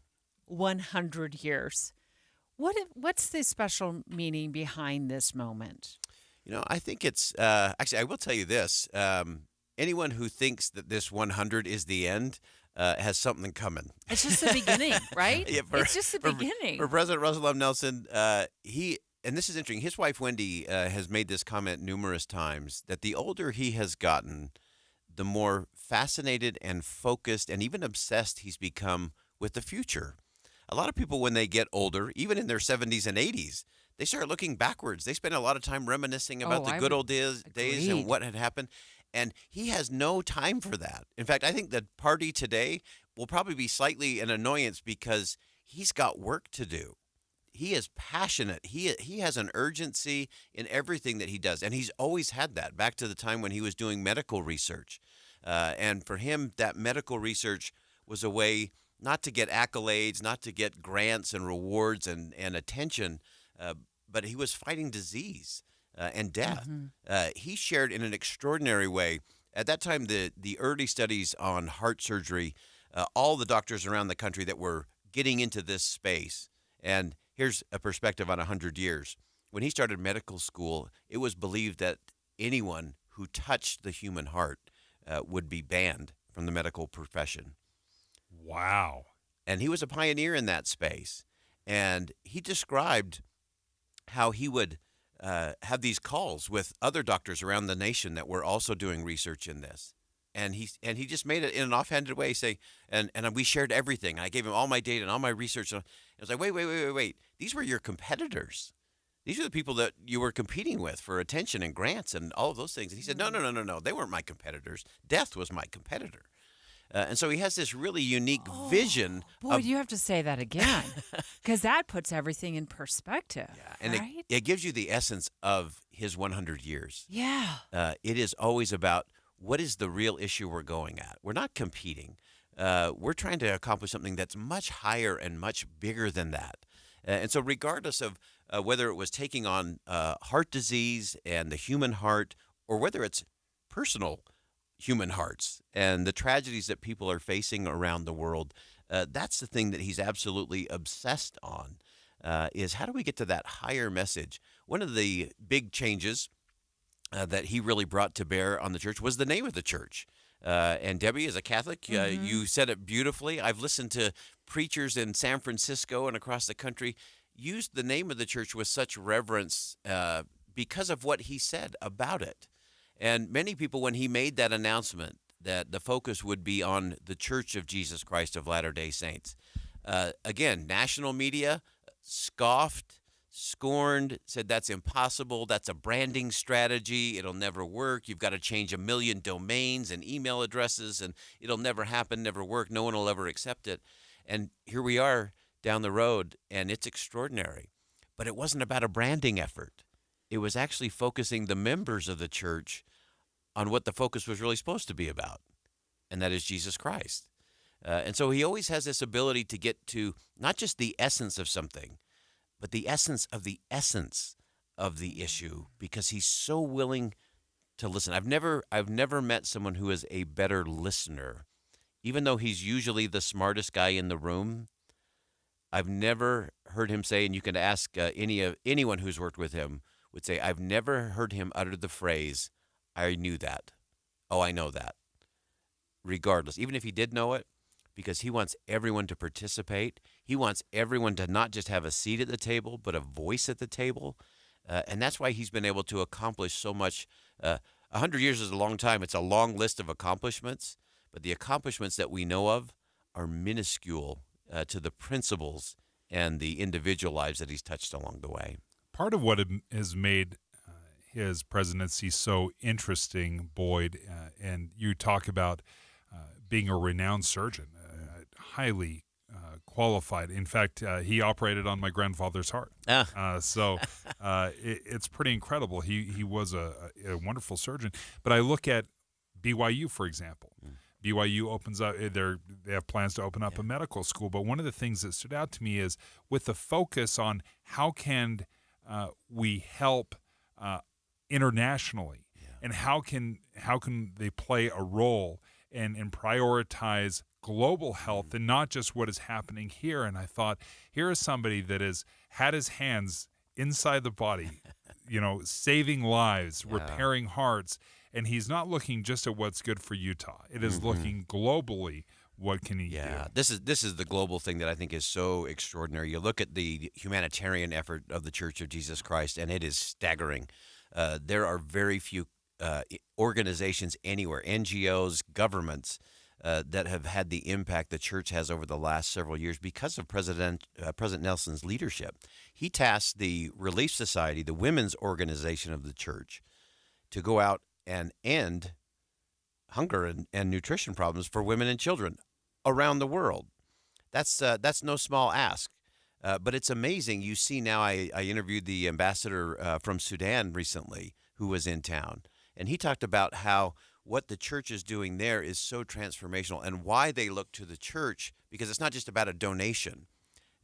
100 years. What's the special meaning behind this moment? I think it's actually, I will tell you this. Anyone who thinks that this 100 is the end has something coming. It's just the beginning, right? Yeah, it's just the beginning. For President Russell M. Nelson, and this is interesting, his wife Wendy has made this comment numerous times, that the older he has gotten, the more fascinated and focused and even obsessed he's become with the future. A lot of people, when they get older, even in their 70s and 80s, they start looking backwards. They spend a lot of time reminiscing about the good old days and what had happened. And he has no time for that. In fact, I think the party today will probably be slightly an annoyance because he's got work to do. he is passionate. He has an urgency in everything that he does, and he's always had that. Back to the time when he was doing medical research, and for him, that medical research was a way not to get accolades, not to get grants and rewards and attention, but he was fighting disease and death. He shared in an extraordinary way. At that time, the early studies on heart surgery, all the doctors around the country that were getting into this space, and here's a perspective on 100 years. When he started medical school, it was believed that anyone who touched the human heart would be banned from the medical profession. Wow. And he was a pioneer in that space. And he described how he would have these calls with other doctors around the nation that were also doing research in this. And he just made it in an offhanded way, say, and we shared everything. I gave him all my data and all my research. And I was like, wait. These were your competitors. These are the people that you were competing with for attention and grants and all of those things. And he said, no. They weren't my competitors. Death was my competitor. And so he has this really unique vision. Boy, you have to say that again, because that puts everything in perspective. Yeah, and right? it gives you the essence of his 100 years. Yeah. It is always about what is the real issue we're going at. We're not competing. We're trying to accomplish something that's much higher and much bigger than that. And so regardless of whether it was taking on heart disease and the human heart, or whether it's personal human hearts and the tragedies that people are facing around the world, that's the thing that he's absolutely obsessed on, is how do we get to that higher message? One of the big changes that he really brought to bear on the church was the name of the church. And Debbie, as a Catholic, you said it beautifully. I've listened to preachers in San Francisco and across the country use the name of the church with such reverence because of what he said about it. And many people, when he made that announcement that the focus would be on the Church of Jesus Christ of Latter-day Saints, again, national media scoffed, scorned, said that's impossible. That's a branding strategy. It'll never work. You've got to change 1 million domains and email addresses, and it'll never happen, never work. No one will ever accept it. And here we are down the road, and it's extraordinary. But it wasn't about a branding effort. It was actually focusing the members of the church on what the focus was really supposed to be about, and that is Jesus Christ. And so he always has this ability to get to not just the essence of something, but the essence of the issue, because he's so willing to listen. I've never met someone who is a better listener. Even though he's usually the smartest guy in the room, I've never heard him say, and you can ask anyone who's worked with him, would say, I've never heard him utter the phrase, I knew that. Oh, I know that. Regardless, even if he did know it, because he wants everyone to participate. He wants everyone to not just have a seat at the table, but a voice at the table. And that's why he's been able to accomplish so much. 100 years is a long time. It's a long list of accomplishments, but the accomplishments that we know of are minuscule to the principles and the individual lives that he's touched along the way. Part of what has made his presidency so interesting, Boyd, and you talk about being a renowned surgeon, highly qualified. In fact, he operated on my grandfather's heart. So it's pretty incredible. He was a wonderful surgeon. But I look at BYU, for example. BYU opens up, they have plans to open up a medical school. But one of the things that stood out to me is with the focus on how can we help internationally, and how can they play a role and prioritize global health and not just what is happening here. And I thought, here is somebody that has had his hands inside the body, saving lives, repairing hearts, and he's not looking just at what's good for Utah. It is looking globally. What can he do? This is the global thing that I think is so extraordinary. You look at the humanitarian effort of the Church of Jesus Christ, and it is staggering. There are very few organizations anywhere, NGOs, governments, that have had the impact the church has over the last several years because of President Nelson's leadership. He tasked the Relief Society, the women's organization of the church, to go out and end hunger and nutrition problems for women and children around the world. That's no small ask. But it's amazing. You see now, I interviewed the ambassador from Sudan recently who was in town, and he talked about how what the church is doing there is so transformational and why they look to the church, because it's not just about a donation.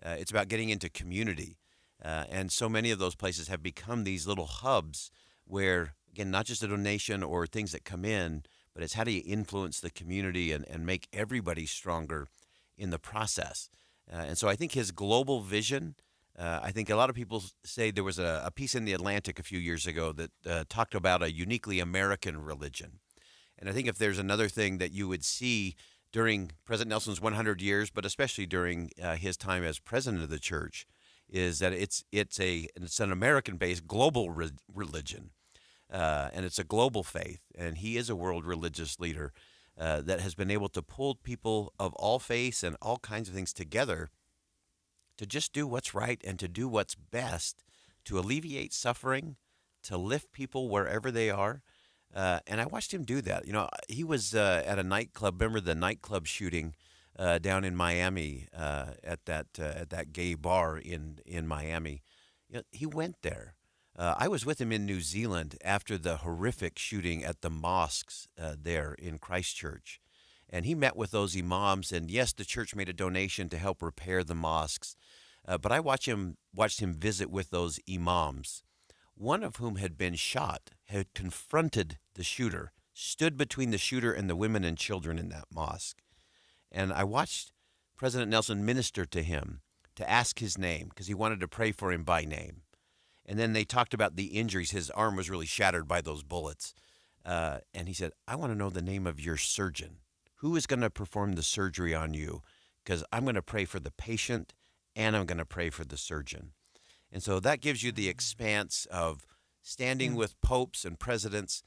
It's about getting into community. And so many of those places have become these little hubs where, again, not just a donation or things that come in, but it's how do you influence the community and make everybody stronger in the process. And so I think his global vision, I think a lot of people say there was a piece in The Atlantic a few years ago that talked about a uniquely American religion. And I think if there's another thing that you would see during President Nelson's 100 years, but especially during his time as president of the church, is that it's an American-based global religion, and it's a global faith. And he is a world religious leader that has been able to pull people of all faiths and all kinds of things together to just do what's right and to do what's best to alleviate suffering, to lift people wherever they are. And I watched him do that. You know, he was at a nightclub. Remember the nightclub shooting down in Miami at that gay bar in Miami? You know, he went there. I was with him in New Zealand after the horrific shooting at the mosques there in Christchurch. And he met with those imams. And yes, the church made a donation to help repair the mosques. But I watched him visit with those imams, one of whom had been shot, had confronted the shooter, stood between the shooter and the women and children in that mosque. And I watched President Nelson minister to him to ask his name because he wanted to pray for him by name. And then they talked about the injuries. His arm was really shattered by those bullets. And he said, I want to know the name of your surgeon. Who is going to perform the surgery on you? Because I'm going to pray for the patient and I'm going to pray for the surgeon. And so that gives you the expanse of standing with popes and presidents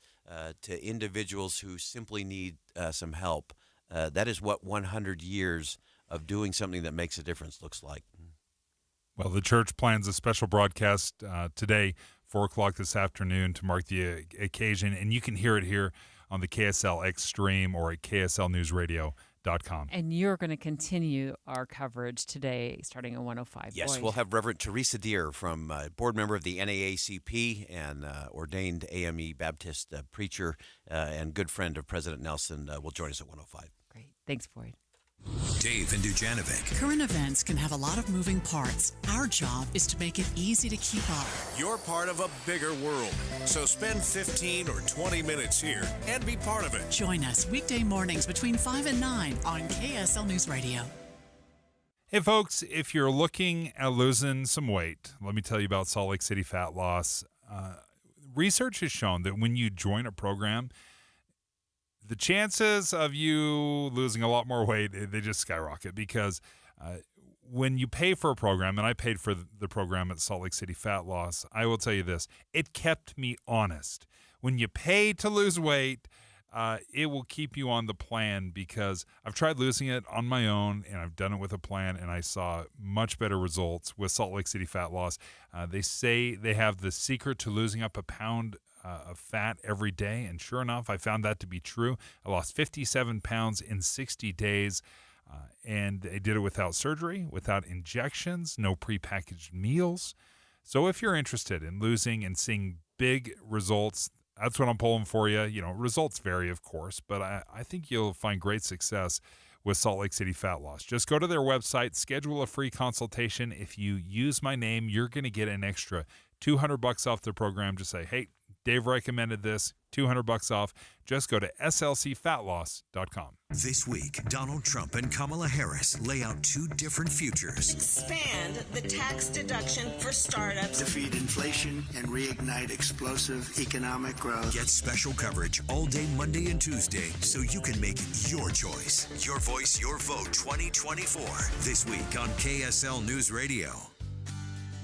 to individuals who simply need some help. That is what 100 years of doing something that makes a difference looks like. Well, the church plans a special broadcast today, 4 o'clock this afternoon, to mark the occasion, and you can hear it here on the KSL X stream or at KSLNewsRadio.com. And you're going to continue our coverage today, starting at 105. Yes, Boyd. we'll have Reverend Teresa Deer, from board member of the NAACP and ordained AME Baptist preacher and good friend of President Nelson, will join us at 105. Great. Thanks, Boyd. Dave and Dujanovic. Current events can have a lot of moving parts. Our job is to make it easy to keep up. You're part of a bigger world, so spend 15 or 20 minutes here and be part of it. Join us weekday mornings between 5 and 9 on KSL News Radio. Hey, folks, if you're looking at losing some weight, let me tell you about Salt Lake City Fat Loss. Research has shown that when you join a program, the chances of you losing a lot more weight, they just skyrocket, because when you pay for a program, and I paid for the program at Salt Lake City Fat Loss, I will tell you this, it kept me honest. When you pay to lose weight, it will keep you on the plan, because I've tried losing it on my own, and I've done it with a plan, and I saw much better results with Salt Lake City Fat Loss. They say they have the secret to losing up a pound of fat every day, and sure enough, I found that to be true. I lost 57 pounds in 60 days, and they did it without surgery, without injections, no prepackaged meals. So if you're interested in losing and seeing big results, that's what I'm pulling for you. You know, results vary, of course, but I think you'll find great success with Salt Lake City Fat Loss. Just go to their website, schedule a free consultation. If you use my name, you're going to get an extra $200 off the program. Just say, hey, Dave recommended this, $200 off. Just go to slcfatloss.com. This week, Donald Trump and Kamala Harris lay out two different futures. Expand the tax deduction for startups. Defeat inflation and reignite explosive economic growth. Get special coverage all day Monday and Tuesday so you can make your choice. Your voice, your vote 2024. This week on KSL News Radio.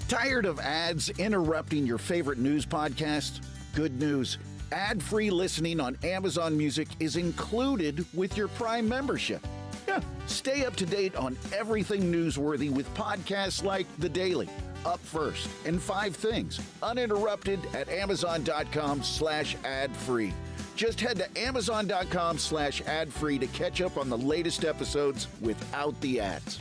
Tired of ads interrupting your favorite news podcast? Good news. Ad-free listening on Amazon Music is included with your Prime membership. Yeah, stay up to date on everything newsworthy with podcasts like The Daily, Up First, and 5 Things, uninterrupted at Amazon.com/ad-free. Just head to Amazon.com/ad-free to catch up on the latest episodes without the ads.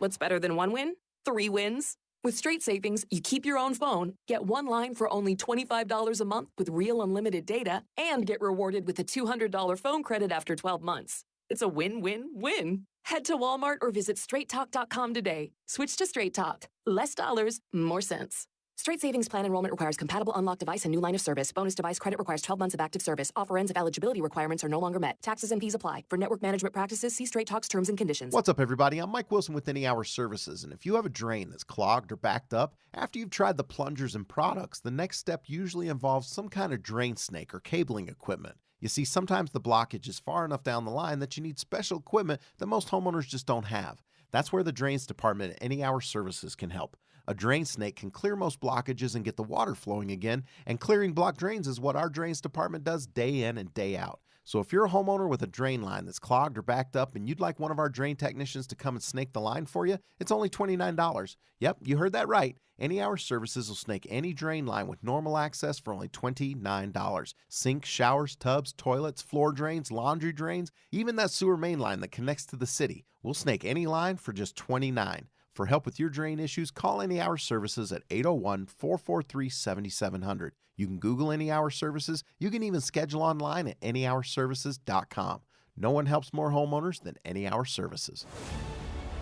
What's better than one win? 3 wins. With Straight Savings, you keep your own phone, get one line for only $25 a month with real unlimited data, and get rewarded with a $200 phone credit after 12 months. It's a win-win-win. Head to Walmart or visit straighttalk.com today. Switch to Straight Talk. Less dollars, more sense. Straight Savings Plan enrollment requires compatible unlocked device and new line of service. Bonus device credit requires 12 months of active service. Offer ends if eligibility requirements are no longer met. Taxes and fees apply. For network management practices, see Straight Talk's terms and conditions. What's up, everybody? I'm Mike Wilson with Any Hour Services, and if you have a drain that's clogged or backed up, after you've tried the plungers and products, the next step usually involves some kind of drain snake or cabling equipment. You see, sometimes the blockage is far enough down the line that you need special equipment that most homeowners just don't have. That's where the Drains Department at Any Hour Services can help. A drain snake can clear most blockages and get the water flowing again, and clearing blocked drains is what our Drains Department does day in and day out. So if you're a homeowner with a drain line that's clogged or backed up and you'd like one of our drain technicians to come and snake the line for you, it's only $29. Yep, you heard that right. Any Hour Services will snake any drain line with normal access for only $29. Sinks, showers, tubs, toilets, floor drains, laundry drains, even that sewer main line that connects to the city. We'll snake any line for just $29. For help with your drain issues, call Any Hour Services at 801-443-7700. You can Google Any Hour Services. You can even schedule online at anyhourservices.com. No one helps more homeowners than Any Hour Services.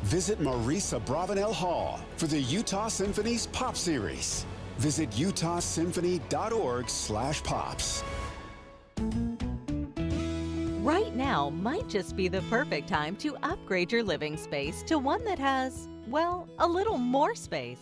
Visit Marisa Bravenel Hall for the Utah Symphony's Pop Series. Visit utahsymphony.org/pops. Right now might just be the perfect time to upgrade your living space to one that has, well, a little more space.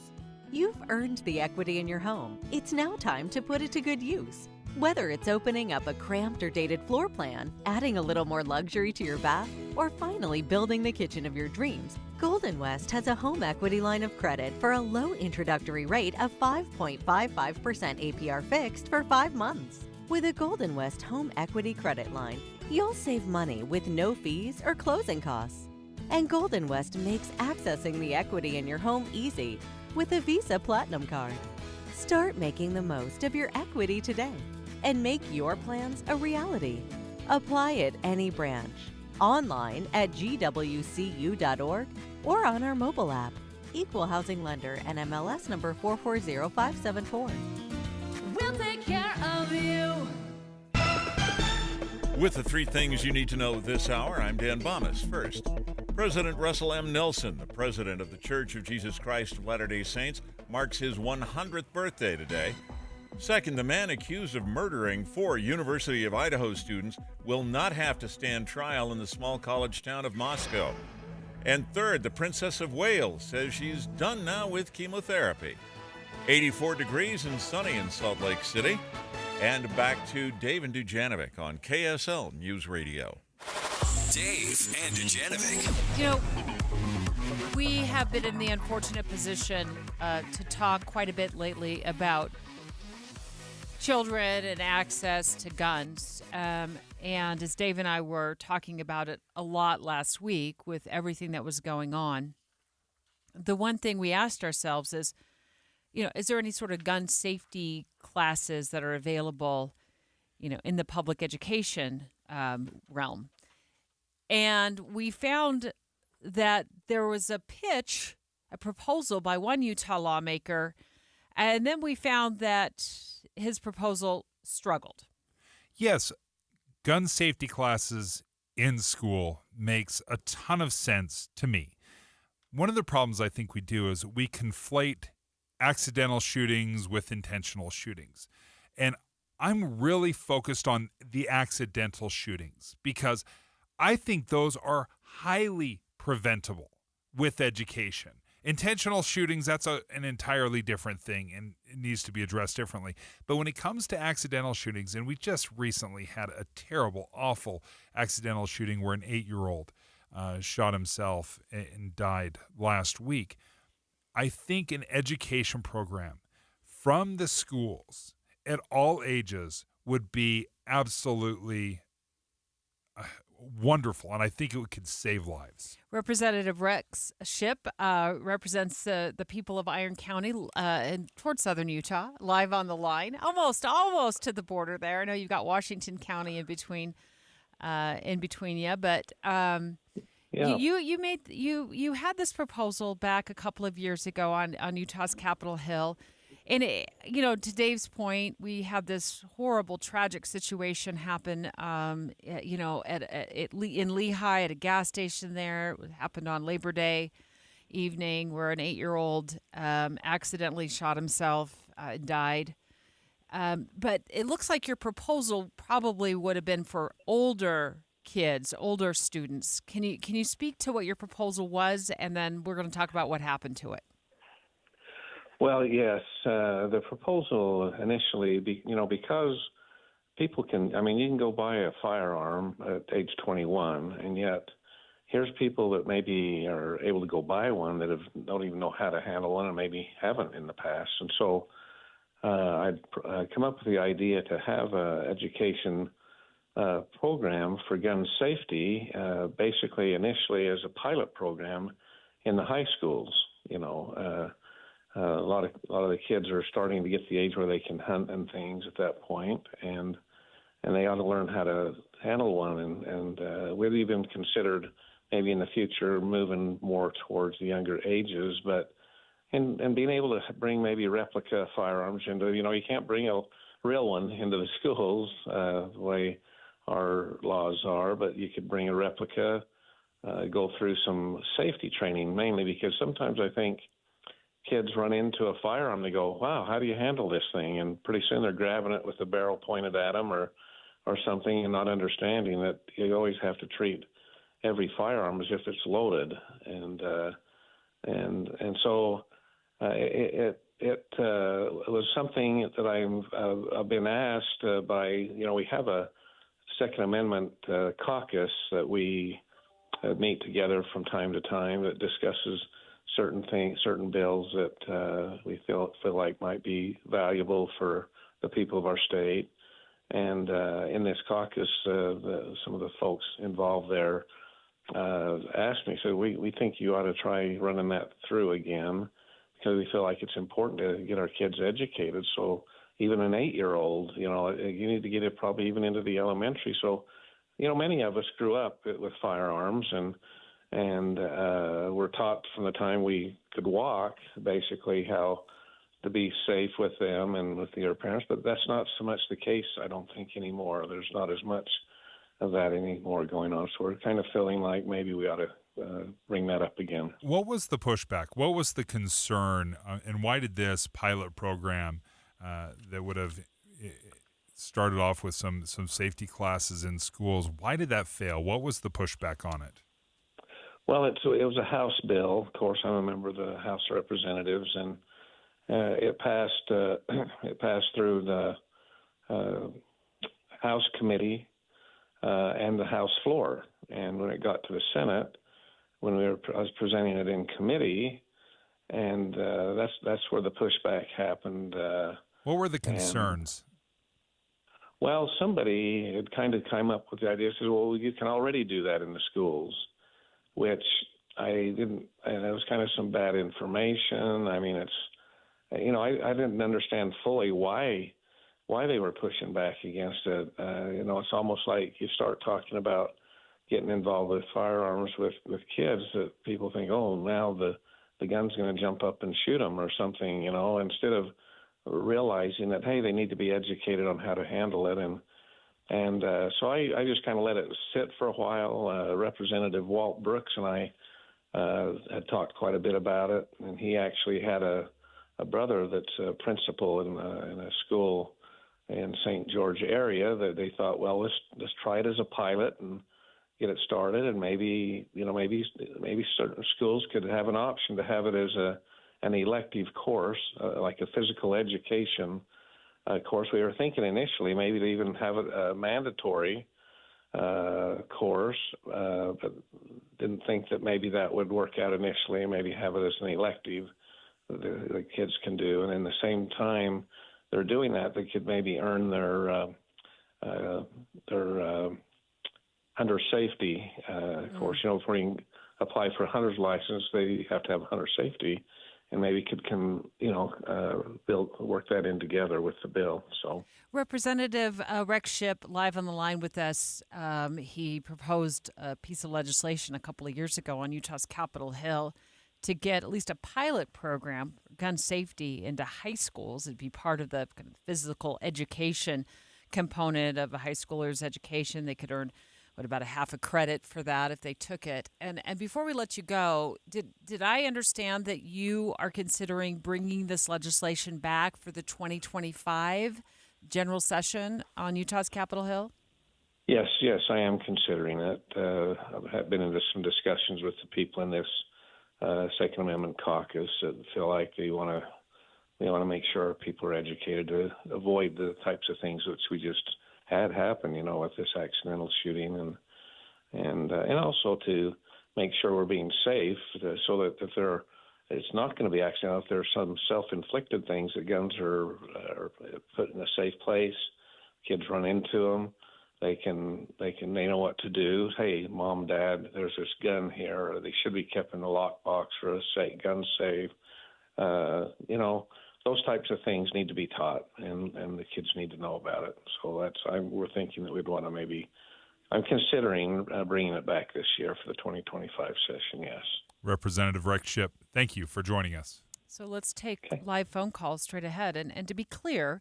You've earned the equity in your home. It's now time to put it to good use. Whether it's opening up a cramped or dated floor plan, adding a little more luxury to your bath, or finally building the kitchen of your dreams, Golden West has a home equity line of credit for a low introductory rate of 5.55% APR fixed for 5 months. With a Golden West home equity credit line, you'll save money with no fees or closing costs. And Golden West makes accessing the equity in your home easy with a Visa Platinum Card. Start making the most of your equity today and make your plans a reality. Apply at any branch, online at gwcu.org, or on our mobile app. Equal Housing Lender, NMLS number 440574. We'll take care of you. With the 3 things you need to know this hour, I'm Dan Bomas. First, President Russell M. Nelson, the president of the Church of Jesus Christ of Latter-day Saints, marks his 100th birthday today. Second, the man accused of murdering 4 University of Idaho students will not have to stand trial in the small college town of Moscow. And third, the Princess of Wales says she's done now with chemotherapy. 84 degrees and sunny in Salt Lake City. And back to Dave and Dujanovic on KSL News Radio. Dave and Dujanovic. You know, we have been in the unfortunate position to talk quite a bit lately about children and access to guns. And as Dave and I were talking about it a lot last week with everything that was going on, the one thing we asked ourselves is, you know, is there any sort of gun safety classes that are available, you know, in the public education realm? And we found that there was a proposal by one Utah lawmaker, and then we found that his proposal struggled. Yes, gun safety classes in school makes a ton of sense to me. One of the problems I think we do is we conflate accidental shootings with intentional shootings. And I'm really focused on the accidental shootings because I think those are highly preventable with education. Intentional shootings, that's an entirely different thing and it needs to be addressed differently. But when it comes to accidental shootings, and we just recently had a terrible, awful accidental shooting where an 8-year-old shot himself and died last week, I think an education program from the schools at all ages would be absolutely wonderful, and I think it could save lives. Representative Rex Shipp represents the people of Iron County towards southern Utah, live on the line, almost to the border there. I know you've got Washington County in between you, but Yeah, Yeah. You had this proposal back a couple of years ago on Utah's Capitol Hill. And, to Dave's point, we had this horrible, tragic situation happen, in Lehigh at a gas station there. It happened on Labor Day evening where an 8-year-old accidentally shot himself and died. But it looks like your proposal probably would have been for older kids, older students. Can you speak to what your proposal was, and then we're going to talk about what happened to it? Well, yes, the proposal initially, because people you can go buy a firearm at age 21, and yet here's people that maybe are able to go buy one that don't even know how to handle one and maybe haven't in the past. And so I'd come up with the idea to have an education program for gun safety, basically initially as a pilot program in the high schools. A lot of the kids are starting to get the age where they can hunt and things at that point, and they ought to learn how to handle one. And we've even considered maybe in the future moving more towards the younger ages, but and being able to bring maybe replica firearms into, you can't bring a real one into the schools the way our laws are, but you could bring a replica, go through some safety training, mainly because sometimes I think kids run into a firearm, they go, wow, how do you handle this thing? And pretty soon they're grabbing it with the barrel pointed at them or something, and not understanding that you always have to treat every firearm as if it's loaded. And so it was something that I've been asked by, we have a Second Amendment caucus that we meet together from time to time that discusses certain bills that we feel like might be valuable for the people of our state. And in this caucus, some of the folks involved there asked me, said, we think you ought to try running that through again, because we feel like it's important to get our kids educated. So even an 8-year-old, you need to get it probably even into the elementary. So, many of us grew up with firearms, and we're taught from the time we could walk, basically, how to be safe with them and with your parents. But that's not so much the case, I don't think, anymore. There's not as much of that anymore going on. So we're kind of feeling like maybe we ought to bring that up again. What was the pushback? What was the concern? And why did this pilot program that would have started off with some safety classes in schools, why did that fail? What was the pushback on it? Well, it was a House bill. Of course, I'm a member of the House of Representatives, and it passed through the House committee and the House floor. And when it got to the Senate, I was presenting it in committee, and that's where the pushback happened. What were the concerns? Well, somebody had kind of come up with the idea, says, well, you can already do that in the schools, which I didn't, and it was kind of some bad information. I mean, it's, I didn't understand fully why they were pushing back against it. It's almost like you start talking about getting involved with firearms with kids, that people think, oh, now the gun's going to jump up and shoot them or something, instead of realizing that, hey, they need to be educated on how to handle it. And so I just kind of let it sit for a while. Representative Walt Brooks and I had talked quite a bit about it, and he actually had a brother that's a principal in a school in St. George area that they thought, well, let's try it as a pilot and get it started, and maybe certain schools could have an option to have it as an elective course, like a physical education course. We were thinking initially maybe to even have it a mandatory course, but didn't think that maybe that would work out initially, and maybe have it as an elective that the kids can do. And in the same time they're doing that, they could maybe earn their hunter safety course. Before you can apply for a hunter's license, they have to have hunter safety maybe work that in together with the bill. So. Representative Rex Shipp live on the line with us. He proposed a piece of legislation a couple of years ago on Utah's Capitol Hill to get at least a pilot program for gun safety into high schools. It'd be part of the kind of physical education component of a high schooler's education. They could earn about a half a credit for that if they took it. And before we let you go, did I understand that you are considering bringing this legislation back for the 2025 general session on Utah's Capitol Hill? Yes, I am considering it. I've been into some discussions with the people in this Second Amendment caucus that feel like they want to make sure people are educated to avoid the types of things which we just had happen, with this accidental shooting, and also to make sure we're being safe, so that if it's not going to be accidental, if there's some self-inflicted things, that guns are put in a safe place, kids run into them, they know what to do. Hey, mom, dad, there's this gun here, or they should be kept in the lockbox for a gun safe. Those types of things need to be taught, and the kids need to know about it. So we're thinking that we'd want to I'm considering bringing it back this year for the 2025 session, yes. Representative Rex Shipp, thank you for joining us. So let's take live phone calls straight ahead. And to be clear,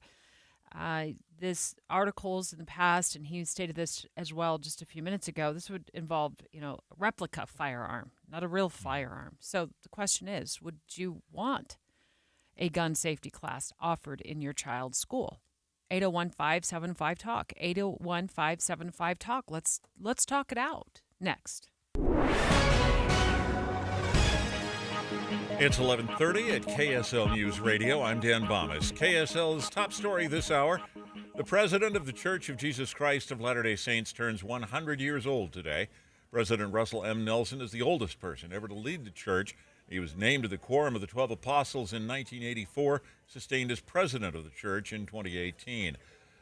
this articles in the past, and he stated this as well just a few minutes ago, this would involve, a replica firearm, not a real firearm. So the question is, would you want a gun safety class offered in your child's school? 801-575-TALK. 801-575-TALK. Let's talk it out. Next. It's 11:30 at KSL News Radio. I'm Dan Bomas. KSL's top story this hour: the president of the Church of Jesus Christ of Latter-day Saints turns 100 years old today. President Russell M. Nelson is the oldest person ever to lead the church. He was named to the Quorum of the 12 Apostles in 1984, sustained as president of the church in 2018.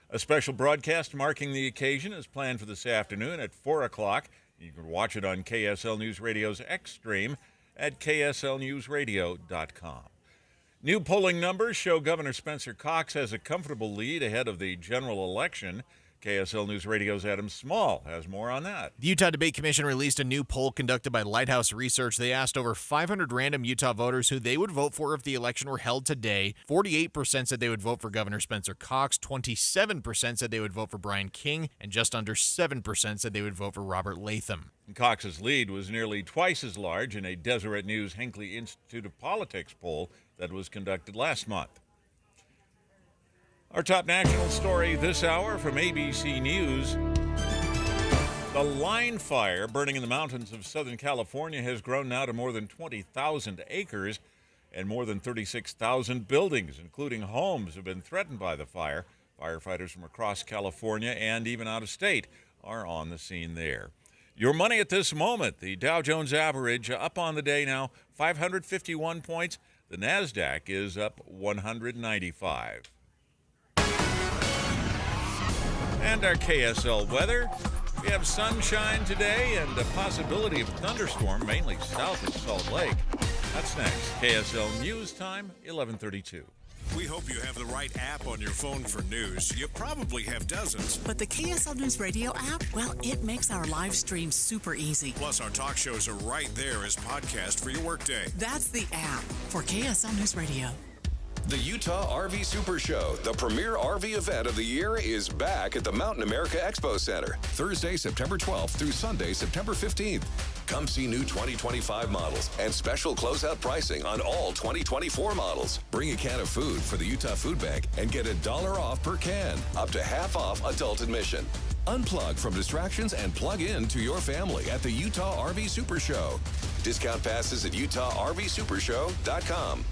A special broadcast marking the occasion is planned for this afternoon at 4 o'clock. You can watch it on KSL News Radio's X stream at kslnewsradio.com. New polling numbers show Governor Spencer Cox has a comfortable lead ahead of the general election. KSL News Radio's Adam Small has more on that. The Utah Debate Commission released a new poll conducted by Lighthouse Research. They asked over 500 random Utah voters who they would vote for if the election were held today. 48% said they would vote for Governor Spencer Cox, 27% said they would vote for Brian King, and just under 7% said they would vote for Robert Latham. Cox's lead was nearly twice as large in a Deseret News Hinckley Institute of Politics poll that was conducted last month. Our top national story this hour from ABC News. The line fire burning in the mountains of Southern California has grown now to more than 20,000 acres, and more than 36,000 buildings, including homes, have been threatened by the fire. Firefighters from across California and even out of state are on the scene there. Your money at this moment: the Dow Jones average up on the day now, 551 points. The NASDAQ is up 195. And our KSL weather. We have sunshine today and a possibility of thunderstorm, mainly south of Salt Lake. That's next. KSL News Time, 11:32. We hope you have the right app on your phone for news. You probably have dozens. But the KSL News Radio app, well, it makes our live stream super easy. Plus, our talk shows are right there as podcast for your workday. That's the app for KSL News Radio. The Utah RV Super Show, the premier RV event of the year, is back at the Mountain America Expo Center, Thursday, September 12th through Sunday, September 15th. Come see new 2025 models and special closeout pricing on all 2024 models. Bring a can of food for the Utah Food Bank and get $1 off per can, up to half off adult admission. Unplug from distractions and plug in to your family at the Utah RV Super Show. Discount passes at utahRVSupershow.com.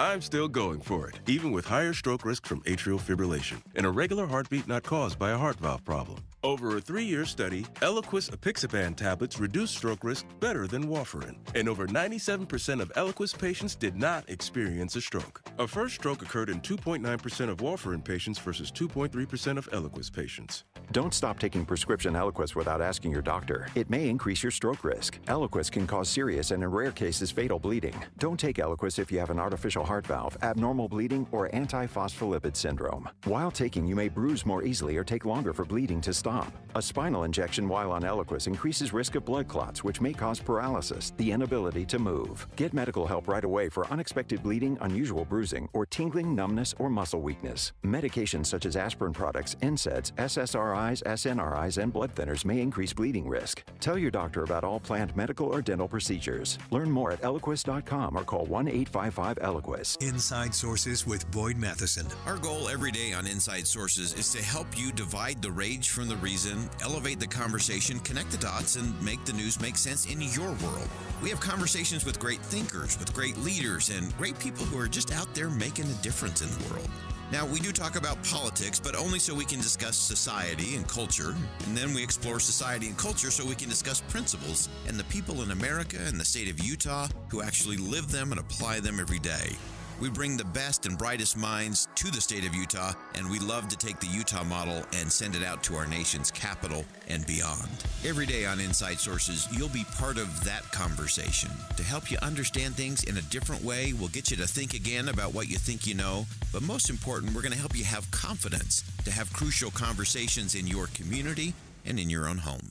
I'm still going for it, even with higher stroke risk from atrial fibrillation, and a regular heartbeat not caused by a heart valve problem. Over a 3-year study, Eliquis apixaban tablets reduced stroke risk better than warfarin, and over 97% of Eliquis patients did not experience a stroke. A first stroke occurred in 2.9% of warfarin patients versus 2.3% of Eliquis patients. Don't stop taking prescription Eliquis without asking your doctor. It may increase your stroke risk. Eliquis can cause serious and, in rare cases, fatal bleeding. Don't take Eliquis if you have an artificial heart valve, abnormal bleeding, or antiphospholipid syndrome. While taking, you may bruise more easily or take longer for bleeding to stop. A spinal injection while on Eliquis increases risk of blood clots, which may cause paralysis, the inability to move. Get medical help right away for unexpected bleeding, unusual bruising, or tingling, numbness, or muscle weakness. Medications such as aspirin products, NSAIDs, SSRIs, SNRIs, and blood thinners may increase bleeding risk. Tell your doctor about all planned medical or dental procedures. Learn more at Eliquis.com or call 1-855-ELIQUIS. Inside Sources with Boyd Matheson. Our goal every day on Inside Sources is to help you divide the rage from the reason, elevate the conversation, connect the dots, and make the news make sense in your world. We have conversations with great thinkers, with great leaders, and great people who are just out there making a difference in the world. Now, we do talk about politics, but only so we can discuss society and culture. And then we explore society and culture so we can discuss principles and the people in America and the state of Utah who actually live them and apply them every day. We bring the best and brightest minds to the state of Utah, and we love to take the Utah model and send it out to our nation's capital and beyond. Every day on Inside Sources, you'll be part of that conversation. To help you understand things in a different way, we'll get you to think again about what you think you know, but most important, we're going to help you have confidence to have crucial conversations in your community and in your own home.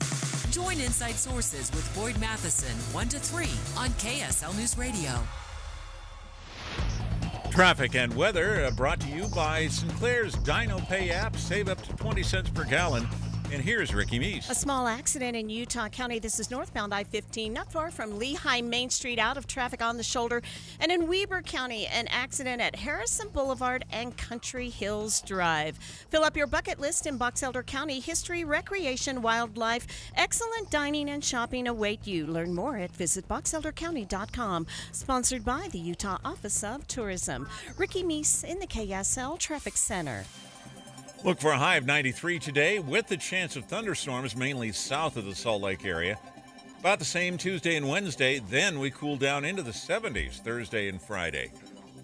Join Inside Sources with Boyd Matheson, 1 to 3 on KSL News Radio. Traffic and weather brought to you by Sinclair's Dino Pay app. Save up to 20 cents per gallon. And here's Ricky Meese. A small accident in Utah County. This is northbound I-15, not far from Lehigh Main Street, out of traffic on the shoulder. And in Weber County, an accident at Harrison Boulevard and Country Hills Drive. Fill up your bucket list in Box Elder County. History, recreation, wildlife, excellent dining and shopping await you. Learn more at visitboxeldercounty.com. Sponsored by the Utah Office of Tourism. Ricky Meese in the KSL Traffic Center. Look for a high of 93 today with the chance of thunderstorms mainly south of the Salt Lake area. About the same Tuesday and Wednesday. Then we cool down into the 70s Thursday and Friday.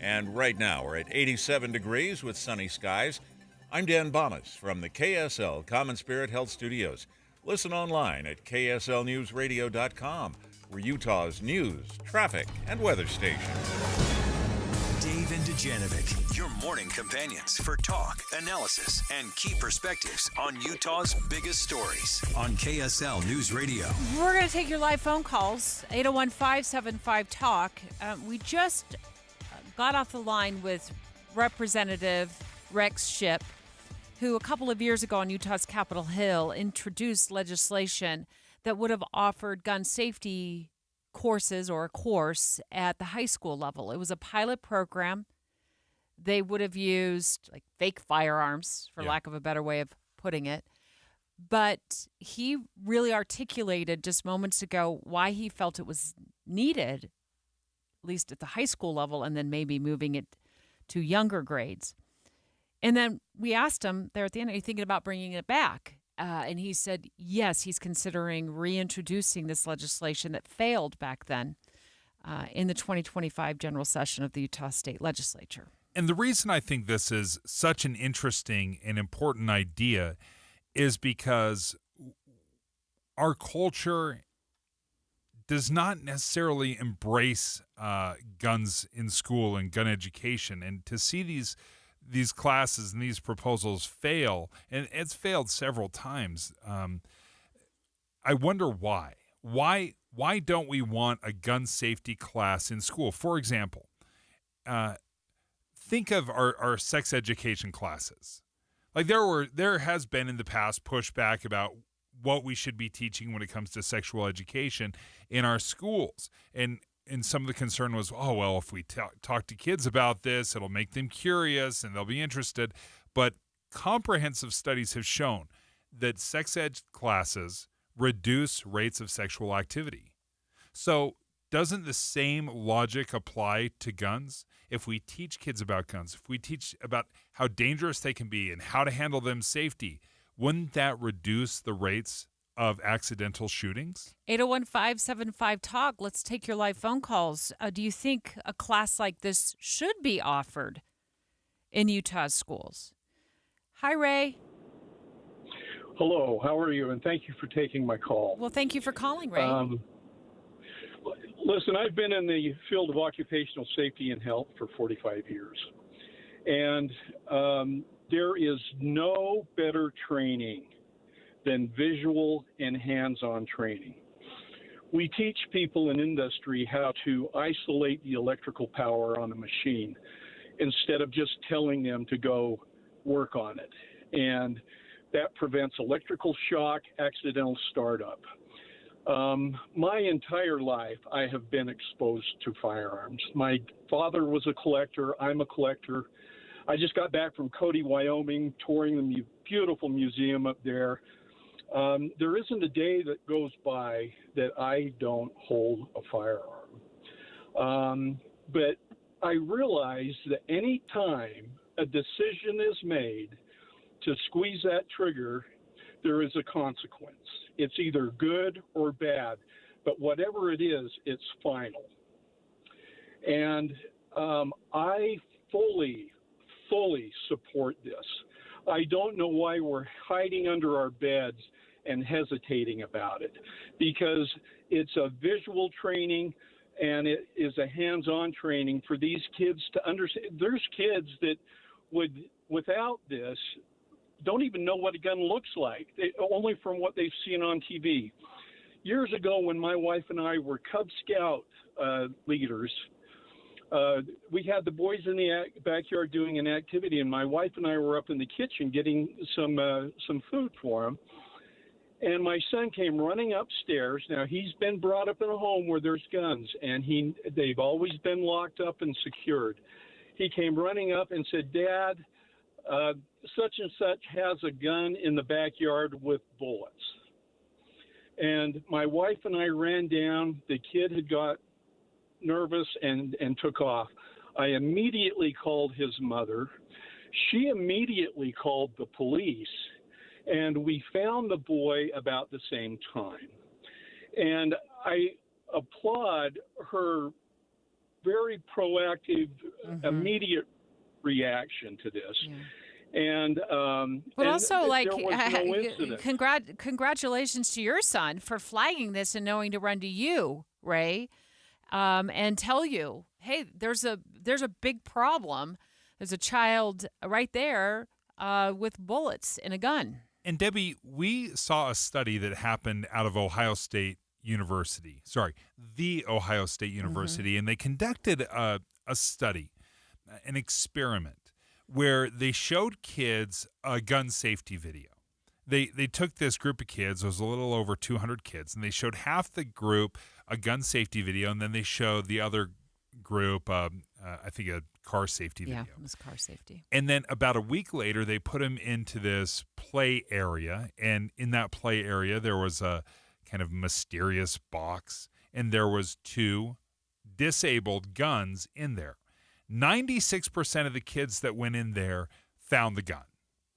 And right now we're at 87 degrees with sunny skies. I'm Dan Bomas from the KSL Common Spirit Health Studios. Listen online at kslnewsradio.com. We're Utah's news, traffic, and weather station. Dave and Dujanovic, your morning companions for talk, analysis, and key perspectives on Utah's biggest stories on KSL News Radio. We're going to take your live phone calls, 801-575-TALK. We just got off the line with Representative Rex Shipp, who a couple of years ago on Utah's Capitol Hill introduced legislation that would have offered gun safety courses or a course at the high school level. It was a pilot program. They would have used like fake firearms, for lack of a better way of putting it. But he really articulated just moments ago why he felt it was needed, at least at the high school level, and then maybe moving it to younger grades. And then we asked him there at the end, are you thinking about bringing it back? And he said, yes, he's considering reintroducing this legislation that failed back then in the 2025 general session of the Utah State Legislature. And the reason I think this is such an interesting and important idea is because our culture does not necessarily embrace guns in school and gun education. And to see these classes and these proposals fail, and it's failed several times. I wonder why. Why don't we want a gun safety class in school? For example, think of our sex education classes. Like there has been in the past pushback about what we should be teaching when it comes to sexual education in our schools. And some of the concern was, oh, well, if we talk to kids about this, it'll make them curious and they'll be interested. But comprehensive studies have shown that sex ed classes reduce rates of sexual activity. So doesn't the same logic apply to guns? If we teach kids about guns, if we teach about how dangerous they can be and how to handle them safety, wouldn't that reduce the rates of accidental shootings? 801-575-TALK. Let's take your live phone calls. Do you think a class like this should be offered in Utah's schools? Hi, Ray. Hello, how are you? And thank you for taking my call. Well, thank you for calling, Ray. Listen, I've been in the field of occupational safety and health for 45 years. And there is no better training than visual and hands-on training. We teach people in industry how to isolate the electrical power on a machine instead of just telling them to go work on it. And that prevents electrical shock, accidental startup. My entire life, I have been exposed to firearms. My father was a collector. I'm a collector. I just got back from Cody, Wyoming, touring the beautiful museum up there. There isn't a day that goes by that I don't hold a firearm. But I realize that any time a decision is made to squeeze that trigger, there is a consequence. It's either good or bad, but whatever it is, it's final. And I fully support this. I don't know why we're hiding under our beds and hesitating about it, because it's a visual training and it is a hands-on training for these kids to understand. There's kids that would, without this, don't even know what a gun looks like, only from what they've seen on TV. Years ago, when my wife and I were Cub Scout leaders, we had the boys in the backyard doing an activity, and my wife and I were up in the kitchen getting some food for them. And my son came running upstairs. Now, he's been brought up in a home where there's guns, and they've always been locked up and secured. He came running up and said, "Dad, such and such has a gun in the backyard with bullets." And my wife and I ran down. The kid had got nervous and took off. I immediately called his mother. She immediately called the police, and we found the boy about the same time. And I applaud her very proactive, immediate reaction to this. Yeah. And but also, there was no incident. Congratulations to your son for flagging this and knowing to run to you, Ray, and tell you, hey, there's a big problem. There's a child right there with bullets and a gun. And Debbie, we saw a study that happened out of the Ohio State University, and they conducted a study, an experiment, where they showed kids a gun safety video. They took this group of kids, it was a little over 200 kids, and they showed half the group a gun safety video, and then they showed the other group, I think, a car safety video. Yeah, it was car safety. And then about a week later, they put them into this play area, and in that play area, there was a kind of mysterious box, and there was 2 disabled guns in there. 96% of the kids that went in there found the gun.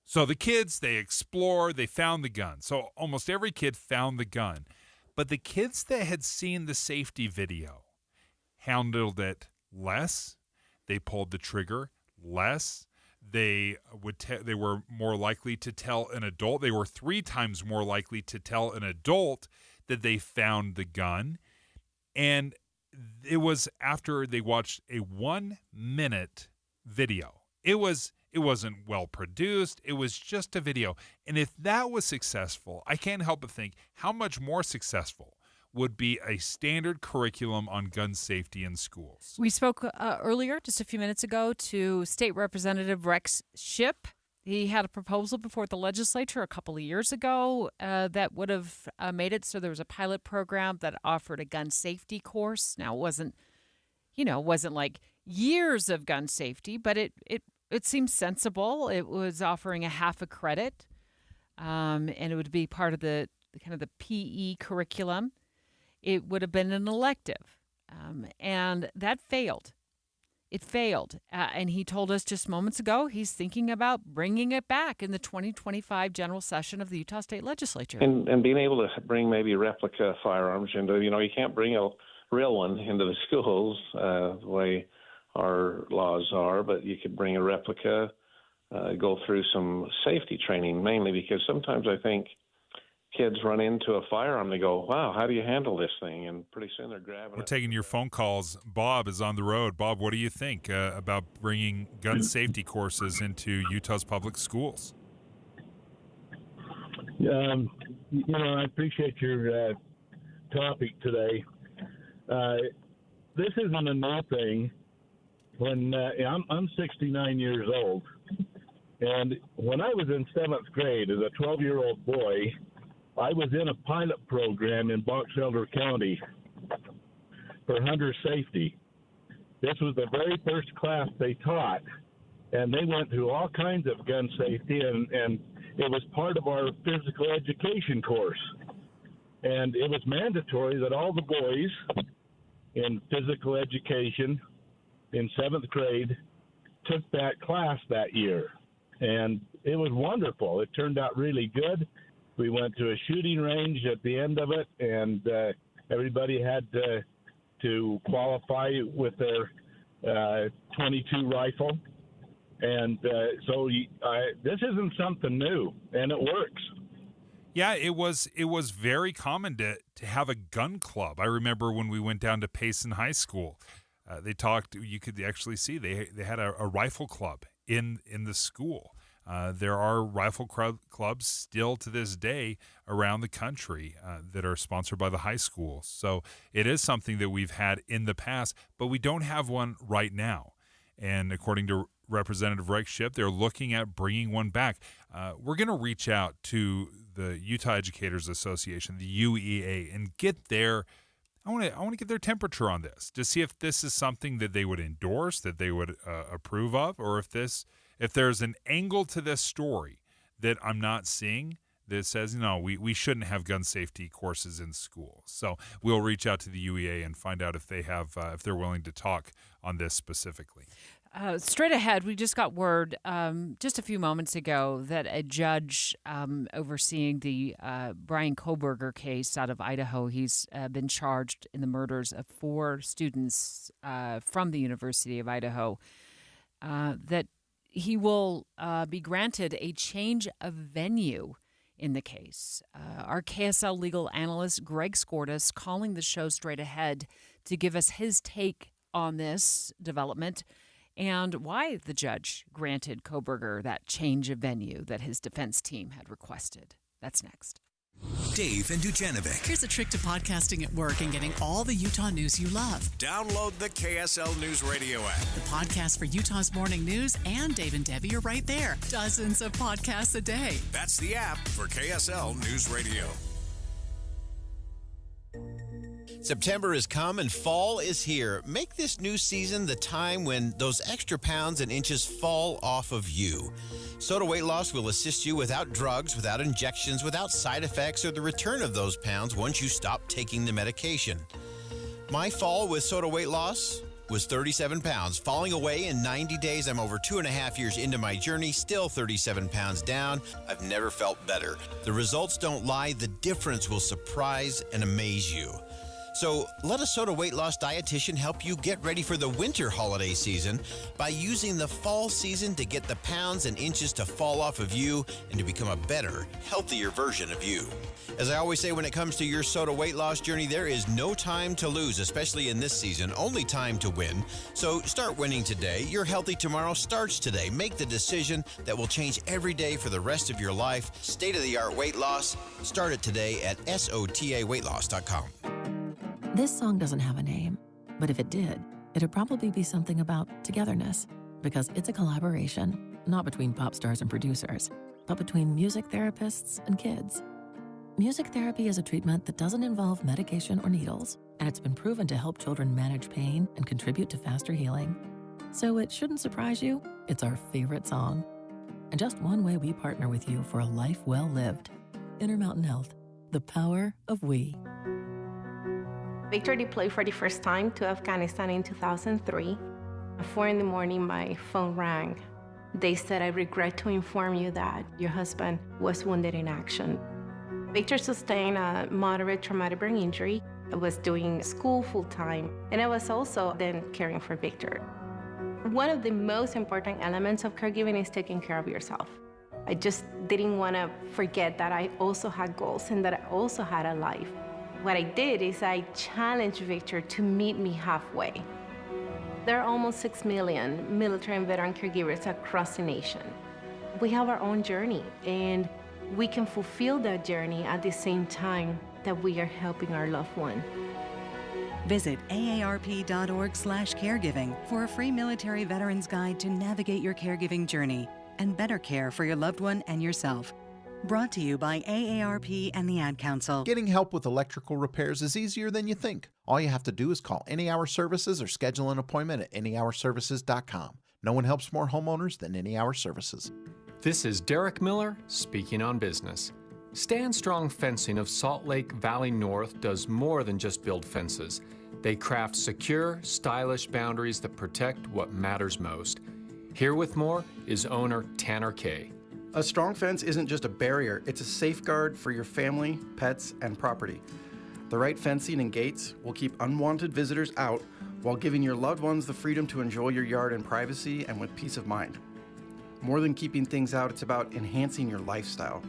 So the kids, they explored, they found the gun. So almost every kid found the gun. But the kids that had seen the safety video handled it less. They pulled the trigger less. They were more likely to tell an adult. They were 3 times more likely to tell an adult that they found the gun. And it was after they watched a 1-minute video. It wasn't well produced. It was just a video. And if that was successful, I can't help but think how much more successful would be a standard curriculum on gun safety in schools. We spoke earlier, just a few minutes ago, to State Representative Rex Shipp. He had a proposal before the legislature a couple of years ago that would have made it so there was a pilot program that offered a gun safety course. Now, it wasn't like years of gun safety, but it seemed sensible. It was offering a half a credit, and it would be part of the kind of the PE curriculum. It would have been an elective. and that failed. It failed. And he told us just moments ago he's thinking about bringing it back in the 2025 general session of the Utah State Legislature. And being able to bring maybe replica firearms into, you can't bring a real one into the schools the way our laws are, but you could bring a replica, go through some safety training, mainly because sometimes I think kids run into a firearm, they go, wow, how do you handle this thing? And pretty soon they're grabbing We're it. taking your phone calls. Bob is on the road. Bob, what do you think about bringing gun safety courses into Utah's public schools? I appreciate your topic today. This isn't a new thing. When I'm 69 years old, and when I was in 7th grade as a 12-year-old boy, I was in a pilot program in Box Elder County for hunter safety. This was the very first class they taught, and they went through all kinds of gun safety, and it was part of our physical education course. And it was mandatory that all the boys in physical education in 7th grade took that class that year. And it was wonderful. It turned out really good. We went to a shooting range at the end of it, and everybody had to qualify with their 22 rifle. And so this isn't something new, and it works. Yeah, it was very common to have a gun club. I remember when we went down to Payson High School, they talked. You could actually see they had a rifle club in the school. There are rifle clubs still to this day around the country that are sponsored by the high schools. So it is something that we've had in the past, but we don't have one right now. And according to Representative Rex Shipp, they're looking at bringing one back. We're going to reach out to the Utah Educators Association, the UEA, and get their I want to get their temperature on this to see if this is something that they would endorse, that they would approve of, or if there's an angle to this story that I'm not seeing that says, no, we shouldn't have gun safety courses in school. So we'll reach out to the UEA and find out if they have if they're willing to talk on this specifically. Straight ahead, we just got word just a few moments ago that a judge overseeing the Brian Kohberger case out of Idaho, he's been charged in the murders of 4 students from the University of Idaho, that he will be granted a change of venue in the case. Our KSL legal analyst, Greg Skordas, calling the show Straight Ahead to give us his take on this development and why the judge granted Kohberger that change of venue that his defense team had requested. That's next. Dave and Dujanovic. Here's a trick to podcasting at work and getting all the Utah news you love. Download the KSL News Radio app. The podcast for Utah's morning news and Dave and Debbie are right there. Dozens of podcasts a day. That's the app for KSL News Radio. September has come and fall is here. Make this new season the time when those extra pounds and inches fall off of you. Soda Weight Loss will assist you without drugs, without injections, without side effects, or the return of those pounds once you stop taking the medication. My fall with Soda Weight Loss was 37 pounds, falling away in 90 days. I'm over 2.5 years into my journey, still 37 pounds down. I've never felt better. The results don't lie. The difference will surprise and amaze you. So let a Soda Weight Loss dietitian help you get ready for the winter holiday season by using the fall season to get the pounds and inches to fall off of you and to become a better, healthier version of you. As I always say, when it comes to your Soda Weight Loss journey, there is no time to lose, especially in this season, only time to win. So start winning today. Your healthy tomorrow starts today. Make the decision that will change every day for the rest of your life. State-of-the-art weight loss. Start it today at sotaweightloss.com. This song doesn't have a name, but if it did, it'd probably be something about togetherness, because it's a collaboration, not between pop stars and producers, but between music therapists and kids. Music therapy is a treatment that doesn't involve medication or needles, and it's been proven to help children manage pain and contribute to faster healing. So it shouldn't surprise you, it's our favorite song. And just one way we partner with you for a life well lived. Intermountain Health, the power of we. Victor deployed for the first time to Afghanistan in 2003. At 4 in the morning, my phone rang. They said, "I regret to inform you that your husband was wounded in action." Victor sustained a moderate traumatic brain injury. I was doing school full-time, and I was also then caring for Victor. One of the most important elements of caregiving is taking care of yourself. I just didn't want to forget that I also had goals and that I also had a life. What I did is I challenged Victor to meet me halfway. There are almost 6 million military and veteran caregivers across the nation. We have our own journey, and we can fulfill that journey at the same time that we are helping our loved one. Visit aarp.org/caregiving for a free military veterans guide to navigate your caregiving journey and better care for your loved one and yourself. Brought to you by AARP and the Ad Council. Getting help with electrical repairs is easier than you think. All you have to do is call Any Hour Services or schedule an appointment at anyhourservices.com. No one helps more homeowners than Any Hour Services. This is Derek Miller speaking on business. Stand Strong Fencing of Salt Lake Valley North does more than just build fences. They craft secure, stylish boundaries that protect what matters most. Here with more is owner Tanner Kay. A strong fence isn't just a barrier, it's a safeguard for your family, pets, and property. The right fencing and gates will keep unwanted visitors out while giving your loved ones the freedom to enjoy your yard in privacy and with peace of mind. More than keeping things out, it's about enhancing your lifestyle.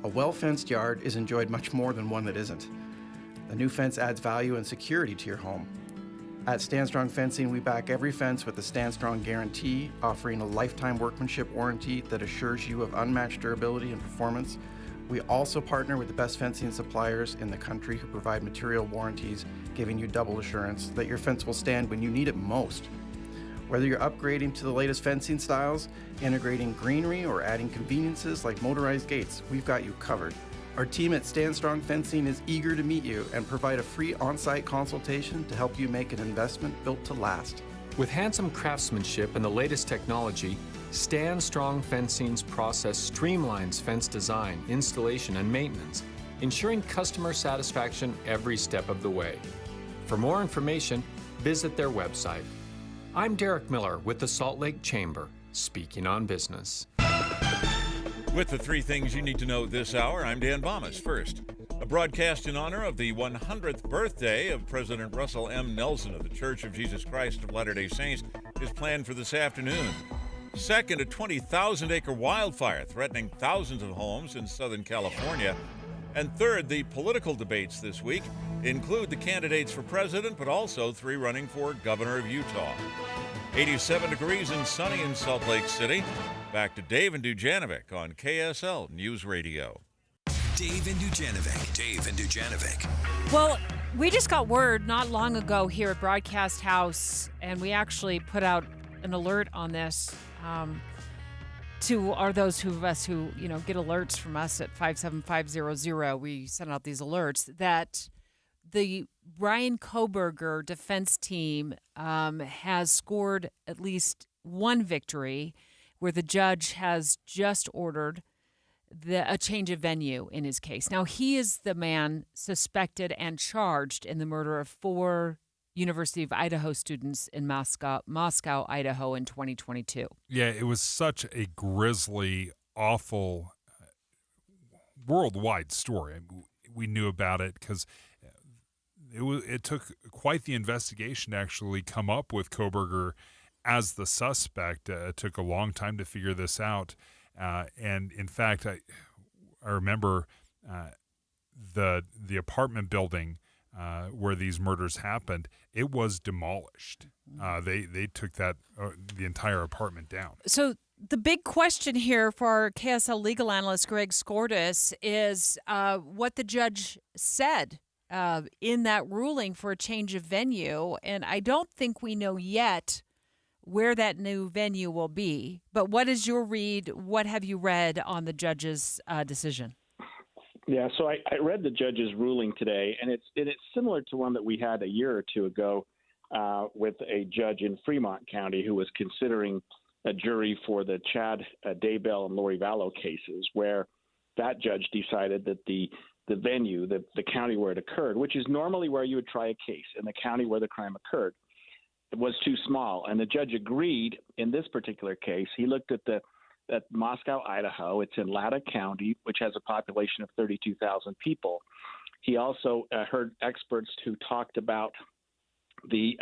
A well-fenced yard is enjoyed much more than one that isn't. The new fence adds value and security to your home. At Stand Strong Fencing, we back every fence with the Stand Strong Guarantee, offering a lifetime workmanship warranty that assures you of unmatched durability and performance. We also partner with the best fencing suppliers in the country who provide material warranties, giving you double assurance that your fence will stand when you need it most. Whether you're upgrading to the latest fencing styles, integrating greenery, or adding conveniences like motorized gates, we've got you covered. Our team at Stand Strong Fencing is eager to meet you and provide a free on-site consultation to help you make an investment built to last. With handsome craftsmanship and the latest technology, Stand Strong Fencing's process streamlines fence design, installation, and maintenance, ensuring customer satisfaction every step of the way. For more information, visit their website. I'm Derek Miller with the Salt Lake Chamber, speaking on business. With the 3 things you need to know this hour, I'm Dan Bomas. First, a broadcast in honor of the 100th birthday of President Russell M. Nelson of the Church of Jesus Christ of Latter-day Saints is planned for this afternoon. Second, a 20,000-acre wildfire threatening thousands of homes in Southern California. And third, the political debates this week include the candidates for president, but also 3 running for governor of Utah. 87 degrees and sunny in Salt Lake City. Back to Dave and Dujanovic on KSL News Radio. Dave and Dujanovic. Well, we just got word not long ago here at Broadcast House, and we actually put out an alert on this to those of us who get alerts from us at 57500. We send out these alerts that the Bryan Kohberger defense team has scored at least one victory, where the judge has just ordered a change of venue in his case. Now, he is the man suspected and charged in the murder of 4 University of Idaho students in Moscow, Idaho in 2022. Yeah, it was such a grisly, awful, worldwide story. We knew about it because it took quite the investigation to actually come up with Kohberger as the suspect. It took a long time to figure this out. And in fact, I remember the apartment building where these murders happened, it was demolished. They took the entire apartment down. So the big question here for our KSL legal analyst, Greg Skordas, is what the judge said in that ruling for a change of venue. And I don't think we know yet where that new venue will be. But what is your read? What have you read on the judge's decision? Yeah, so I read the judge's ruling today, and it's similar to one that we had a year or two ago with a judge in Fremont County who was considering a jury for the Chad Daybell and Lori Vallow cases, where that judge decided that the the venue, the county where it occurred, which is normally where you would try a case, in the county where the crime occurred, it was too small. And the judge agreed in this particular case. He looked at Moscow, Idaho. It's in Latta County, which has a population of 32,000 people. He also heard experts who talked about the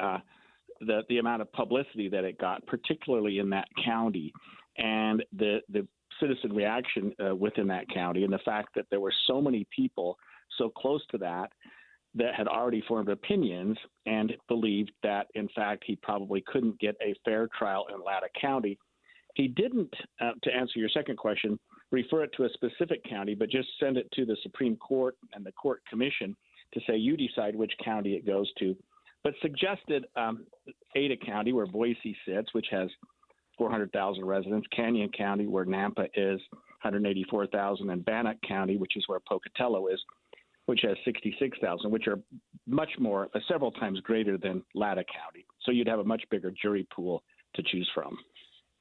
amount of publicity that it got, particularly in that county, and the citizen reaction within that county, and the fact that there were so many people so close to that had already formed opinions and believed that, in fact, he probably couldn't get a fair trial in Latta County. He didn't, to answer your second question, refer it to a specific county, but just send it to the Supreme Court and the Court Commission to say, you decide which county it goes to, but suggested Ada County, where Boise sits, which has 400,000 residents, Canyon County, where Nampa is, 184,000, and Bannock County, which is where Pocatello is, which has 66,000, which are much more, several times greater than Latta County. So you'd have a much bigger jury pool to choose from.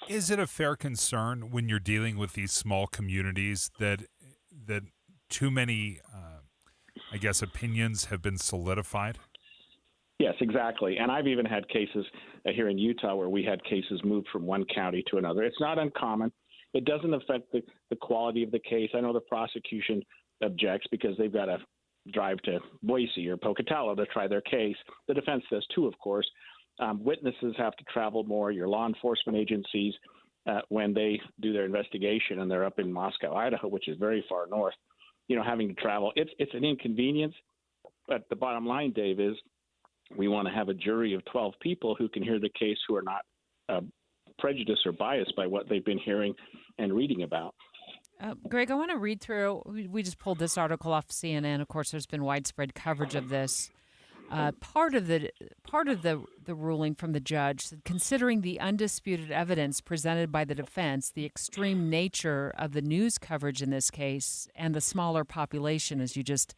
Is it a fair concern when you're dealing with these small communities that too many, opinions have been solidified? Yes, exactly. And I've even had cases here in Utah where we had cases moved from one county to another. It's not uncommon. It doesn't affect the quality of the case. I know the prosecution objects because they've got to drive to Boise or Pocatello to try their case. The defense does too, of course. Witnesses have to travel more. Your law enforcement agencies, when they do their investigation and they're up in Moscow, Idaho, which is very far north, having to travel, it's an inconvenience. But the bottom line, Dave, is we want to have a jury of 12 people who can hear the case, who are not prejudiced or biased by what they've been hearing and reading about. Greg, I want to read through. We just pulled this article off CNN. Of course, there's been widespread coverage of this. Part of the ruling from the judge, considering the undisputed evidence presented by the defense, the extreme nature of the news coverage in this case, and the smaller population, as you just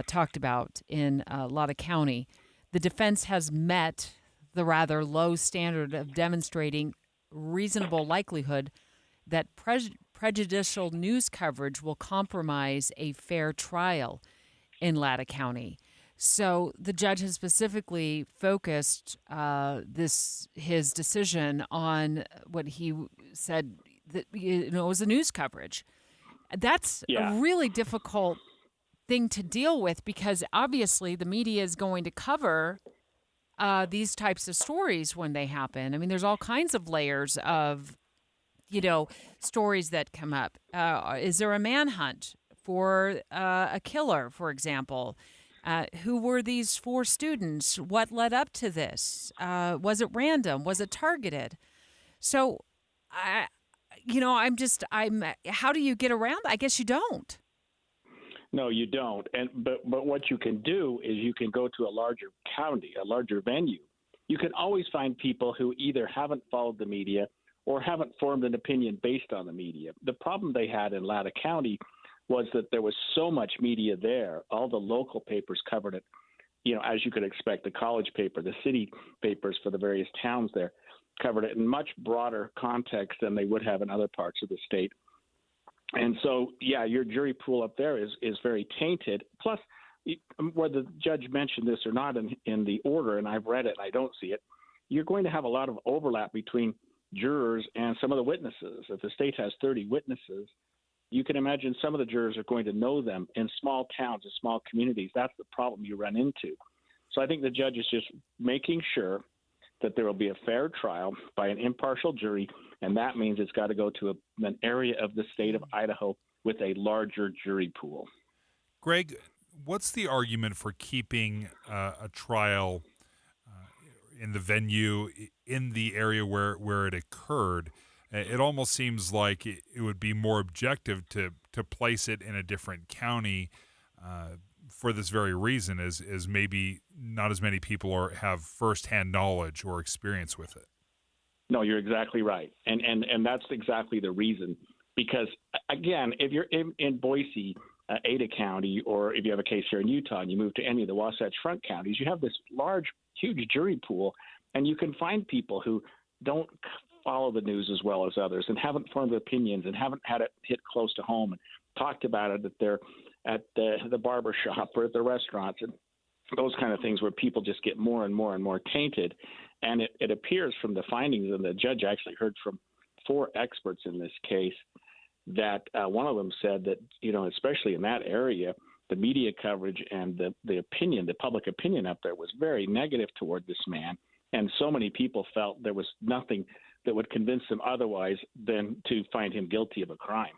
talked about in Latta County, the defense has met the rather low standard of demonstrating reasonable likelihood that prejudicial news coverage will compromise a fair trial in Latta County. So the judge has specifically focused his decision on what he said that was the news coverage. That's a really difficult thing to deal with, because obviously the media is going to cover these types of stories when they happen. I mean, there's all kinds of layers of, stories that come up. Is there a manhunt for a killer, for example? Who were these 4 students? What led up to this? Was it random? Was it targeted? So, how do you get around? I guess you don't. No, you don't. But what you can do is you can go to a larger county, a larger venue. You can always find people who either haven't followed the media or haven't formed an opinion based on the media. The problem they had in Latta County was that there was so much media there. All the local papers covered it, as you could expect. The college paper, the city papers for the various towns there covered it in much broader context than they would have in other parts of the state. And so, your jury pool up there is very tainted. Plus, whether the judge mentioned this or not in the order, and I've read it and I don't see it, you're going to have a lot of overlap between jurors and some of the witnesses. If the state has 30 witnesses, you can imagine some of the jurors are going to know them in small towns and small communities. That's the problem you run into. So I think the judge is just making sure that there will be a fair trial by an impartial jury, and that means it's got to go to an area of the state of Idaho with a larger jury pool. Greg, what's the argument for keeping a trial in the venue in the area where it occurred? It almost seems like it would be more objective to place it in a different county for this very reason, as maybe not as many people have firsthand knowledge or experience with it. No, you're exactly right. And that's exactly the reason. Because, again, if you're in Boise, Ada County, or if you have a case here in Utah and you move to any of the Wasatch Front counties, you have this huge jury pool, and you can find people who don't follow the news as well as others and haven't formed opinions and haven't had it hit close to home and talked about it at their at the barber shop or at the restaurants, and those kind of things where people just get more and more and more tainted. And it appears from the findings, and the judge actually heard from 4 experts in this case, that one of them said that, especially in that area, the media coverage and the public opinion up there was very negative toward this man. And so many people felt there was nothing that would convince them otherwise than to find him guilty of a crime.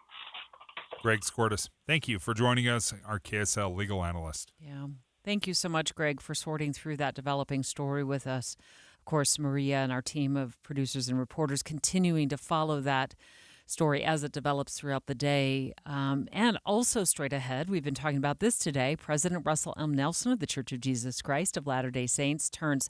Greg Skordas, thank you for joining us, our KSL legal analyst. Yeah. Thank you so much, Greg, for sorting through that developing story with us. Of course, Maria and our team of producers and reporters continuing to follow that story as it develops throughout the day. And also straight ahead, we've been talking about this today. President Russell M. Nelson of the Church of Jesus Christ of Latter-day Saints turns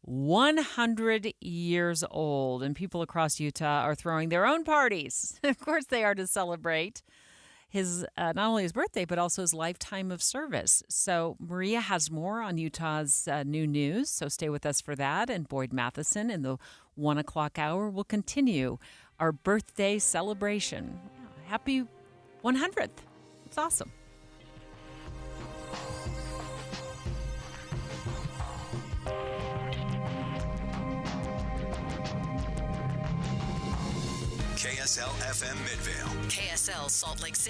100 years old, and people across Utah are throwing their own parties. Of course, they are to celebrate his not only his birthday, but also his lifetime of service. So Maria has more on Utah's new news, so stay with us for that. And Boyd Matheson in the 1 o'clock hour will continue our birthday celebration. Happy 100th. It's awesome. KSL FM Midvale. KSL Salt Lake City.